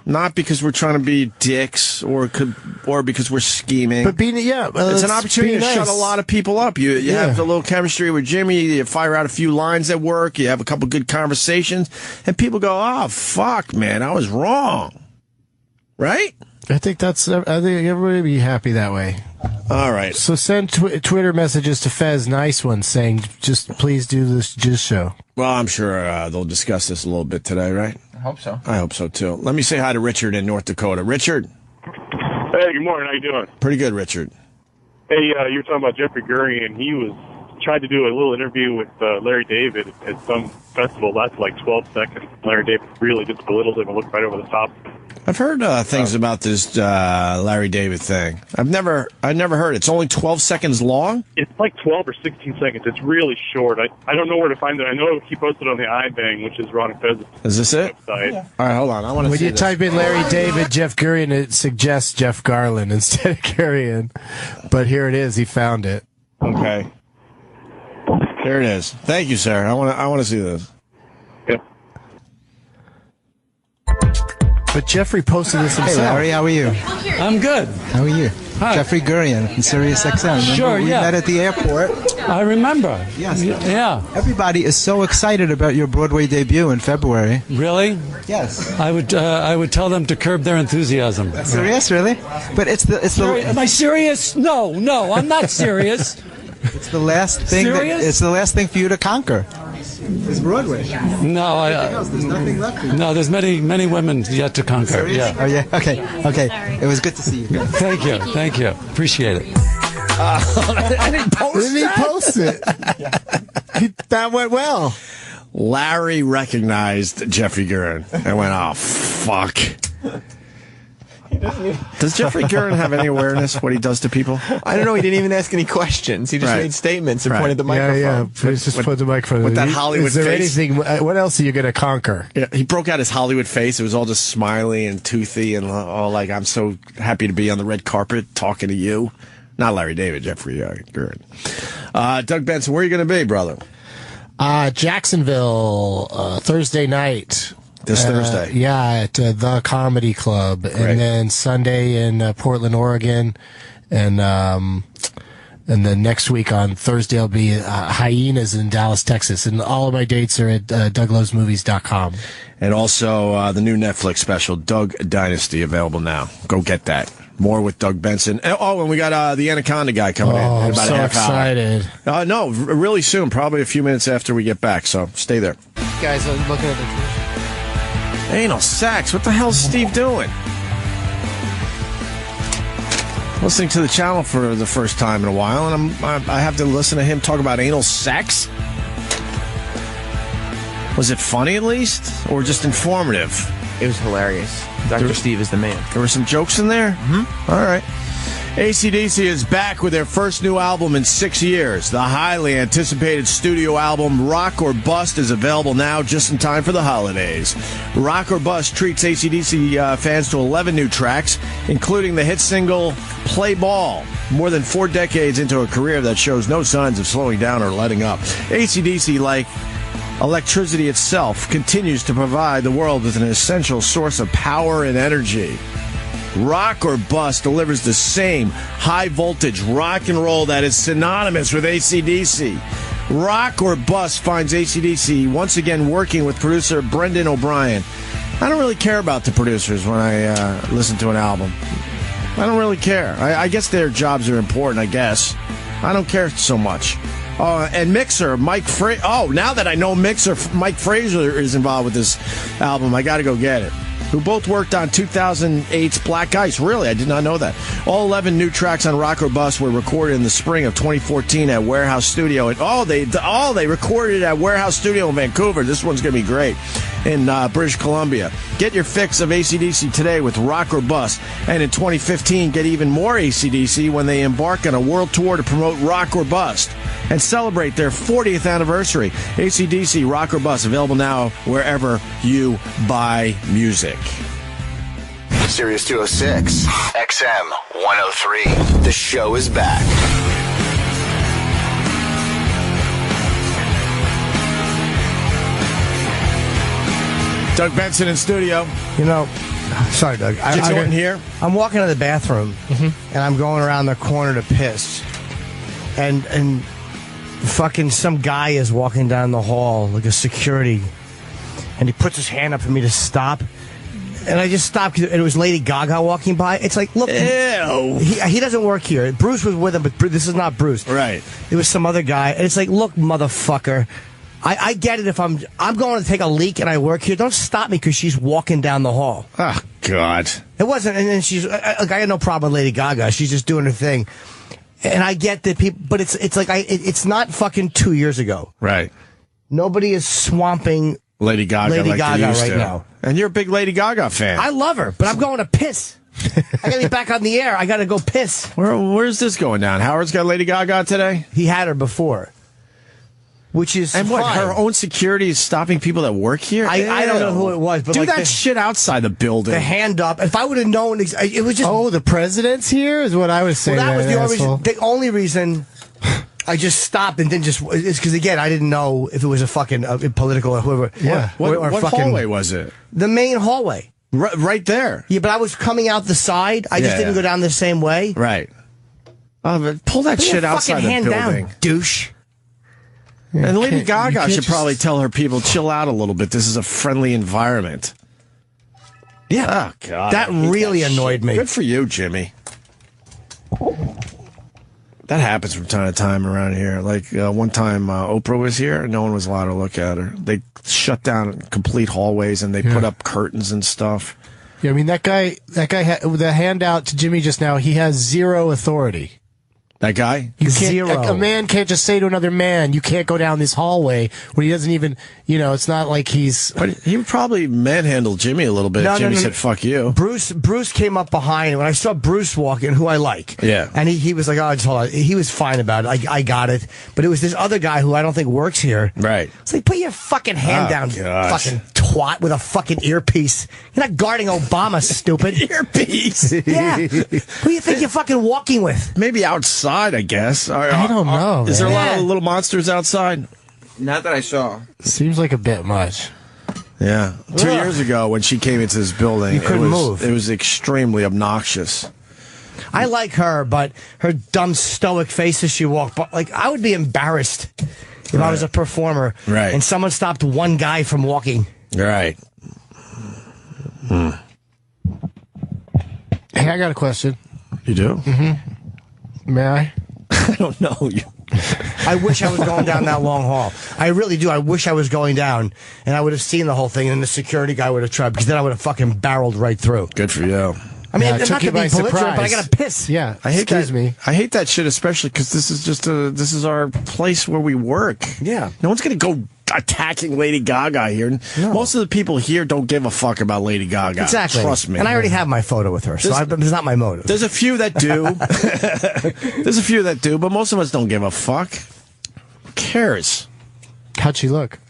Not because we're trying to be dicks or because we're scheming. But it's an opportunity to shut a lot of people up. You have a little chemistry with Jimmy. You fire out a few lines at work. You have a couple good conversations, and people go, "Oh fuck, man, I was wrong." Right? I think everybody would be happy that way. All right. So send Twitter messages to Fez, nice ones, saying, just please do this Jizz show. Well, I'm sure they'll discuss this a little bit today, right? I hope so. I hope so, too. Let me say hi to Richard in North Dakota. Richard. Hey, good morning. How you doing? Pretty good, Richard. Hey, you were talking about Jeffrey Gurian. He tried to do a little interview with Larry David at some festival. Lasted like 12 seconds. Larry David really just belittled him and looked right over the top. I've heard things about this Larry David thing. I've never heard. It's only 12 seconds long? It's like 12 or 16 seconds. It's really short. I don't know where to find it. I know he posted on the iBang, which is Ron and Fez's Is this it? website. Yeah. All right, hold on. I want to When see you this. type in Larry David, Jeff Gurian, it suggests Jeff Garland instead of Gurian. But here it is. He found it. Okay. There it is. Thank you, sir. I want to see this. But Jeffrey posted this himself. Hey, Larry, how are you? I'm good. How are you? Hi. Jeffrey Gurian, Sirius XM. Remember Sure, we yeah. met at the airport. I remember. Yes. Yeah. Everybody is so excited about your Broadway debut in February. Really? Yes. I would tell them to curb their enthusiasm. Serious, really? But it's the Am I serious? No, I'm not serious. it's the last thing. Serious? It's the last thing for you to conquer. It's Broadway. No, There's nothing left. no. There's many women yet to conquer. Serious? Yeah. Oh yeah. Okay. It was good to see you. Thank you. Appreciate it. And he posted it. That went well. Larry recognized Jeffrey Gurian and went, oh, fuck. Does Jeffrey Gurian have any awareness what he does to people? I don't know. He didn't even ask any questions. He just Right. made statements and Right. pointed the microphone. Yeah. Please just put the microphone. with that Hollywood Is there face. anything? What else are you going to conquer? Yeah, he broke out his Hollywood face. It was all just smiley and toothy and all like, I'm so happy to be on the red carpet talking to you. Not Larry David, Jeffrey Gurian. Doug Benson, where are you going to be, brother? Jacksonville, Thursday night. This Thursday? Yeah, at the Comedy Club. Great. And then Sunday in Portland, Oregon. And then next week on Thursday, I'll be Hyenas in Dallas, Texas. And all of my dates are at douglovesmovies.com. And also the new Netflix special, Doug Dynasty, available now. Go get that. More with Doug Benson. And we got the Anaconda guy coming in I'm about so a half excited. hour. No, really soon, probably a few minutes after we get back, so stay there. Guys, I'm looking at the... Anal sex. What the hell's Steve doing? Listening to the channel for the first time in a while, and I have to listen to him talk about anal sex? Was it funny at least? Or just informative? It was hilarious. Dr. Steve is the man. There were some jokes in there? Mm-hmm. All right. AC/DC is back with their first new album in 6 years. The highly anticipated studio album Rock or Bust is available now just in time for the holidays. Rock or Bust treats AC/DC fans to 11 new tracks, including the hit single Play Ball, more than 4 decades into a career that shows no signs of slowing down or letting up. AC/DC, like electricity itself, continues to provide the world with an essential source of power and energy. Rock or Bust delivers the same high-voltage rock and roll that is synonymous with AC/DC. Rock or Bust finds AC/DC once again working with producer Brendan O'Brien. I don't really care about the producers when I listen to an album. I don't really care. I guess their jobs are important, I guess. I don't care so much. And Mixer, Mike Fraser. Oh, now that I know Mixer, Mike Fraser is involved with this album, I got to go get it. Who both worked on 2008's Black Ice. Really, I did not know that. All 11 new tracks on Rock or Bust were recorded in the spring of 2014 at Warehouse Studio. And they recorded at Warehouse Studio in Vancouver. This one's going to be great in British Columbia. Get your fix of AC/DC today with Rock or Bust. And in 2015, get even more AC/DC when they embark on a world tour to promote Rock or Bust and celebrate their 40th anniversary. AC/DC, Rock or Bust, available now wherever you buy music. Sirius 206, XM 103. The show is back. Doug Benson in studio. You know, sorry, Doug. Jim Norton here. I'm walking to the bathroom, and I'm going around the corner to piss. And fucking some guy is walking down the hall, like a security, and he puts his hand up for me to stop. And I just stopped, and it was Lady Gaga walking by. It's like, look, ew. He doesn't work here. Bruce was with him, but this is not Bruce. Right. It was some other guy, and it's like, look, motherfucker. I get it if I'm going to take a leak and I work here. Don't stop me because she's walking down the hall. Oh, God. It wasn't, and then I had no problem with Lady Gaga. She's just doing her thing. And I get that people, but it's like, it's not fucking 2 years ago. Right. Nobody is swamping Lady Gaga right now. And you're a big Lady Gaga fan. I love her, but I'm going to piss. I gotta be back on the air. I gotta go piss. Where's this going down? Howard's got Lady Gaga today? He had her before. Which is and what? fine. Her own security is stopping people that work here. I don't know who it was, but do like that shit outside the building. The hand up. If I would have known, it was just. Oh, the president's here is what I was saying. Well, that was the only reason. I just stopped and didn't it's because again I didn't know if it was a fucking political or whoever. Yeah. What fucking, hallway was it? The main hallway. Right there. Yeah, but I was coming out the side. I just didn't go down the same way. Right. But pull that shit outside the hand building, down, douche. Yeah, and Lady Gaga should probably tell her people, chill out a little bit. This is a friendly environment. Yeah. Oh, God. That really annoyed me. Good for you, Jimmy. That happens from time to time around here. Like one time Oprah was here and no one was allowed to look at her. They shut down complete hallways and they put up curtains and stuff. Yeah, I mean, that guy, with the handout to Jimmy just now, he has zero authority. That guy? Zero. A man can't just say to another man, you can't go down this hallway when he doesn't even, it's not like he's... But he would probably manhandle Jimmy a little bit if Jimmy said, fuck you. Bruce came up behind. When I saw Bruce walking, who I like. Yeah. And he was like, oh, just hold on. He was fine about it. I got it. But it was this other guy who I don't think works here. Right. It's like, put your fucking hand down, gosh. fucking twat with a fucking earpiece. You're not guarding Obama, stupid. Earpiece? Yeah. Who do you think you're fucking walking with? Maybe outside, I guess. I don't know. Is there a lot of little monsters outside? Not that I saw. Seems like a bit much. Yeah. 2 years ago, when she came into this building, You couldn't move. It was extremely obnoxious. I like her, but her dumb stoic face as she walked by, like, I would be embarrassed if I was a performer. Right. And someone stopped one guy from walking. Right. Hey, I got a question. You do? Mm-hmm. May I? I don't know. I wish I was going down that long hall. I really do. I wish I was going down, and I would have seen the whole thing, and the security guy would have tried, because then I would have fucking barreled right through. Good for you. I mean, Yeah, I'm it not took you going to be by belligerent, surprise. but I got to piss. Yeah. I hate Excuse me. I hate that shit, especially because this is our place where we work. Yeah. No one's going to go attacking Lady Gaga here. No. Most of the people here don't give a fuck about Lady Gaga. Exactly. Trust me. And I already have my photo with her, so it's not my motive. There's a few that do. But most of us don't give a fuck. Who cares? How'd she look?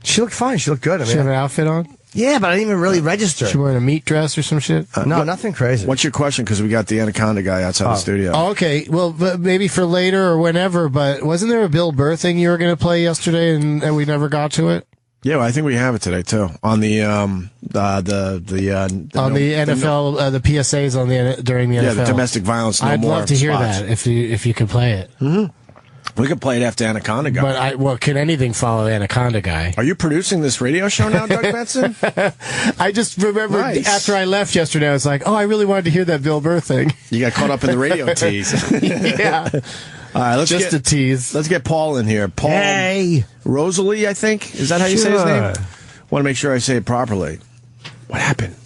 She looked fine. She looked good. I She have mean, an outfit on? yeah, but I didn't even really register. She wearing a meat dress or some shit? No, nothing crazy. What's your question? Because we got the Anaconda guy outside the studio. Oh, okay. Well, but maybe for later or whenever, but wasn't there a Bill Burr thing you were going to play yesterday and we never got to it? Yeah, well, I think we have it today too on the NFL, the PSAs on during the NFL. Yeah, the domestic violence. I'd love to hear that if you could play it. Mm-hmm. We could play it after Anaconda guy. But can anything follow Anaconda guy? Are you producing this radio show now, Doug Benson? I just remember after I left yesterday, I was like, oh, I really wanted to hear that Bill Burr thing. You got caught up in the radio tease. Yeah. All right, let's a tease. Let's get Paul in here. Paul Hey. Rosalie, I think. Is that how you say his name? Want to make sure I say it properly. What happened?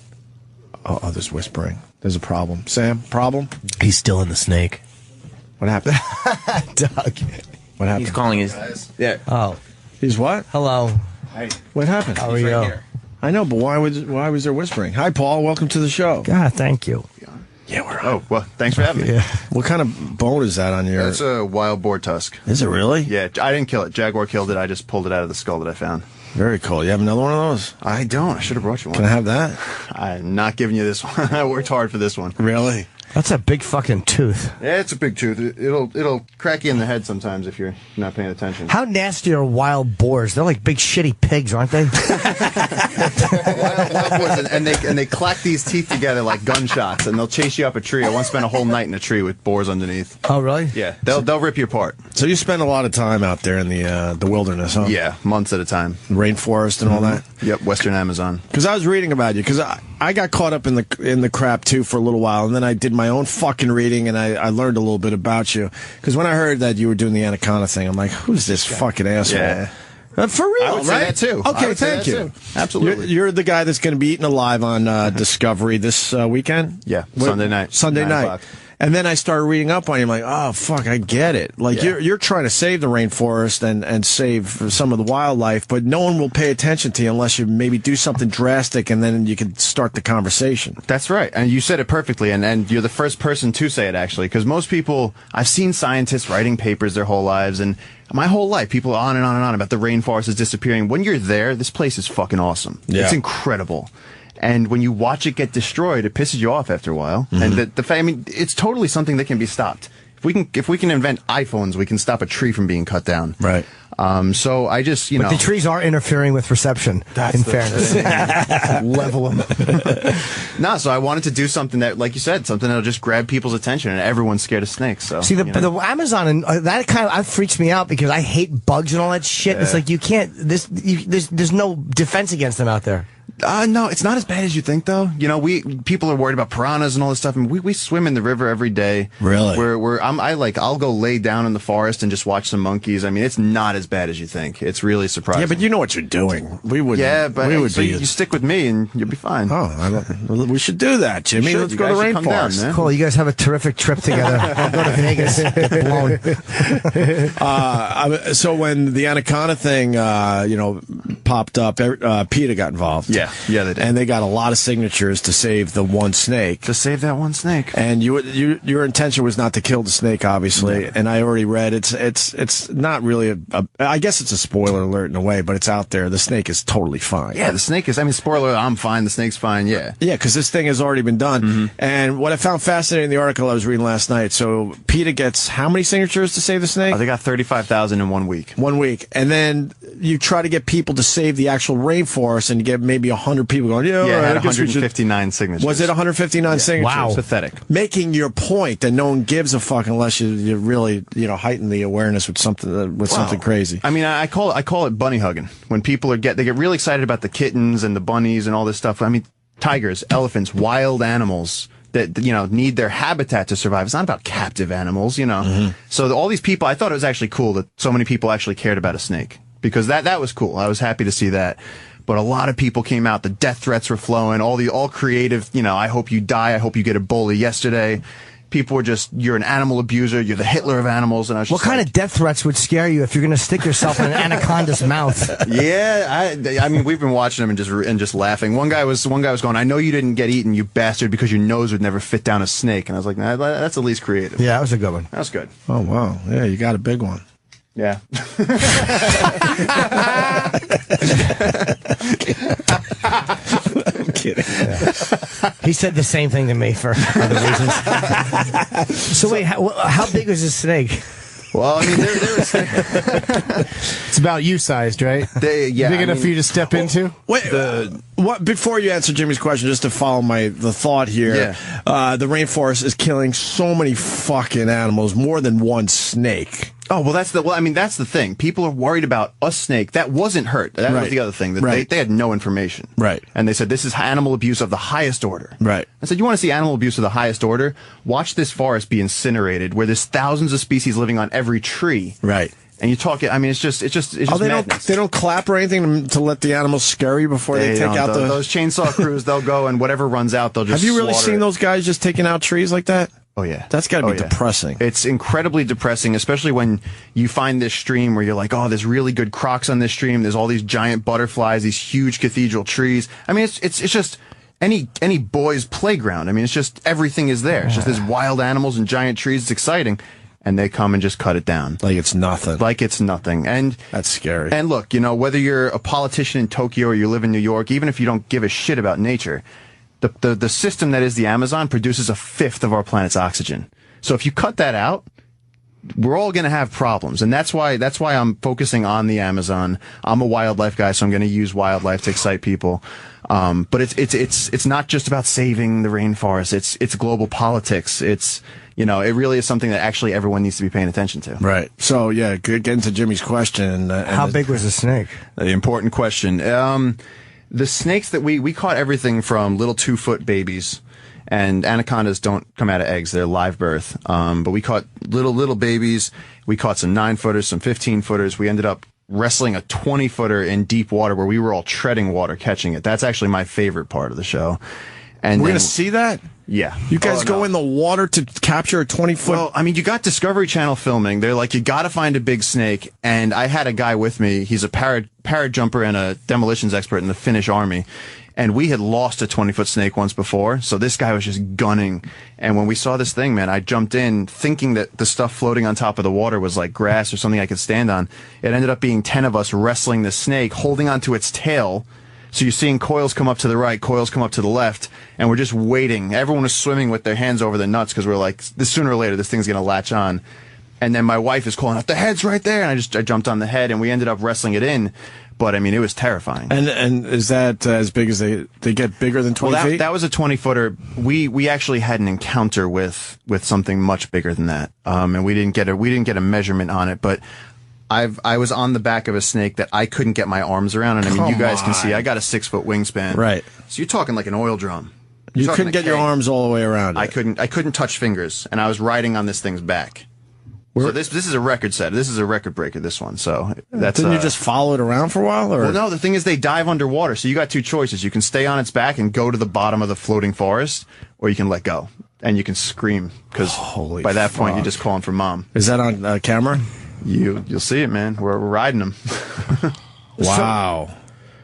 Oh, there's whispering. There's a problem. Sam, problem? He's still in the snake. What happened? Doug. What happened? He's calling his... Yeah. Oh. He's what? Hello. Hi. What happened? How are you? I know, but why was there whispering? Hi, Paul. Welcome to the show. God, thank you. Yeah, we're on. Oh, well, thanks for having me. Yeah. What kind of bone is that on your... It's a wild boar tusk. Is it really? Yeah, I didn't kill it. Jaguar killed it. I just pulled it out of the skull that I found. Very cool. You have another one of those? I don't. I should have brought you one. Can I have that? I'm not giving you this one. I worked hard for this one. Really? That's a big fucking tooth. Yeah, it's a big tooth. It'll crack you in the head sometimes if you're not paying attention. How nasty are wild boars? They're like big shitty pigs, aren't they? Wild boars, and they clack these teeth together like gunshots, and they'll chase you up a tree. I once spent a whole night in a tree with boars underneath. Oh, really? Yeah, they'll rip you apart. So you spend a lot of time out there in the wilderness, huh? Yeah, months at a time. Rainforest and all that? Yep, Western Amazon. Because I was reading about you. Because I got caught up in the crap too for a little while, and then I did my own fucking reading, and I learned a little bit about you. Because when I heard that you were doing the anaconda thing, I'm like, who's this fucking asshole? Yeah. For real, I would say right? that too. Okay, thank you. Absolutely. You're the guy that's going to be eaten alive on Discovery this weekend? Yeah, Sunday night. Sunday 9 night. o'clock. And then I started reading up on you. I'm like, oh, fuck, I get it. Like, you're trying to save the rainforest and save some of the wildlife, but no one will pay attention to you unless you maybe do something drastic, and then you can start the conversation. That's right. And you said it perfectly, and you're the first person to say it, actually, because most people, I've seen scientists writing papers their whole lives, and my whole life, people on and on and on about the rainforest is disappearing. When you're there, this place is fucking awesome. Yeah. It's incredible. And when you watch it get destroyed, it pisses you off after a while. Mm-hmm. And I mean, it's totally something that can be stopped. If we can invent iPhones, we can stop a tree from being cut down. Right. So I just, But the trees are interfering with reception, in fairness. Level them. No, so I wanted to do something that, like you said, something that'll just grab people's attention, and everyone's scared of snakes. So See, the Amazon, and that kind of freaks me out because I hate bugs and all that shit. Yeah. It's like you can't, there's no defense against them out there. No, it's not as bad as you think, though. You know, people are worried about piranhas and all this stuff, and we swim in the river every day. Really? I'll go lay down in the forest and just watch some monkeys. I mean, it's not as bad as you think. It's really surprising. Yeah, but you know what you're doing. We would. Yeah, but we would so be you stick with me and you'll be fine. Oh, we should do that, Jimmy. You should. Let's You go to guys should come down, rainforest. man. Cool, you guys have a terrific trip together. I'll go to Vegas, get blown. So when the anaconda thing, popped up, PETA got involved. Yeah, they did. And they got a lot of signatures to save the one snake. To save that one snake. And your intention was not to kill the snake, obviously. Yeah. And I already read it's not really I guess it's a spoiler alert in a way, but it's out there. The snake is totally fine. Yeah, the snake is. I mean, spoiler. I'm fine. The snake's fine. Yeah. Yeah, because this thing has already been done. Mm-hmm. And what I found fascinating in the article I was reading last night. So PETA gets how many signatures to save the snake? They got 35,000 in 1 week. 1 week, and then you try to get people to save the actual rainforest, and you get maybe 100 people going. Yeah, it had 159 signatures. Was it 159 signatures? Wow, pathetic. Making your point that no one gives a fuck unless you really heighten the awareness with something something crazy. I mean, I call it bunny hugging when people they get really excited about the kittens and the bunnies and all this stuff. I mean, tigers, elephants, wild animals that need their habitat to survive. It's not about captive animals, Mm-hmm. So all these people, I thought it was actually cool that so many people actually cared about a snake, because that was cool. I was happy to see that. But a lot of people came out. The death threats were flowing. All creative. I hope you die. I hope you get Ebola yesterday. People were just, you're an animal abuser. You're the Hitler of animals. And I was just what kind of death threats would scare you if you're going to stick yourself in an anaconda's mouth? Yeah, I mean, we've been watching them and just laughing. One guy was going, I know you didn't get eaten, you bastard, because your nose would never fit down a snake. And I was like, nah, that's at least creative. Yeah, that was a good one. That was good. Oh wow, yeah, you got a big one. Yeah. I'm kidding. Yeah. He said the same thing to me for other reasons. So wait, how big was this snake? Well, I mean, it's about you sized, right? Big enough for you to step into? Wait, before you answer Jimmy's question, just to follow the thought here, the rainforest is killing so many fucking animals, more than one snake. Oh, well, that's the thing. People are worried about a snake that wasn't hurt. That was the other thing. That they had no information. Right. And they said, this is animal abuse of the highest order. Right. I said, you want to see animal abuse of the highest order? Watch this forest be incinerated, where there's thousands of species living on every tree. Right. And you talk, I mean, it's just madness. They don't clap or anything to let the animals scurry before they take out those chainsaw crews. They'll go, and whatever runs out, they'll just Have you really slaughter seen those guys just taking out trees like that? Oh, yeah. That's got to be depressing. It's incredibly depressing, especially when you find this stream where you're like, oh, there's really good crocs on this stream. There's all these giant butterflies, these huge cathedral trees. I mean, it's just any boy's playground. I mean, it's just everything is there. It's just there's wild animals and giant trees. It's exciting. And they come and just cut it down. Like it's nothing. And that's scary. And look, whether you're a politician in Tokyo or you live in New York, even if you don't give a shit about nature, the system that is the Amazon produces 1/5 of our planet's oxygen. So if you cut that out, we're all going to have problems. And that's why I'm focusing on the Amazon. I'm a wildlife guy, so I'm going to use wildlife to excite people. But it's not just about saving the rainforest. It's global politics. It really is something that actually everyone needs to be paying attention to. Right. So, yeah, getting to Jimmy's question. How big was the snake? The important question. The snakes that we caught everything from little 2-foot babies, and anacondas don't come out of eggs; they're live birth. But we caught little babies. We caught some 9-footers, some 15-footers. We ended up wrestling a 20-footer in deep water where we were all treading water, catching it. That's actually my favorite part of the show. And we're going to see that? Yeah. You guys go in the water to capture a 20-foot? Well, I mean, you got Discovery Channel filming. They're like, you got to find a big snake. And I had a guy with me. He's a parrot jumper and a demolitions expert in the Finnish army. And we had lost a 20-foot snake once before, so this guy was just gunning. And when we saw this thing, man, I jumped in thinking that the stuff floating on top of the water was like grass or something I could stand on. It ended up being 10 of us wrestling the snake, holding onto its tail. So you're seeing coils come up to the right, coils come up to the left, and we're just waiting. Everyone was swimming with their hands over their nuts because we're like, sooner or later, this thing's going to latch on. And then my wife is calling out, the head's right there. And I jumped on the head, and we ended up wrestling it in. But, I mean, it was terrifying. And is that as big as they get bigger than 20 feet? That was a 20-footer. We actually had an encounter with something much bigger than that. And we didn't get a measurement on it, but I was on the back of a snake that I couldn't get my arms around. And I mean, you guys can see I got a 6-foot wingspan. Right. So you're talking like an oil drum. You couldn't get your arms all the way around it. I couldn't touch fingers, and I was riding on this thing's back. So this is a record set. This is a record breaker, this one. So that's. Didn't you just follow it around for a while? Or? Well, no. The thing is, they dive underwater. So you got two choices. You can stay on its back and go to the bottom of the floating forest, or you can let go and you can scream because by that point you're just calling for mom. Is that on camera? You'll see it, man. We're riding them. Wow.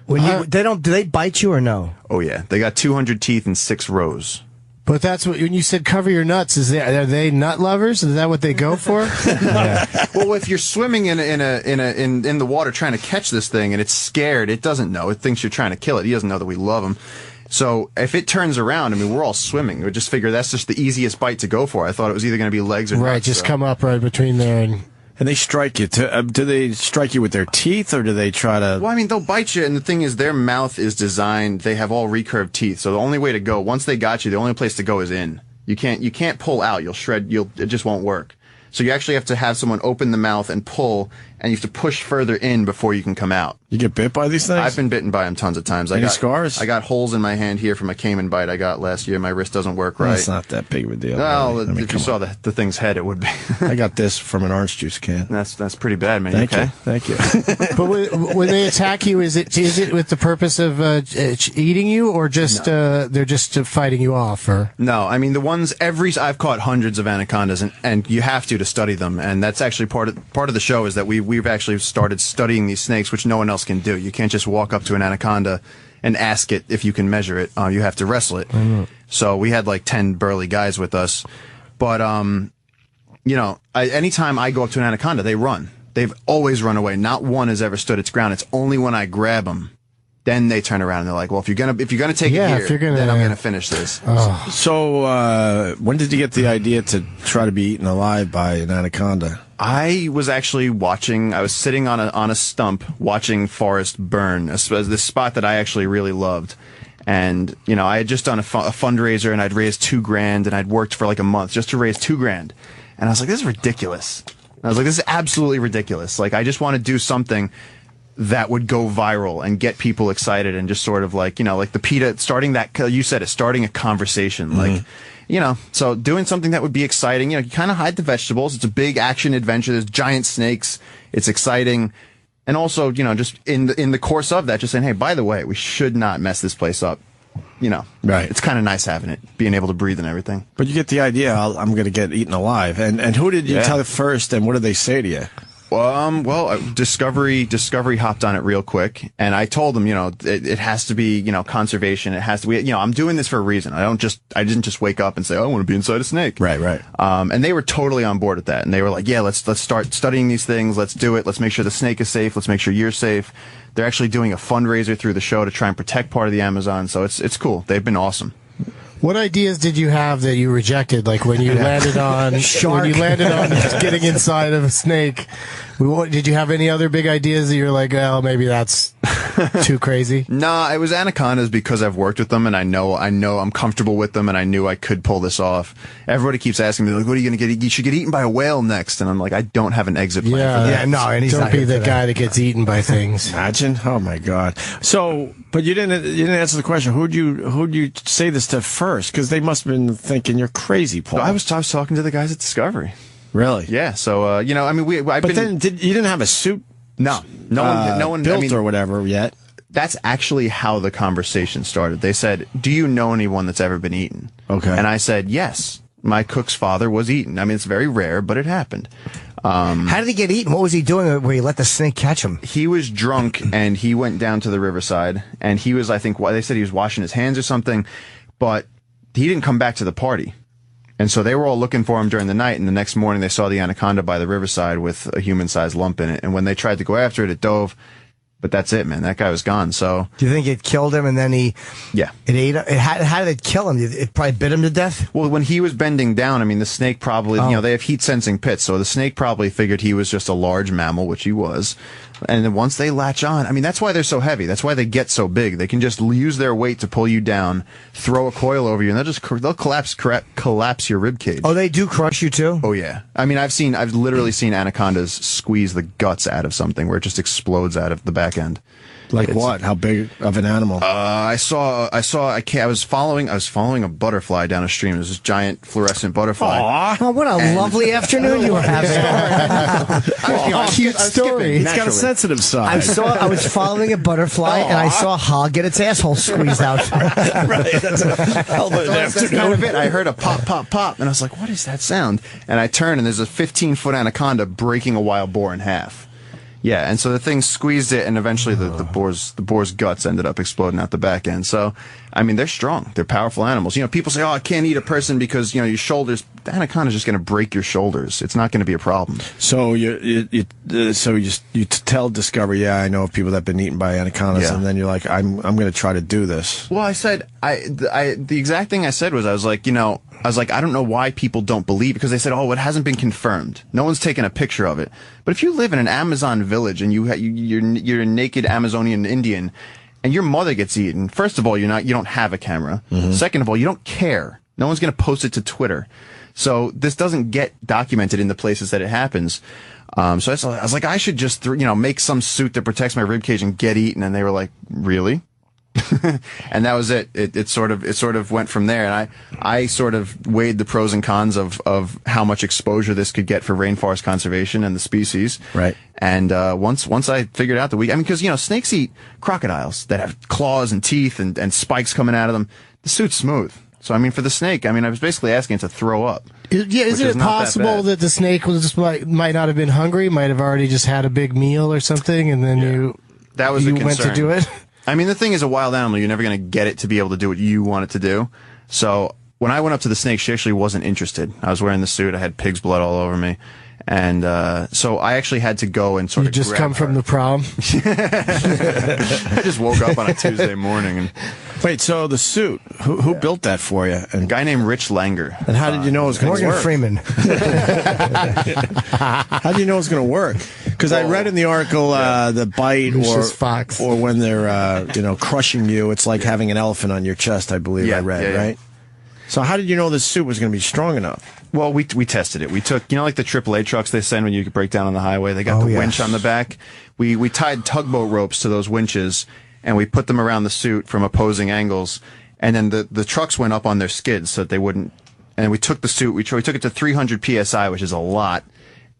So, do they bite you or no? Oh yeah, they got 200 teeth in 6 rows. But that's what when you said cover your nuts. Are they nut lovers? Is that what they go for? Yeah. Well, if you're swimming in the water trying to catch this thing and it's scared, it doesn't know. It thinks you're trying to kill it. He doesn't know that we love him. So if it turns around, I mean, we're all swimming. We just figure that's just the easiest bite to go for. I thought it was either going to be legs or nuts. Right, just come up right between there and they strike you. Do they strike you with their teeth, or do they try to... Well, I mean, they'll bite you, and the thing is, their mouth is designed, they have all recurved teeth, so the only way to go, once they got you, the only place to go is in. You can't pull out, you'll shred, it just won't work. So you actually have to have someone open the mouth and pull, and you have to push further in before you can come out. You get bit by these things? I've been bitten by them tons of times. Any scars? I got holes in my hand here from a caiman bite I got last year. My wrist doesn't work right. It's not that big of a deal. Well, really. I mean, if you saw the thing's head, it would be. I got this from an orange juice can. That's pretty bad, man. Thank okay? you. Thank you. But when they attack you, is it with the purpose of eating you, or just they're just fighting you off? Or no, I mean the ones I've caught hundreds of anacondas, and you have to study them, and that's actually part of the show is that we've actually started studying these snakes, which no one else can do. You can't just walk up to an anaconda and ask it if you can measure it. You have to wrestle it. So we had like 10 burly guys with us, but anytime I go up to an anaconda, they run. They've always run away. Not one has ever stood its ground. It's only when I grab them, then they turn around and they're like, "Well, if you're gonna take it here, then I'm gonna finish this." Oh. So when did you get the idea to try to be eaten alive by an anaconda? I was actually watching. I was sitting on a stump watching forest burn. This spot that I actually really loved. And, I had just done a fundraiser and I'd raised $2,000 and I'd worked for like a month just to raise $2,000. And I was like, this is ridiculous. And I was like, this is absolutely ridiculous. Like, I just want to do something that would go viral and get people excited and just sort of like, like the PETA, starting a conversation. Like, so doing something that would be exciting, you kind of hide the vegetables. It's a big action adventure. There's giant snakes. It's exciting. And also, just in the course of that, just saying, hey, by the way, we should not mess this place up. Right. It's kind of nice having it, being able to breathe and everything. But you get the idea, I'm going to get eaten alive. And who did you tell first, and what did they say to you? Well, Discovery hopped on it real quick, and I told them, it has to be, conservation. It has to be, I'm doing this for a reason. I didn't just wake up and say, oh, I want to be inside a snake. Right. And they were totally on board with that, and they were like, yeah, let's start studying these things. Let's do it. Let's make sure the snake is safe. Let's make sure you're safe. They're actually doing a fundraiser through the show to try and protect part of the Amazon. So it's cool. They've been awesome. what ideas did you have that you rejected? Like when you landed on shark, when you landed on getting inside of a snake. Did you have any other big ideas that you're like, well, maybe that's Too crazy? No, it was anacondas because I've worked with them and I know I'm comfortable with them and I knew I could pull this off. Everybody keeps asking me, like, what are you going to get? You should get eaten by a whale next. And I'm like, I don't have an exit plan for that. Yeah, no, and he's don't be the guy that gets eaten by things. Imagine. Oh my God. So, but you didn't answer the question. Who'd you say this to first? Because they must have been thinking you're crazy, Paul. No, I was talking to the guys at Discovery. Really? Yeah. So, I mean, then you didn't have a suit? No one built or whatever yet. That's actually how the conversation started. They said, "Do you know anyone that's ever been eaten?" Okay. And I said, "Yes, my cook's father was eaten." I mean, it's very rare, but it happened. How did he get eaten? What was he doing where he let the snake catch him? He was drunk and he went down to the riverside and he was, I think, they said he was washing his hands or something, but he didn't come back to the party. And so they were all looking for him during the night, and the next morning they saw the anaconda by the riverside with a human-sized lump in it. And when they tried to go after it, it dove. But that's it, man. That guy was gone. So, do you think it killed him, and then it ate him? How did it kill him? It probably bit him to death. Well, when he was bending down, I mean, the snake probably, they have heat-sensing pits, so the snake probably figured he was just a large mammal, which he was. And then once they latch on, I mean, that's why they're so heavy. That's why they get so big. They can just use their weight to pull you down, throw a coil over you, and they'll collapse your rib cage. Oh, they do crush you too? Oh yeah. I mean, I've literally seen anacondas squeeze the guts out of something where it just explodes out of the back end. Like what? How big of an animal? I was following a butterfly down a stream. There's this giant fluorescent butterfly. Aww. Oh, what a lovely afternoon you were having. Cute story. He's got a sensitive side. I was following a butterfly and I saw a hog get its asshole squeezed out. Right. That's a hell of an afternoon. That's kind of it. I heard a pop, pop, pop, and I was like, what is that sound? And I turn and there's a 15-foot anaconda breaking a wild boar in half. Yeah, and so the thing squeezed it, and eventually the boar's guts ended up exploding out the back end. So, I mean, they're strong. They're powerful animals. You know, people say, "Oh, I can't eat a person because your shoulders." The anaconda's just going to break your shoulders. It's not going to be a problem. So you tell Discovery, yeah, I know of people that've been eaten by anacondas, and then you're like, I'm going to try to do this. Well, I said the exact thing I said was I was like, I don't know why people don't believe, because they said, oh, it hasn't been confirmed. No one's taken a picture of it. But if you live in an Amazon village and you're a naked Amazonian Indian and your mother gets eaten, first of all, you don't have a camera. Mm-hmm. Second of all, you don't care. No one's going to post it to Twitter. So this doesn't get documented in the places that it happens. So I was like, I should just, make some suit that protects my ribcage and get eaten. And they were like, really? And that was it. It sort of went from there. And I sort of weighed the pros and cons of how much exposure this could get for rainforest conservation and the species. Right. And once I figured out because snakes eat crocodiles that have claws and teeth and spikes coming out of them. The suit's smooth. So, for the snake, I was basically asking it to throw up. Isn't it possible that the snake might not have been hungry, might have already just had a big meal or something, and then you went to do it? The thing is, a wild animal, you're never going to get it to be able to do what you want it to do. So, when I went up to the snake, she actually wasn't interested. I was wearing the suit. I had pig's blood all over me. And so I actually had to go and sort of just come from the prom? I just woke up on a Tuesday morning. And wait, so the suit, who built that for you? A guy named Rich Langer. And how did you know it was going to work? Morgan Freeman. How do you know it was going to work? Because I read in the article the bite or when they're crushing you, it's like having an elephant on your chest, I believe I read, right? So how did you know this suit was going to be strong enough? Well, we tested it. We took, like the AAA trucks they send when you break down on the highway. They got the winch on the back. We tied tugboat ropes to those winches, and we put them around the suit from opposing angles. And then the trucks went up on their skids so that they wouldn't. And we took the suit. We took it to 300 psi, which is a lot.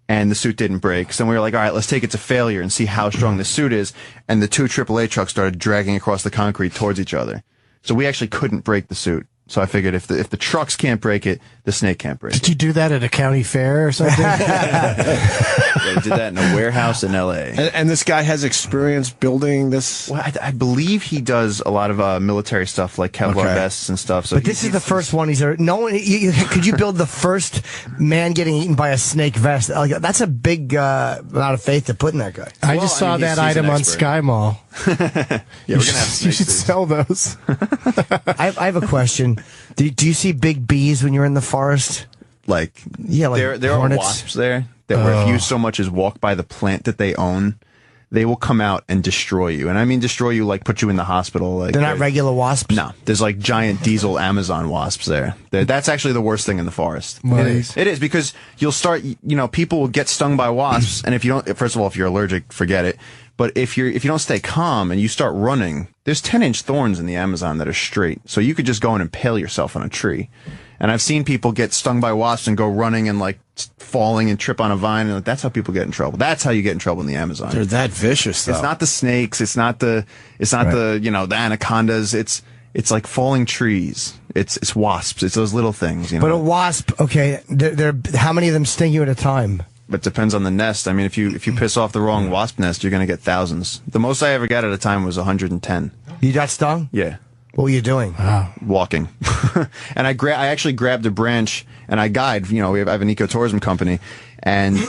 And the suit didn't break. So we were like, all right, let's take it to failure and see how strong the suit is. And the two AAA trucks started dragging across the concrete towards each other. So we actually couldn't break the suit. So I figured if the trucks can't break it, the snake can't break it. Did you do that at a county fair or something? They did that in a warehouse in L.A. And this guy has experience building this? Well, I believe he does a lot of military stuff, like Kevlar vests and stuff. So but this is the first one he's ever... No one... could you build the first man getting eaten by a snake vest? That's a big amount of faith to put in that guy. I just saw that item on Sky Mall. We're going to have You should sell those. I have a question. Do you see big bees when you're in the forest? Like there are wasps there that refuse so much as walk by the plant that they own. they will come out and destroy you. And I mean destroy you, like put you in the hospital. Like they're not regular wasps? No. There's like giant diesel Amazon wasps there. That's actually the worst thing in the forest. Nice. It is, because you'll start, people will get stung by wasps, and if you don't, first of all, if you're allergic, forget it. But if you don't stay calm and you start running, there's 10-inch thorns in the Amazon that are straight. So you could just go and impale yourself on a tree. And I've seen people get stung by wasps and go running and like falling and trip on a vine, and that's how people get in trouble. That's how you get in trouble in the Amazon. They're that vicious, though. It's not the snakes. It's not the the anacondas. It's like falling trees. It's wasps. It's those little things. But a wasp, okay, they're how many of them sting you at a time? It depends on the nest. I mean, if you piss off the wrong wasp nest, you're going to get thousands. The most I ever got at a time was 110. You got stung? Yeah. What were you doing? Walking. And I actually grabbed a branch, and I guide. I have an ecotourism company, and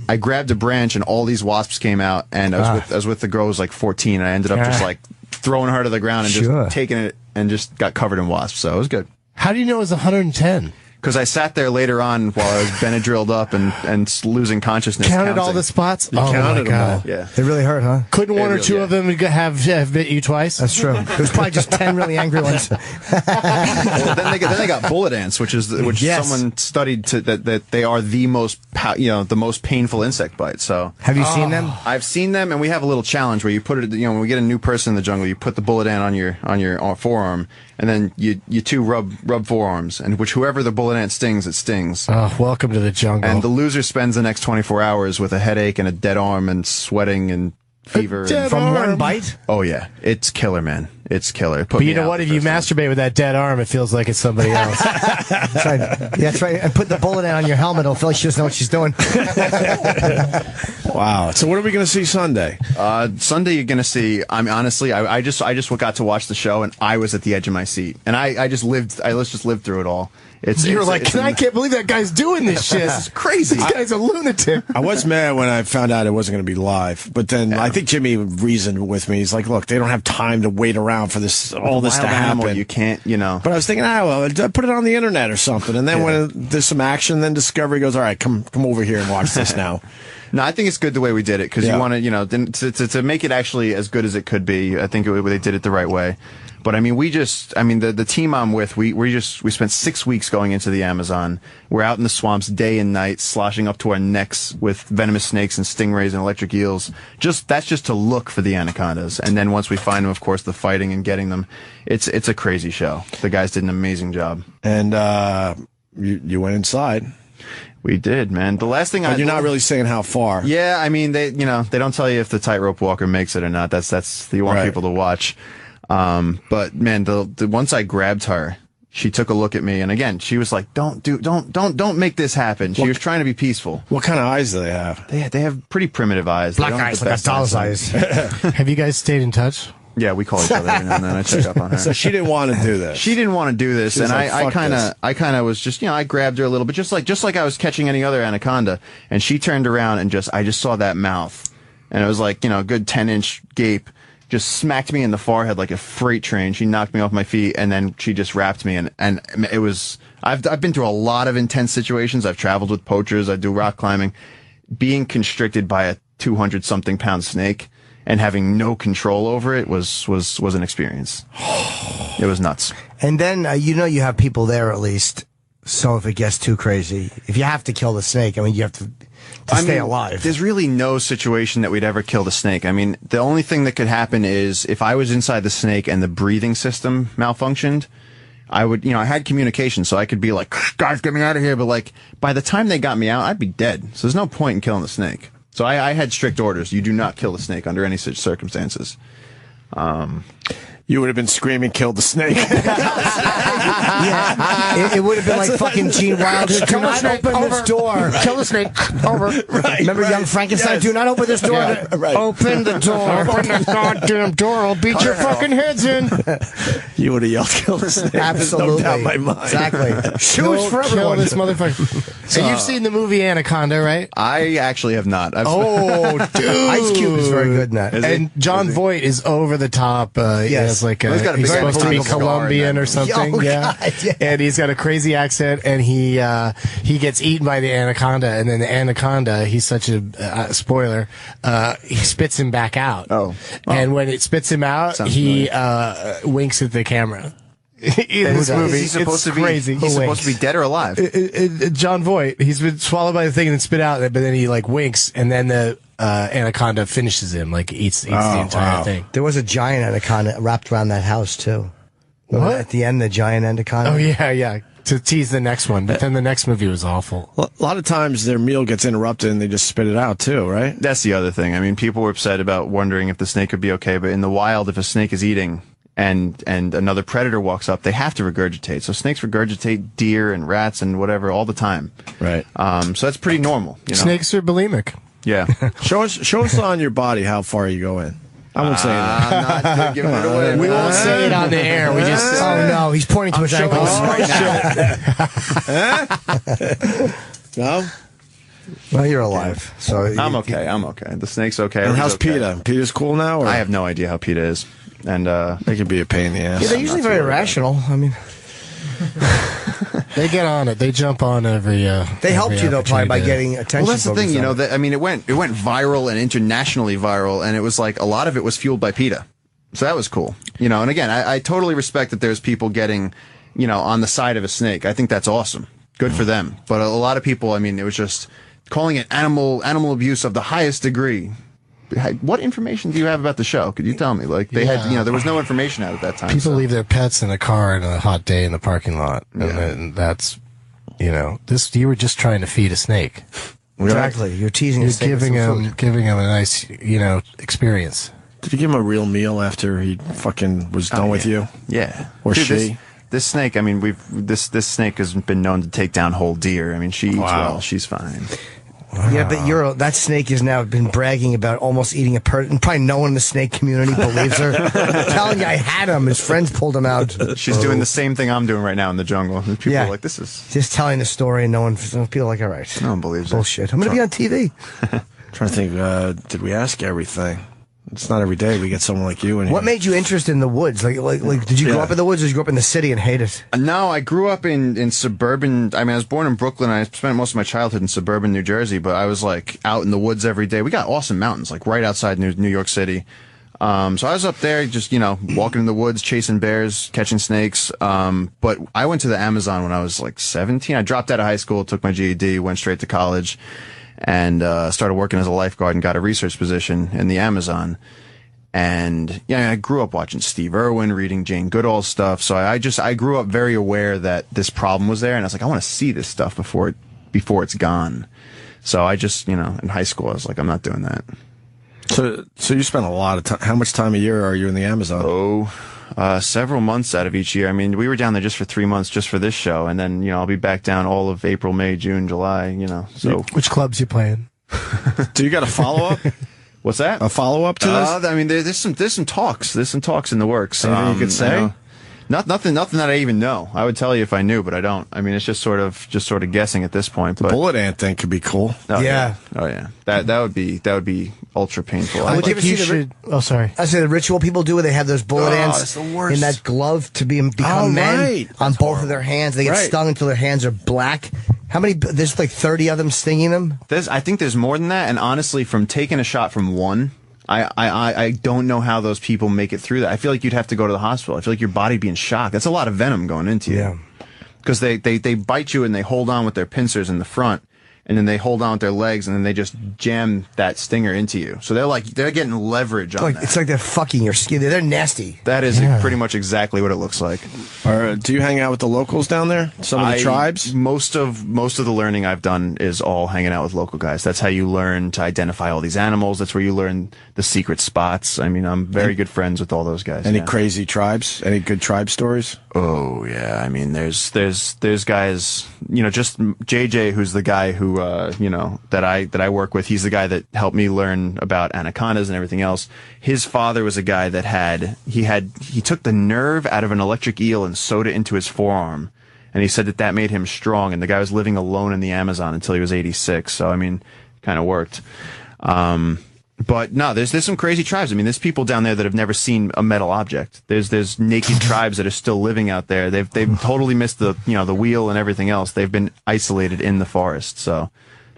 I grabbed a branch, and all these wasps came out, and I was with the girl who was like 14, and I ended up just like throwing her to the ground and just taking it, and just got covered in wasps. So it was good. How do you know it was 110? Because I sat there later on while I was Benadrylled up and losing consciousness. Counted all the spots? You counted them all. Yeah. They really hurt, huh? Couldn't one or two of them have bit you twice? That's true. There's probably just 10 really angry ones. Well, then they got bullet ants, which someone studied that they are the most the most painful insect bite. So have you seen them? I've seen them, and we have a little challenge where you put it. When we get a new person in the jungle, you put the bullet ant on your forearm, and then you two rub forearms, and whoever the bullet ant stings, it stings. Oh, welcome to the jungle. And the loser spends the next 24 hours with a headache and a dead arm and sweating and fever. From one bite? Oh, yeah. It's killer, man. It's killer. But you know what? If you masturbate with that dead arm, it feels like it's somebody else. That's right. Yeah, that's right. And put the bullet on your helmet. It'll feel like she doesn't know what she's doing. Wow. So what are we going to see Sunday? Sunday you're going to see, honestly, I just got to watch the show, and I was at the edge of my seat. And I just lived through it all. You were like, I can't believe that guy's doing this shit. This is crazy. This guy's a lunatic. I was mad when I found out it wasn't going to be live, but then I think Jimmy reasoned with me. He's like, look, they don't have time to wait around for all this to happen. You can't, But I was thinking, well, put it on the internet or something. And then when there's some action, then Discovery goes, all right, come over here and watch this now. No, I think it's good the way we did it, because you want to, to make it actually as good as it could be. I think they did it the right way. But I mean, the team I'm with, we spent 6 weeks going into the Amazon. We're out in the swamps day and night, sloshing up to our necks with venomous snakes and stingrays and electric eels. That's just to look for the anacondas. And then once we find them, of course, the fighting and getting them. It's a crazy show. The guys did an amazing job. And you went inside. We did, man. The last thing you're not really saying how far. Yeah, I mean, they don't tell you if the tightrope walker makes it or not. That's you want people to watch. But man, the once I grabbed her, she took a look at me, and again, she was like, "Don't make this happen." She was trying to be peaceful. What kind of eyes do they have? They have pretty primitive eyes. Black eyes, like a doll's eyes. Have you guys stayed in touch? Yeah, we call each other every now and then. I check up on her. So she didn't want to do this. She didn't want to do this, and like, I kind of was just, I grabbed her a little bit, just like I was catching any other anaconda, and she turned around and I just saw that mouth, and it was like, a good 10-inch gape, just smacked me in the forehead like a freight train. She knocked me off my feet, and then she just wrapped me, and it was. I've been through a lot of intense situations. I've traveled with poachers. I do rock climbing. Being constricted by a 200-something pound snake and having no control over it was an experience. It was nuts. And then you have people there at least. So if it gets too crazy, if you have to kill the snake, I mean, you have to stay alive. There's really no situation that we'd ever kill the snake. I mean, the only thing that could happen is if I was inside the snake and the breathing system malfunctioned, I would, I had communication, so I could be like, guys, get me out of here. But like, by the time they got me out, I'd be dead. So there's no point in killing the snake. So I had strict orders. You do not kill the snake under any such circumstances. You would have been screaming, kill the snake. Yeah, it would have been like fucking Gene Wilder. Do not open this door. Kill the snake. Over. Right, remember Young Frankenstein? Yes. Do not open this door. Yeah, right. Open the door. Open the goddamn door. I'll beat your fucking heads in. You would have yelled, kill the snake. Absolutely. There's no doubt in my mind. Exactly. Shoes for kill everyone. this motherfucker. So you've seen the movie Anaconda, right? I actually have not. Oh, dude. Ice Cube is very good in that. And John Voight is over the top. Yes. has like He's got a big supposed to be cigar Colombian or something. Oh, yeah. God, yeah. And he's got a crazy accent, and he gets eaten by the anaconda, and then the anaconda, he's such a spoiler, he spits him back out. And when it spits him out, he winks at the camera. In this movie, he's supposed to be crazy. He's supposed to be dead or alive. John Voight, he's been swallowed by the thing and then spit out, but then he like winks, and then the anaconda finishes him, like eats the entire thing. There was a giant anaconda wrapped around that house too. What? At the end, the giant anaconda. Oh yeah, to tease the next one, but then the next movie was awful. A lot of times their meal gets interrupted and they just spit it out too, right? That's the other thing. I mean, people were upset about wondering if the snake would be okay, but in the wild, if a snake is eating and another predator walks up, they have to regurgitate. So snakes regurgitate deer and rats and whatever all the time. Right. So that's pretty normal. You know? Snakes are bulimic. Yeah. Show us on your body how far you go in. I won't say anything. I'm not giving it away. We won't say it on the air. We just. Oh no, he's pointing to his ankles right now. No. Well, you're alive, so I'm okay. The snake's okay. And how's okay. PETA? PETA's cool now? Or? I have no idea how PETA is, and they can be a pain in the ass. Yeah, they're usually very rational. I mean, they get on it. They jump on every. They helped you though, probably by getting attention. Well, that's the thing, you know. That, I mean, it went viral and internationally viral, and it was like a lot of it was fueled by PETA, so that was cool, you know. And again, I totally respect that there's people getting, you know, on the side of a snake. I think that's awesome. Good for them. But a lot of people, I mean, it was just calling it animal abuse of the highest degree. What information do you have about the show? Could you tell me? Like they had, you know, there was no information out at that time. People leave their pets in a car on a hot day in the parking lot, and then that's, you know, this. You were just trying to feed a snake. Exactly. You're teasing. You're a snake giving with some him a nice, you know, experience. Did you give him a real meal after he fucking was done with you? Yeah. Or Dude, she? This snake, I mean, this snake has been known to take down whole deer. I mean, she eats well. She's fine. Yeah, but that snake has now been bragging about almost eating a person. Probably no one in the snake community believes her. I'm telling you, I had him. His friends pulled him out. She's doing the same thing I'm doing right now in the jungle. People are like, this is... Just telling the story and people are like, all right. No one believes Bullshit. I'm going to be on TV. Trying to think, did we ask everything? It's not every day we get someone like you in here. What made you interested in the woods? Like, did you grow up in the woods, or did you grow up in the city and hate it? No, I grew up in suburban. I mean, I was born in Brooklyn. I spent most of my childhood in suburban New Jersey, but I was like out in the woods every day. We got awesome mountains, like right outside New York City. So I was up there, just walking in the woods, chasing bears, catching snakes. But I went to the Amazon when I was like 17. I dropped out of high school, took my GED, went straight to college, and started working as a lifeguard and got a research position in the Amazon. And I grew up watching Steve Irwin, reading Jane Goodall stuff. So I grew up very aware that this problem was there, and I was like, I want to see this stuff before it's gone. So I just, in high school, I was like, I'm not doing that. So you spent a lot of time. How much time a year are you in the Amazon? Several months out of each year. I mean, we were down there just for 3 months, just for this show, and then I'll be back down all of April, May, June, July. So which clubs you playing? Do you got a follow up? What's that? A follow up to this? I mean, there's some talks. There's some talks in the works. Anything you could say? Nothing that I even know. I would tell you if I knew, but I don't. I mean, it's just sort of guessing at this point. The bullet ant thing could be cool. Oh yeah. That would be ultra painful. I think you should. Oh, sorry. I say the ritual people do where they have those bullet ants in that glove to become men on both of their hands. They get stung until their hands are black. How many? There's like 30 of them stinging them. I think there's more than that. And honestly, from taking a shot from one, I don't know how those people make it through that. I feel like you'd have to go to the hospital. I feel like your body'd be in shock. That's a lot of venom going into you. Yeah. Because they bite you and they hold on with their pincers in the front, and then they hold on with their legs, and then they just jam that stinger into you. So they're getting leverage on that. It's like they're fucking your skin. They're nasty. That is pretty much exactly what it looks like. Do you hang out with the locals down there? Some of the tribes? Most of the learning I've done is all hanging out with local guys. That's how you learn to identify all these animals. That's where you learn the secret spots. I mean, I'm very good friends with all those guys. Any crazy tribes? Any good tribe stories? Oh yeah, I mean, there's guys. Just JJ, who's the guy who that I work with. He's the guy that helped me learn about anacondas and everything else. His father was a guy that he took the nerve out of an electric eel and sewed it into his forearm, and he said that made him strong. And the guy was living alone in the Amazon until he was 86. So I mean, kind of worked. But no, there's some crazy tribes. I mean, there's people down there that have never seen a metal object. There's naked tribes that are still living out there. They've totally missed the wheel and everything else. They've been isolated in the forest. So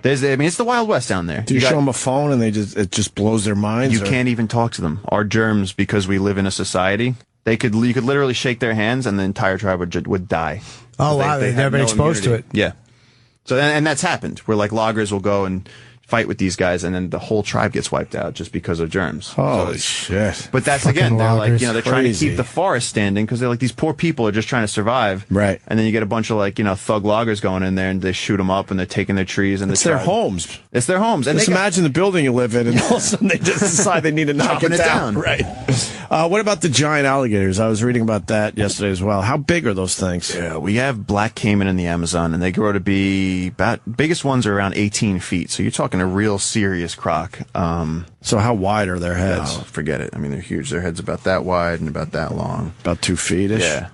it's the Wild West down there. Do you show them a phone and it just blows their minds? You can't even talk to them. Our germs, because we live in a society, you could literally shake their hands and the entire tribe would die. Oh wow, they've never been exposed to it. Yeah. So and that's happened where like loggers will go and fight with these guys, and then the whole tribe gets wiped out just because of germs. Holy shit! But that's Fucking again, they're loggers. like, they're trying to keep the forest standing because they're like, these poor people are just trying to survive. Right. And then you get a bunch of like, thug loggers going in there and they shoot them up and they're taking their trees and it's their homes. It's their homes. And just imagine the building you live in, and all of a sudden they just decide they need to knock it down. Right. What about the giant alligators? I was reading about that yesterday as well. How big are those things? Yeah, we have black caiman in the Amazon, and they grow to be biggest ones are around 18 feet. So you're talking a real serious croc. So how wide are their heads? Oh, forget it. I mean, they're huge. Their head's about that wide and about that long. About 2 feet-ish? Yeah.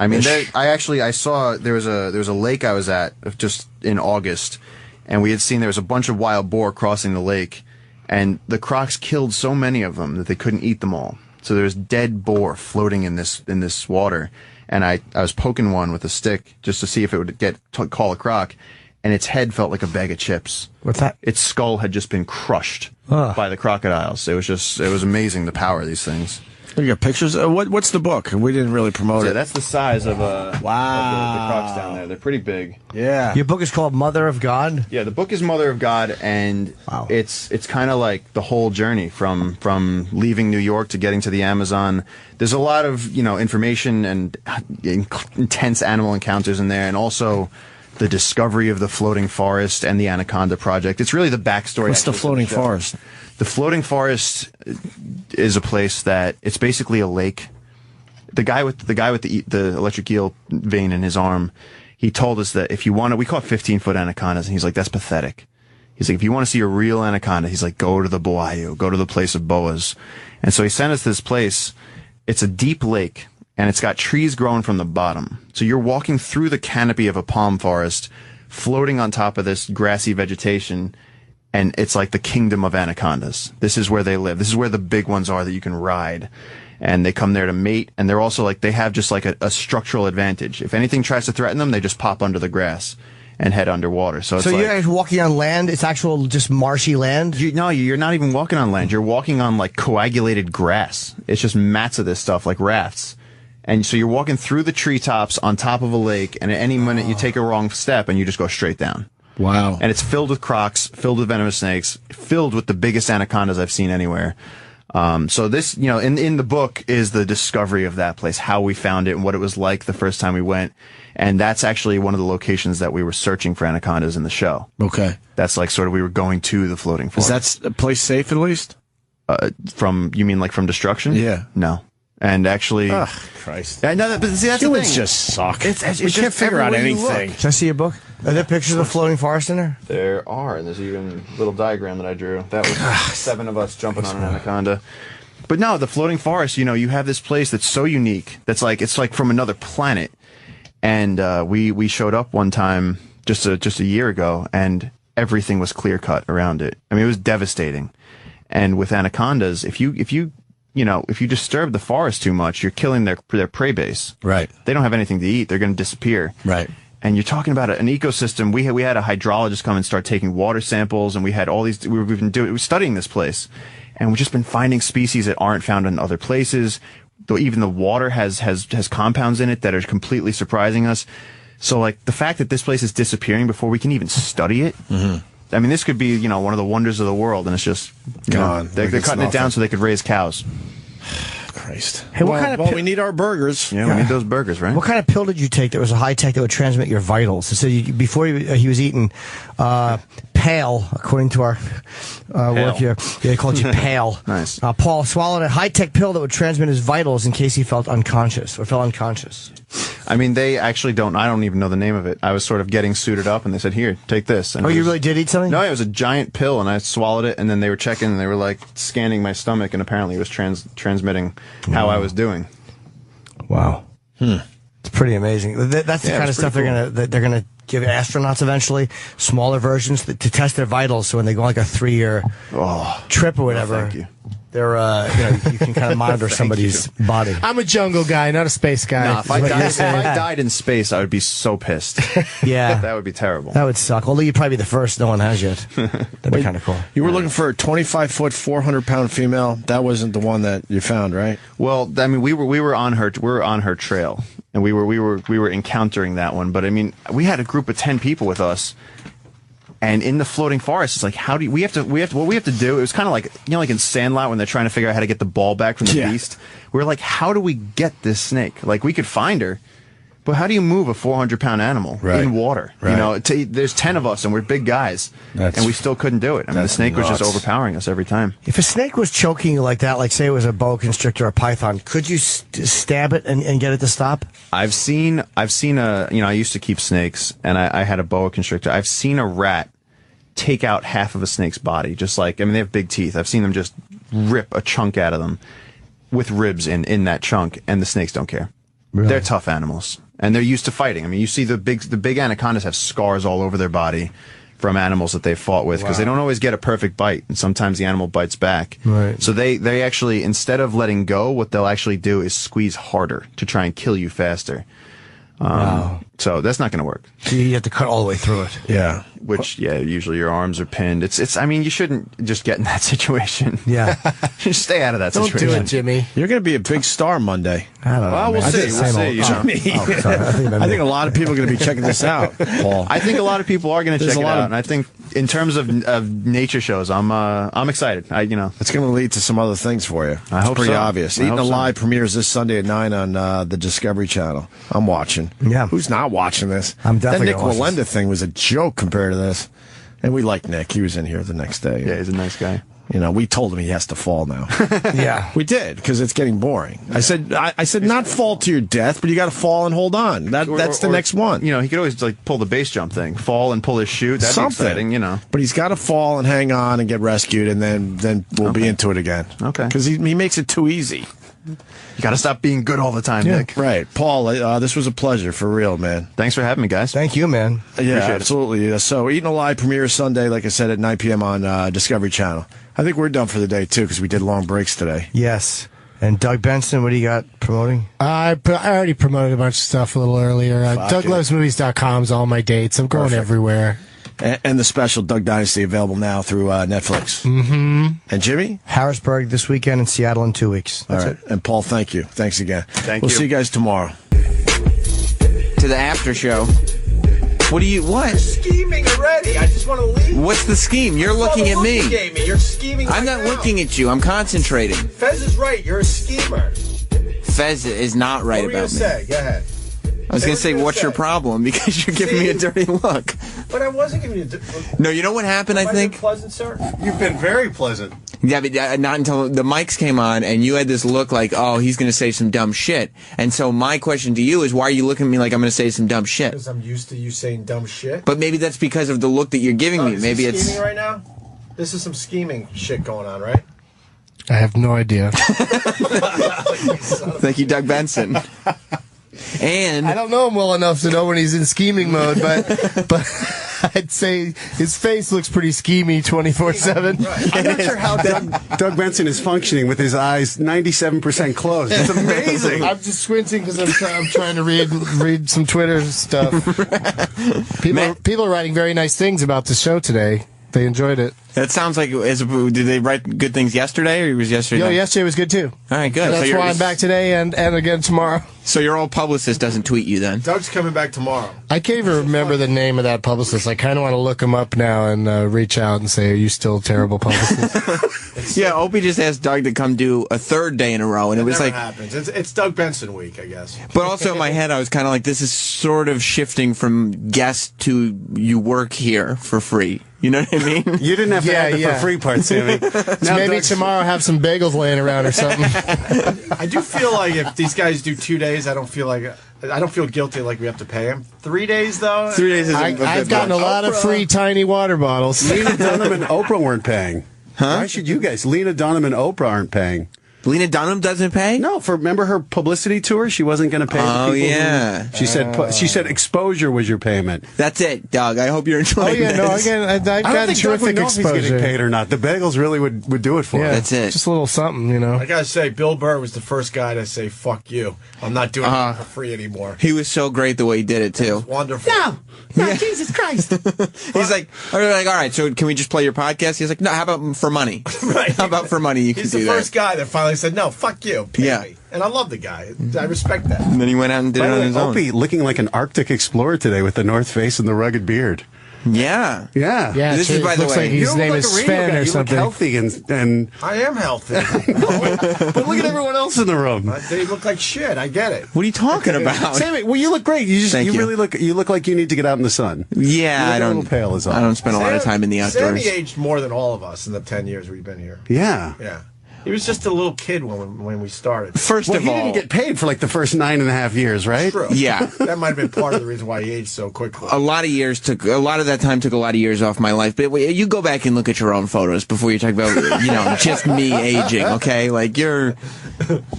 I mean, I saw there was a lake I was at just in August, and we had seen there was a bunch of wild boar crossing the lake, and the crocs killed so many of them that they couldn't eat them all. So there was dead boar floating in this water, and I was poking one with a stick just to see if it would call a croc, and its head felt like a bag of chips. What's that? Its skull had just been crushed by the crocodiles. It was amazing, the power of these things. You got pictures? What's the book? We didn't really promote it. That's the size of the crocs down there. They're pretty big. Yeah. Your book is called Mother of God? Yeah, the book is Mother of God, and it's kind of like the whole journey from leaving New York to getting to the Amazon. There's a lot of, information and intense animal encounters in there, and also the discovery of the floating forest and the Anaconda Project. It's really the backstory. What's the floating forest? The floating forest is a place that it's basically a lake. The guy with the electric eel vein in his arm, he told us that if you want to, we caught 15-foot anacondas, and he's like, that's pathetic. He's like, if you want to see a real anaconda, he's like, go to the Bayou, go to the place of boas. And so he sent us this place. It's a deep lake, and it's got trees growing from the bottom. So you're walking through the canopy of a palm forest, floating on top of this grassy vegetation, and it's like the kingdom of anacondas. This is where they live. This is where the big ones are that you can ride. And they come there to mate, and they're also like, they have just like a structural advantage. If anything tries to threaten them, they just pop under the grass and head underwater. So you're guys walking on land? It's actual just marshy land? You're not even walking on land. You're walking on like coagulated grass. It's just mats of this stuff, like rafts. And so you're walking through the treetops on top of a lake, and at any minute you take a wrong step and you just go straight down. Wow. And it's filled with crocs, filled with venomous snakes, filled with the biggest anacondas I've seen anywhere. So this, in the book is the discovery of that place, how we found it and what it was like the first time we went. And that's actually one of the locations that we were searching for anacondas in the show. Okay. That's like sort of, we were going to the floating forest. Is that place safe at least? You mean like from destruction? Yeah. No. And actually, Christ. I know that, but see, that's the thing. just suck. It's we can't figure out anything. Can I see your book? Are there pictures of the floating forest in there? There are, and there's even a little diagram that I drew. That was 7 of us jumping on an anaconda. But no, the floating forest, you have this place that's so unique. That's like, it's like from another planet. And we showed up one time just a year ago, and everything was clear cut around it. I mean, it was devastating. And with anacondas, if you disturb the forest too much, you're killing their prey base. Right. They don't have anything to eat. They're going to disappear. Right. And you're talking about an ecosystem. We had a hydrologist come and start taking water samples, and we had all these. We've been studying this place, and we've just been finding species that aren't found in other places. Though even the water has compounds in it that are completely surprising us. So like the fact that this place is disappearing before we can even study it. Mm-hmm. I mean, this could be one of the wonders of the world, and it's just gone. They're cutting it down so they could raise cows. Christ. Hey, what kind of we need our burgers. Yeah, we need those burgers, right? What kind of pill did you take that was a high tech that would transmit your vitals? It said before he was eating Pale, according to our work here. Yeah, they called you Pale. Nice. Paul swallowed a high tech pill that would transmit his vitals in case he felt unconscious or fell unconscious. I mean, they actually don't. I don't even know the name of it. I was sort of getting suited up, and they said, "Here, take this." And you really did eat something? No, it was a giant pill, and I swallowed it. And then they were checking, and they were like scanning my stomach, and apparently it was transmitting how I was doing. Wow. It's pretty amazing. That's the kind of stuff they're gonna give astronauts eventually, smaller versions to test their vitals. So when they go on like a 3-year trip or whatever, thank you. they're you can kind of monitor somebody's body. I'm a jungle guy, not a space guy. Nah, if I died in space, I would be so pissed. Yeah. That would be terrible. That would suck. Although you'd probably be the first no one has yet. That'd be kind of cool. You were looking for a 25-foot, 400-pound female. That wasn't the one that you found, right? Well, I mean, we were on her trail, and we were encountering that one. But I mean, we had a group of 10 people with us. And in the floating forest, it's like, what we have to do, it was kind of like, like in Sandlot when they're trying to figure out how to get the ball back from the beast. We were like, how do we get this snake? Like, we could find her, but how do you move a 400-pound animal in water? Right. There's 10 of us and we're big guys, and we still couldn't do it. I mean, the snake was just overpowering us every time. If a snake was choking you like that, like say it was a boa constrictor or a python, could you stab it and get it to stop? I've seen I used to keep snakes, and I had a boa constrictor. I've seen a rat take out half of a snake's body, just like, I mean, they have big teeth. I've seen them just rip a chunk out of them with ribs in that chunk, and the snakes don't care. Really? They're tough animals, and they're used to fighting. I mean, you see the big anacondas have scars all over their body from animals that they've fought with, because they don't always get a perfect bite, and sometimes the animal bites back. Right. So they actually, instead of letting go, what they'll actually do is squeeze harder to try and kill you faster. So that's not going to work. So you have to cut all the way through it. Yeah. Which, usually your arms are pinned. I mean, you shouldn't just get in that situation. Yeah. Just stay out of that situation. Don't do it, Jimmy. You're going to be a big star Monday. I don't know. Well, we'll see. Jimmy. I think a lot of people are going to be checking this out, Paul. I think a lot of people are going to check it out. And I think in terms of nature shows, I'm excited. It's going to lead to some other things for you. I hope pretty so. obvious. Eating Alive premieres this Sunday at 9 on the Discovery Channel. I'm watching. Yeah. Who's not watching this? I'm definitely That Nick gonna watch Walenda thing was a joke compared to this. And we like Nick. He was in here the next day. Yeah, he's a nice guy. We told him he has to fall now. Yeah. We did, because it's getting boring. I said not fall to your death, but you got to fall and hold on. That's the next one. He could always pull the base jump thing, fall and pull his chute. That'd be exciting, But he's got to fall and hang on and get rescued, and then we'll be into it again. Okay. Because he makes it too easy. You got to stop being good all the time, Nick. Right. Paul, this was a pleasure, for real, man. Thanks for having me, guys. Thank you, man. Yeah, Appreciate absolutely. It. So Eating Alive premieres Sunday, like I said, at 9 p.m. on Discovery Channel. I think we're done for the day, too, because we did long breaks today. Yes. And Doug Benson, what do you got promoting? I already promoted a bunch of stuff a little earlier. DougLovesMovies.com is all my dates. I'm going everywhere. And the special Doug Dynasty available now through Netflix. Mm-hmm. And Jimmy? Harrisburg this weekend and Seattle in 2 weeks. That's it. And Paul, thank you. Thanks again. Thank you. you. We'll see you guys tomorrow. To the after show. What? You're scheming already. I just want to leave. What's the scheme? You're looking at me. You're scheming. I'm not looking at you. I'm concentrating. Fez is right. You're a schemer. Fez is not right about me. What were you going to say? Go ahead. I was going to say, what's your problem? Because you're giving me a dirty look. But I wasn't giving you a dirty look. No, you know what happened, I think? Pleasant, sir? You've been very pleasant. Yeah, but not until the mics came on and you had this look like, oh, he's going to say some dumb shit. And so my question to you is, why are you looking at me like I'm going to say some dumb shit? Because I'm used to you saying dumb shit. But maybe that's because of the look that you're giving me. Maybe it's scheming right now? This is some scheming shit going on, right? I have no idea. Thank you, Doug Benson. And I don't know him well enough to know when he's in scheming mode, but I'd say his face looks pretty schemy 24/7. I'm not sure how Doug Benson is functioning with his eyes 97% closed. It's amazing. I'm just squinting because I'm trying to read some Twitter stuff. People are writing very nice things about the show today. They enjoyed it. That sounds like, did they write good things yesterday, or was yesterday? No, yesterday was good too. All right, good. So that's why I'm back today and again tomorrow. So your old publicist doesn't tweet you then? Doug's coming back tomorrow. I can't even remember the name of that publicist. I kind of want to look him up now and reach out and say, are you still a terrible publicist? Yeah, Opie just asked Doug to come do a third day in a row, and it was never like happens. It's Doug Benson week, I guess. But also in my head, I was kind of like, this is sort of shifting from guest to you work here for free. You know what I mean? You didn't have to add the for free part, Sammy. So maybe tomorrow have some bagels laying around or something. I do feel like if these guys do 2 days, I don't feel guilty like we have to pay them. 3 days though. 3 days is I've gotten a lot of free tiny water bottles. Lena Dunham and Oprah weren't paying. Huh? Why should you guys? Lena Dunham and Oprah aren't paying. Lena Dunham doesn't pay? No, remember her publicity tour? She wasn't going to pay the people. Yeah. She said exposure was your payment. That's it, Doug. I hope you're enjoying this. I've I don't got think Doug would terrific know if he's getting exposure. paid or not. The bagels really would do it for him. That's it. Just a little something, I gotta say, Bill Burr was the first guy to say, fuck you. I'm not doing it for free anymore. He was so great the way he did it, too. It was wonderful. No, Jesus Christ. He's like, all right, so can we just play your podcast? He's like, no, how about for money? Right. How about for money you can He's do the that? first guy that finally said, no, fuck you. Pay Yeah. me. And I love the guy. I respect that. And then he went out and did By it the on way, his own. Opie looking like an Arctic explorer today with the North Face and the rugged beard. Yeah. Yeah. Yeah, This is, by the looks way, like You his don't name look is like a radio Sven guy. or You something. look healthy and I am healthy. but look at everyone else in the room. They look like shit. I get it. What are you talking about? Sammy, well, you look great. Thank you. Really look like you need to get out in the sun. Yeah, You look I a don't. little pale is all. I don't spend a lot of time in the outdoors. Sammy aged more than all of us in the 10 years we've been here. Yeah. Yeah. He was just a little kid when we started. First Well, of he all, didn't get paid for like the first 9.5 years, right? True. Yeah. That might have been part of the reason why he aged so quickly. a lot of that time took a lot of years off my life. But you go back and look at your own photos before you talk about, just me aging, okay? Like, you're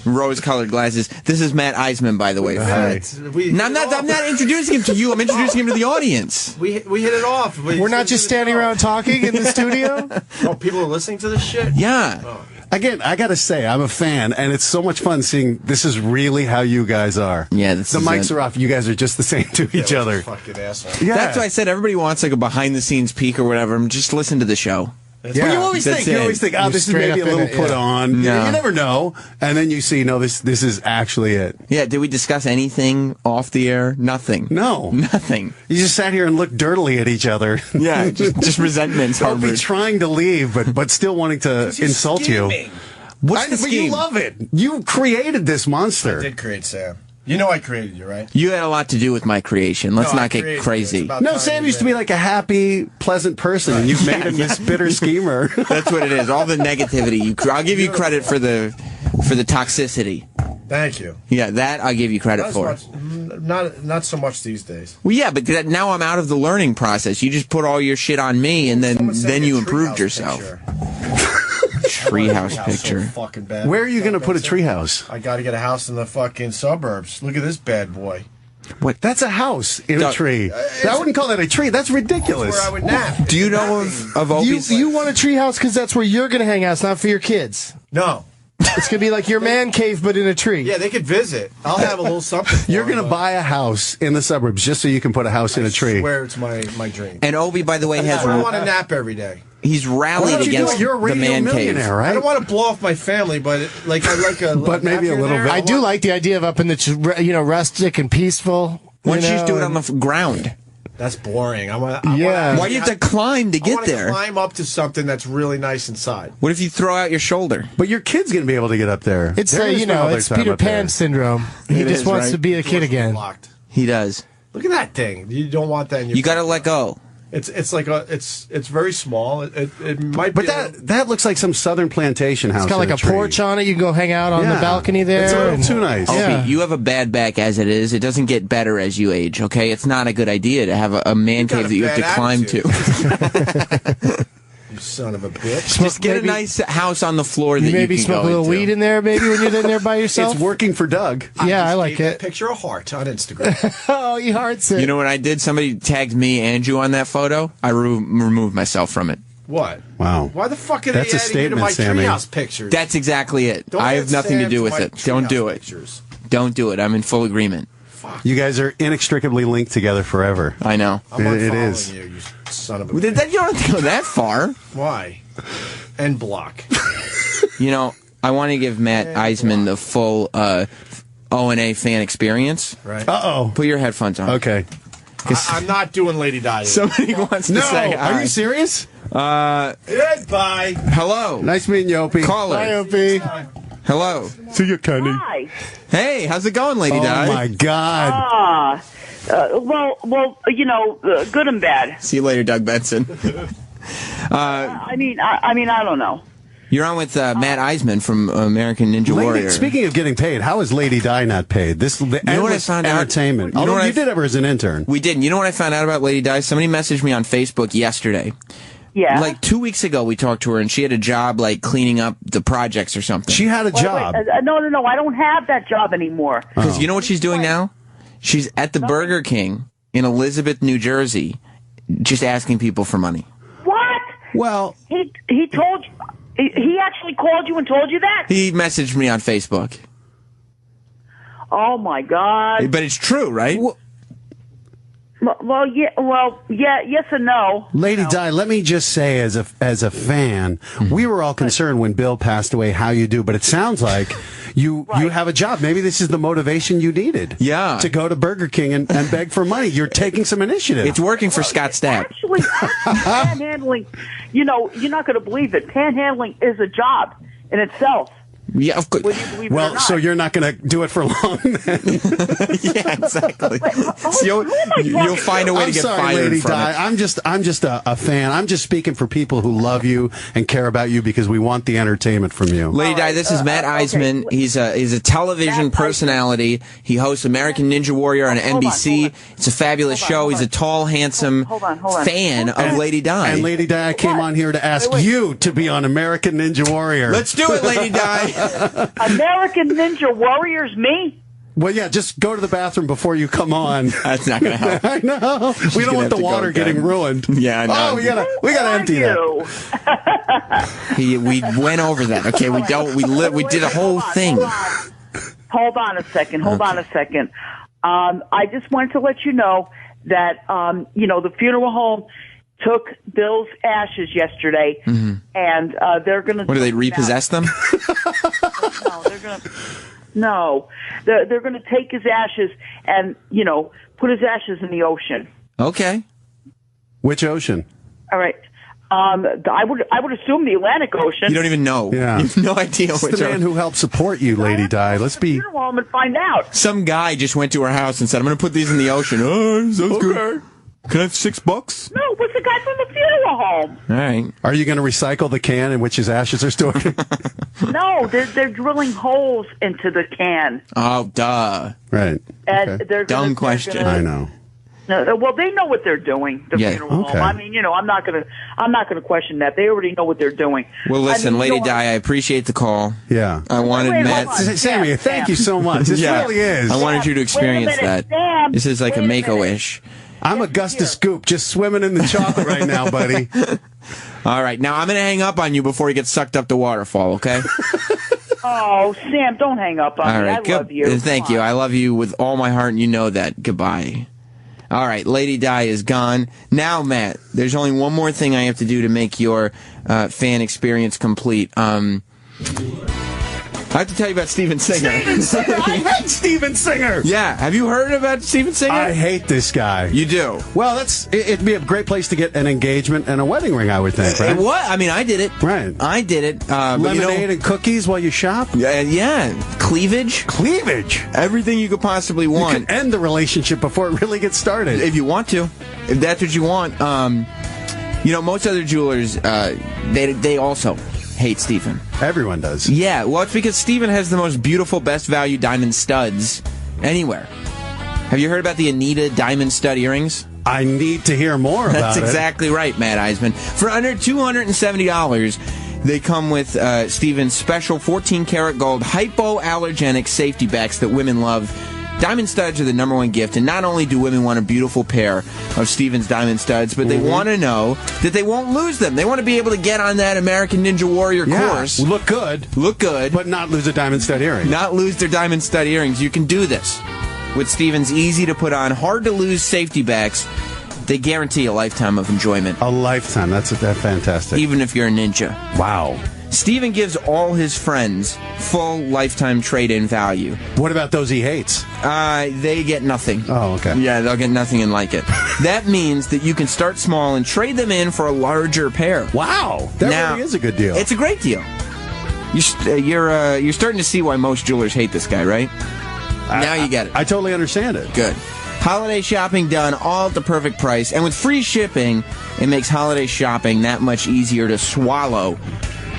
rose-colored glasses. This is Matt Eisman, by the way. Hi. No, I'm not introducing him to you. I'm introducing him to the audience. We hit it off. We're not just standing around talking in the studio? Oh, people are listening to this shit? Yeah. Oh. Again, I gotta say, I'm a fan, and it's so much fun seeing this is really how you guys are. Yeah, the mics are off. You guys are just the same to each other. Fucking asshole. Yeah. That's why I said everybody wants like a behind-the-scenes peek or whatever. Just listen to the show. But you always think, this is maybe a little put on. No. You never know. And then you see, no, this is actually it. Yeah, did we discuss anything off the air? Nothing. No. Nothing. You just sat here and looked dirtily at each other. Yeah, just resentments. Don't be harbored. trying to leave, but still wanting to insult you. What's the But you scheme? love it. You created this monster. I did create Sam. You know I created you, right? You had a lot to do with my creation. Let's No, I not get created crazy. No, Sam used to be like a happy, pleasant person, and you've made him this bitter schemer. That's what it is. All the negativity. I'll give you credit for the toxicity. Thank you. Yeah, that I'll give you credit Not for. so much, not so much these days. Well, yeah, but now I'm out of the learning process. You just put all your shit on me, and then you improved yourself. Treehouse picture. So fucking bad. Where are you going to put a treehouse? I got to get a house in the fucking suburbs. Look at this bad boy. What? That's a house in a tree. I wouldn't call that a tree. That's ridiculous. Where I would nap. Do you know of Opie's? You want a treehouse because that's where you're going to hang out. It's not for your kids. No. It's going to be like your man cave, but in a tree. Yeah, they could visit. I'll have a little something. You're going to buy a house in the suburbs just so you can put a house in a tree. I swear it's my dream. And Opie, by the way, has. I want to nap every day. He's rallied against You're a the radio man cave. millionaire, right? I don't want to blow off my family, but I like a. But maybe a little bit. I do like the idea of up in the rustic and peaceful. Why don't you just do it on the ground? That's boring. Why do you have to climb to get there? Climb up to something that's really nice inside. What if you throw out your shoulder? But your kid's going to be able to get up there. It's They're gonna spend all their it's time Peter up there. Pan syndrome. He It just is, wants right? to be a kid again. Locked. He does. Look at that thing. You don't want that in your. You got to let go. It's like it's very small. It might But be. that looks like some southern plantation house. It's got like in a tree. porch on it. You can go hang out on the Yeah. balcony there. It's a little too nice. Opie, you have a bad back as it is. It doesn't get better as you age, okay? It's not a good idea to have a man cave that you have to climb to. You son of a bitch. Just get a nice house on the floor that You maybe can smoke go a little into. weed in there, maybe when you're in there by yourself. It's working for Doug. Yeah, I like it. Picture a heart on Instagram. Oh, he hearts it. You know what I did? Somebody tagged me and you on that photo. I removed myself from it. What? Wow. Why the fuck are That's they a adding you to my statement, Sammy. treehouse pictures? That's exactly it. Don't I add have nothing to Sam do to with my it. Don't do treehouse it. pictures. Don't do it. I'm in full agreement. You guys are inextricably linked together forever. I know. I'm It unfollowing is. you son of a You don't have to go that far. Why? End block. You know, I want to give Matt Eisman the full O&A fan experience. Right. Uh-oh. Put your headphones on. Okay. I'm not doing Lady Di. Somebody wants to No, say hi. are you serious? Goodbye. Hello. Nice meeting you, Opie. Caller. Hi, Opie. Hello. See you, Kenny. Hi. Hey, how's it going, Lady Di? Oh, my God. Well, good and bad. See you later, Doug Benson. I mean, I don't know. You're on with Matt Eisman from American Ninja Warrior. Speaking of getting paid, how is Lady Di not paid? This know what I endless found out? entertainment. You know Although what you I- did have her as an intern. We didn't. You know what I found out about Lady Di? Somebody messaged me on Facebook yesterday. Yeah. Like 2 weeks ago, we talked to her, and she had a job like cleaning up the projects or something. She had a job. Wait, no, I don't have that job anymore. Because you know what she's doing now? She's at the Burger King in Elizabeth, New Jersey, just asking people for money. What? Well, he told you. He actually called you and told you that? He messaged me on Facebook. Oh my God! But it's true, right? Well, yeah, yes and no. Lady Di, let me just say, as a fan, we were all concerned when Bill passed away. How you do? But it sounds like you have a job. Maybe this is the motivation you needed. Yeah, to go to Burger King and beg for money. You're taking some initiative. It's working for Scott Stapp. Actually, panhandling. You know, you're not going to believe it. Panhandling is a job in itself. Yeah, of course. Well, so you're not going to do it for long, then? Yeah, exactly. So you'll find a way to get fired Lady from Di. it. I'm just a fan. I'm just speaking for people who love you and care about you because we want the entertainment from you. Lady Di, this is Matt Eisman. Okay. He's a television personality. He hosts American Ninja Warrior on NBC. It's a fabulous show. He's a tall, handsome fan of Lady Di. And Lady Di, I came on here to ask you to be on American Ninja Warrior. Let's do it, Lady Di. American Ninja Warriors, me? Well, yeah, just go to the bathroom before you come on. That's not going to help. I know. We don't want the water getting ruined. Yeah, I know. Oh, we gotta empty that. We went over that. Okay, we did a whole thing. Hold on a second. I just wanted to let you know that the funeral home took Bill's ashes yesterday, and they're going to... What, do they repossess them? No, they're going to take his ashes and, put his ashes in the ocean. Okay. Which ocean? All right. I would assume the Atlantic Ocean. You don't even know. Yeah. You have no idea. It's the man who helped support you, Lady Di. Let's be... Funeral home and find out. Some guy just went to her house and said, I'm going to put these in the ocean. Oh, sounds good. Can I have $6? No, what's the guy from the funeral home? All right. Are you going to recycle the can in which his ashes are stored? No, they're drilling holes into the can. Oh, duh. Right. And they're dumb question. I know. No, well, they know what they're doing. The funeral home. I mean, I'm not gonna question that. They already know what they're doing. Well, listen, Lady Di, I appreciate the call. Yeah. I wanted Matt. Sammy, thank you so much. This really is. I wanted you to experience that. Sam, this is like a Make-A-Wish. I'm Augustus Scoop, just swimming in the chocolate right now, buddy. All right, now I'm going to hang up on you before you get sucked up the waterfall, okay? Oh, Sam, don't hang up on me. I love you. Thank you. I love you with all my heart, and you know that. Goodbye. All right, Lady Di is gone. Now, Matt, there's only one more thing I have to do to make your fan experience complete. I have to tell you about Steven Singer. Steven Singer! I hate Steven Singer! Yeah, have you heard about Steven Singer? I hate this guy. You do? Well, it'd be a great place to get an engagement and a wedding ring, I would think, right? What? I mean, I did it. Right. I did it. Lemonade and cookies while you shop? Yeah. Cleavage. Cleavage! Everything you could possibly want. You can end the relationship before it really gets started. If you want to. If that's what you want. Most other jewelers, they also hate Steven. Everyone does. Yeah, well, it's because Steven has the most beautiful, best value diamond studs anywhere. Have you heard about the Anita diamond stud earrings? I need to hear more about it. That's exactly right, Matt Eisman. For under $270, they come with Steven's special 14-karat gold hypoallergenic safety backs that women love. Diamond studs are the #1 gift, and not only do women want a beautiful pair of Steven's diamond studs, but they want to know that they won't lose them. They want to be able to get on that American Ninja Warrior course. Look good. But not lose a diamond stud earring. Not lose their diamond stud earrings. You can do this with Steven's easy-to-put-on, hard-to-lose safety backs. They guarantee a lifetime of enjoyment. A lifetime. That's fantastic. Even if you're a ninja. Wow. Steven gives all his friends full lifetime trade-in value. What about those he hates? They get nothing. Oh, okay. Yeah, they'll get nothing and like it. That means that you can start small and trade them in for a larger pair. Wow. That really is a good deal. It's a great deal. You're starting to see why most jewelers hate this guy, right? Now you get it. I totally understand it. Good. Holiday shopping done all at the perfect price. And with free shipping, it makes holiday shopping that much easier to swallow.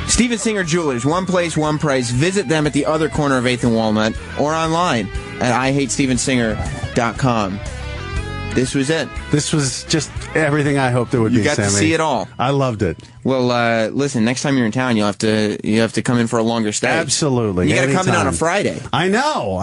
Steven Singer Jewelers, one place, one price. Visit them at the other corner of 8th and Walnut or online at IHateStevenSinger.com. This was it. This was just everything I hoped it would be. You got Sammy. to see it all. I loved it. Well, listen. Next time you're in town, you have to come in for a longer stay. Absolutely. You got to come in on a Anytime. Friday. I know.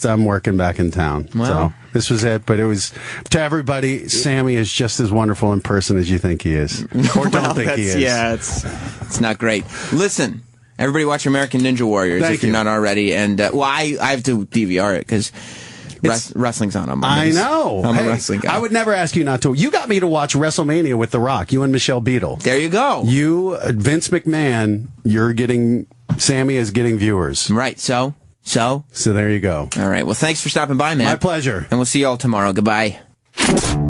I'm working back in town. Well. So this was it. But it was to everybody. Sammy is just as wonderful in person as you think he is, or don't think he is. Yeah, it's not great. Listen. Everybody watch American Ninja Warriors if you're not already. And, I have to DVR it because wrestling's on. I know. I'm a wrestling guy. I would never ask you not to. You got me to watch WrestleMania with The Rock, you and Michelle Beadle. There you go. You, Vince McMahon, Sammy is getting viewers. Right, so there you go. All right, well, thanks for stopping by, man. My pleasure. And we'll see you all tomorrow. Goodbye.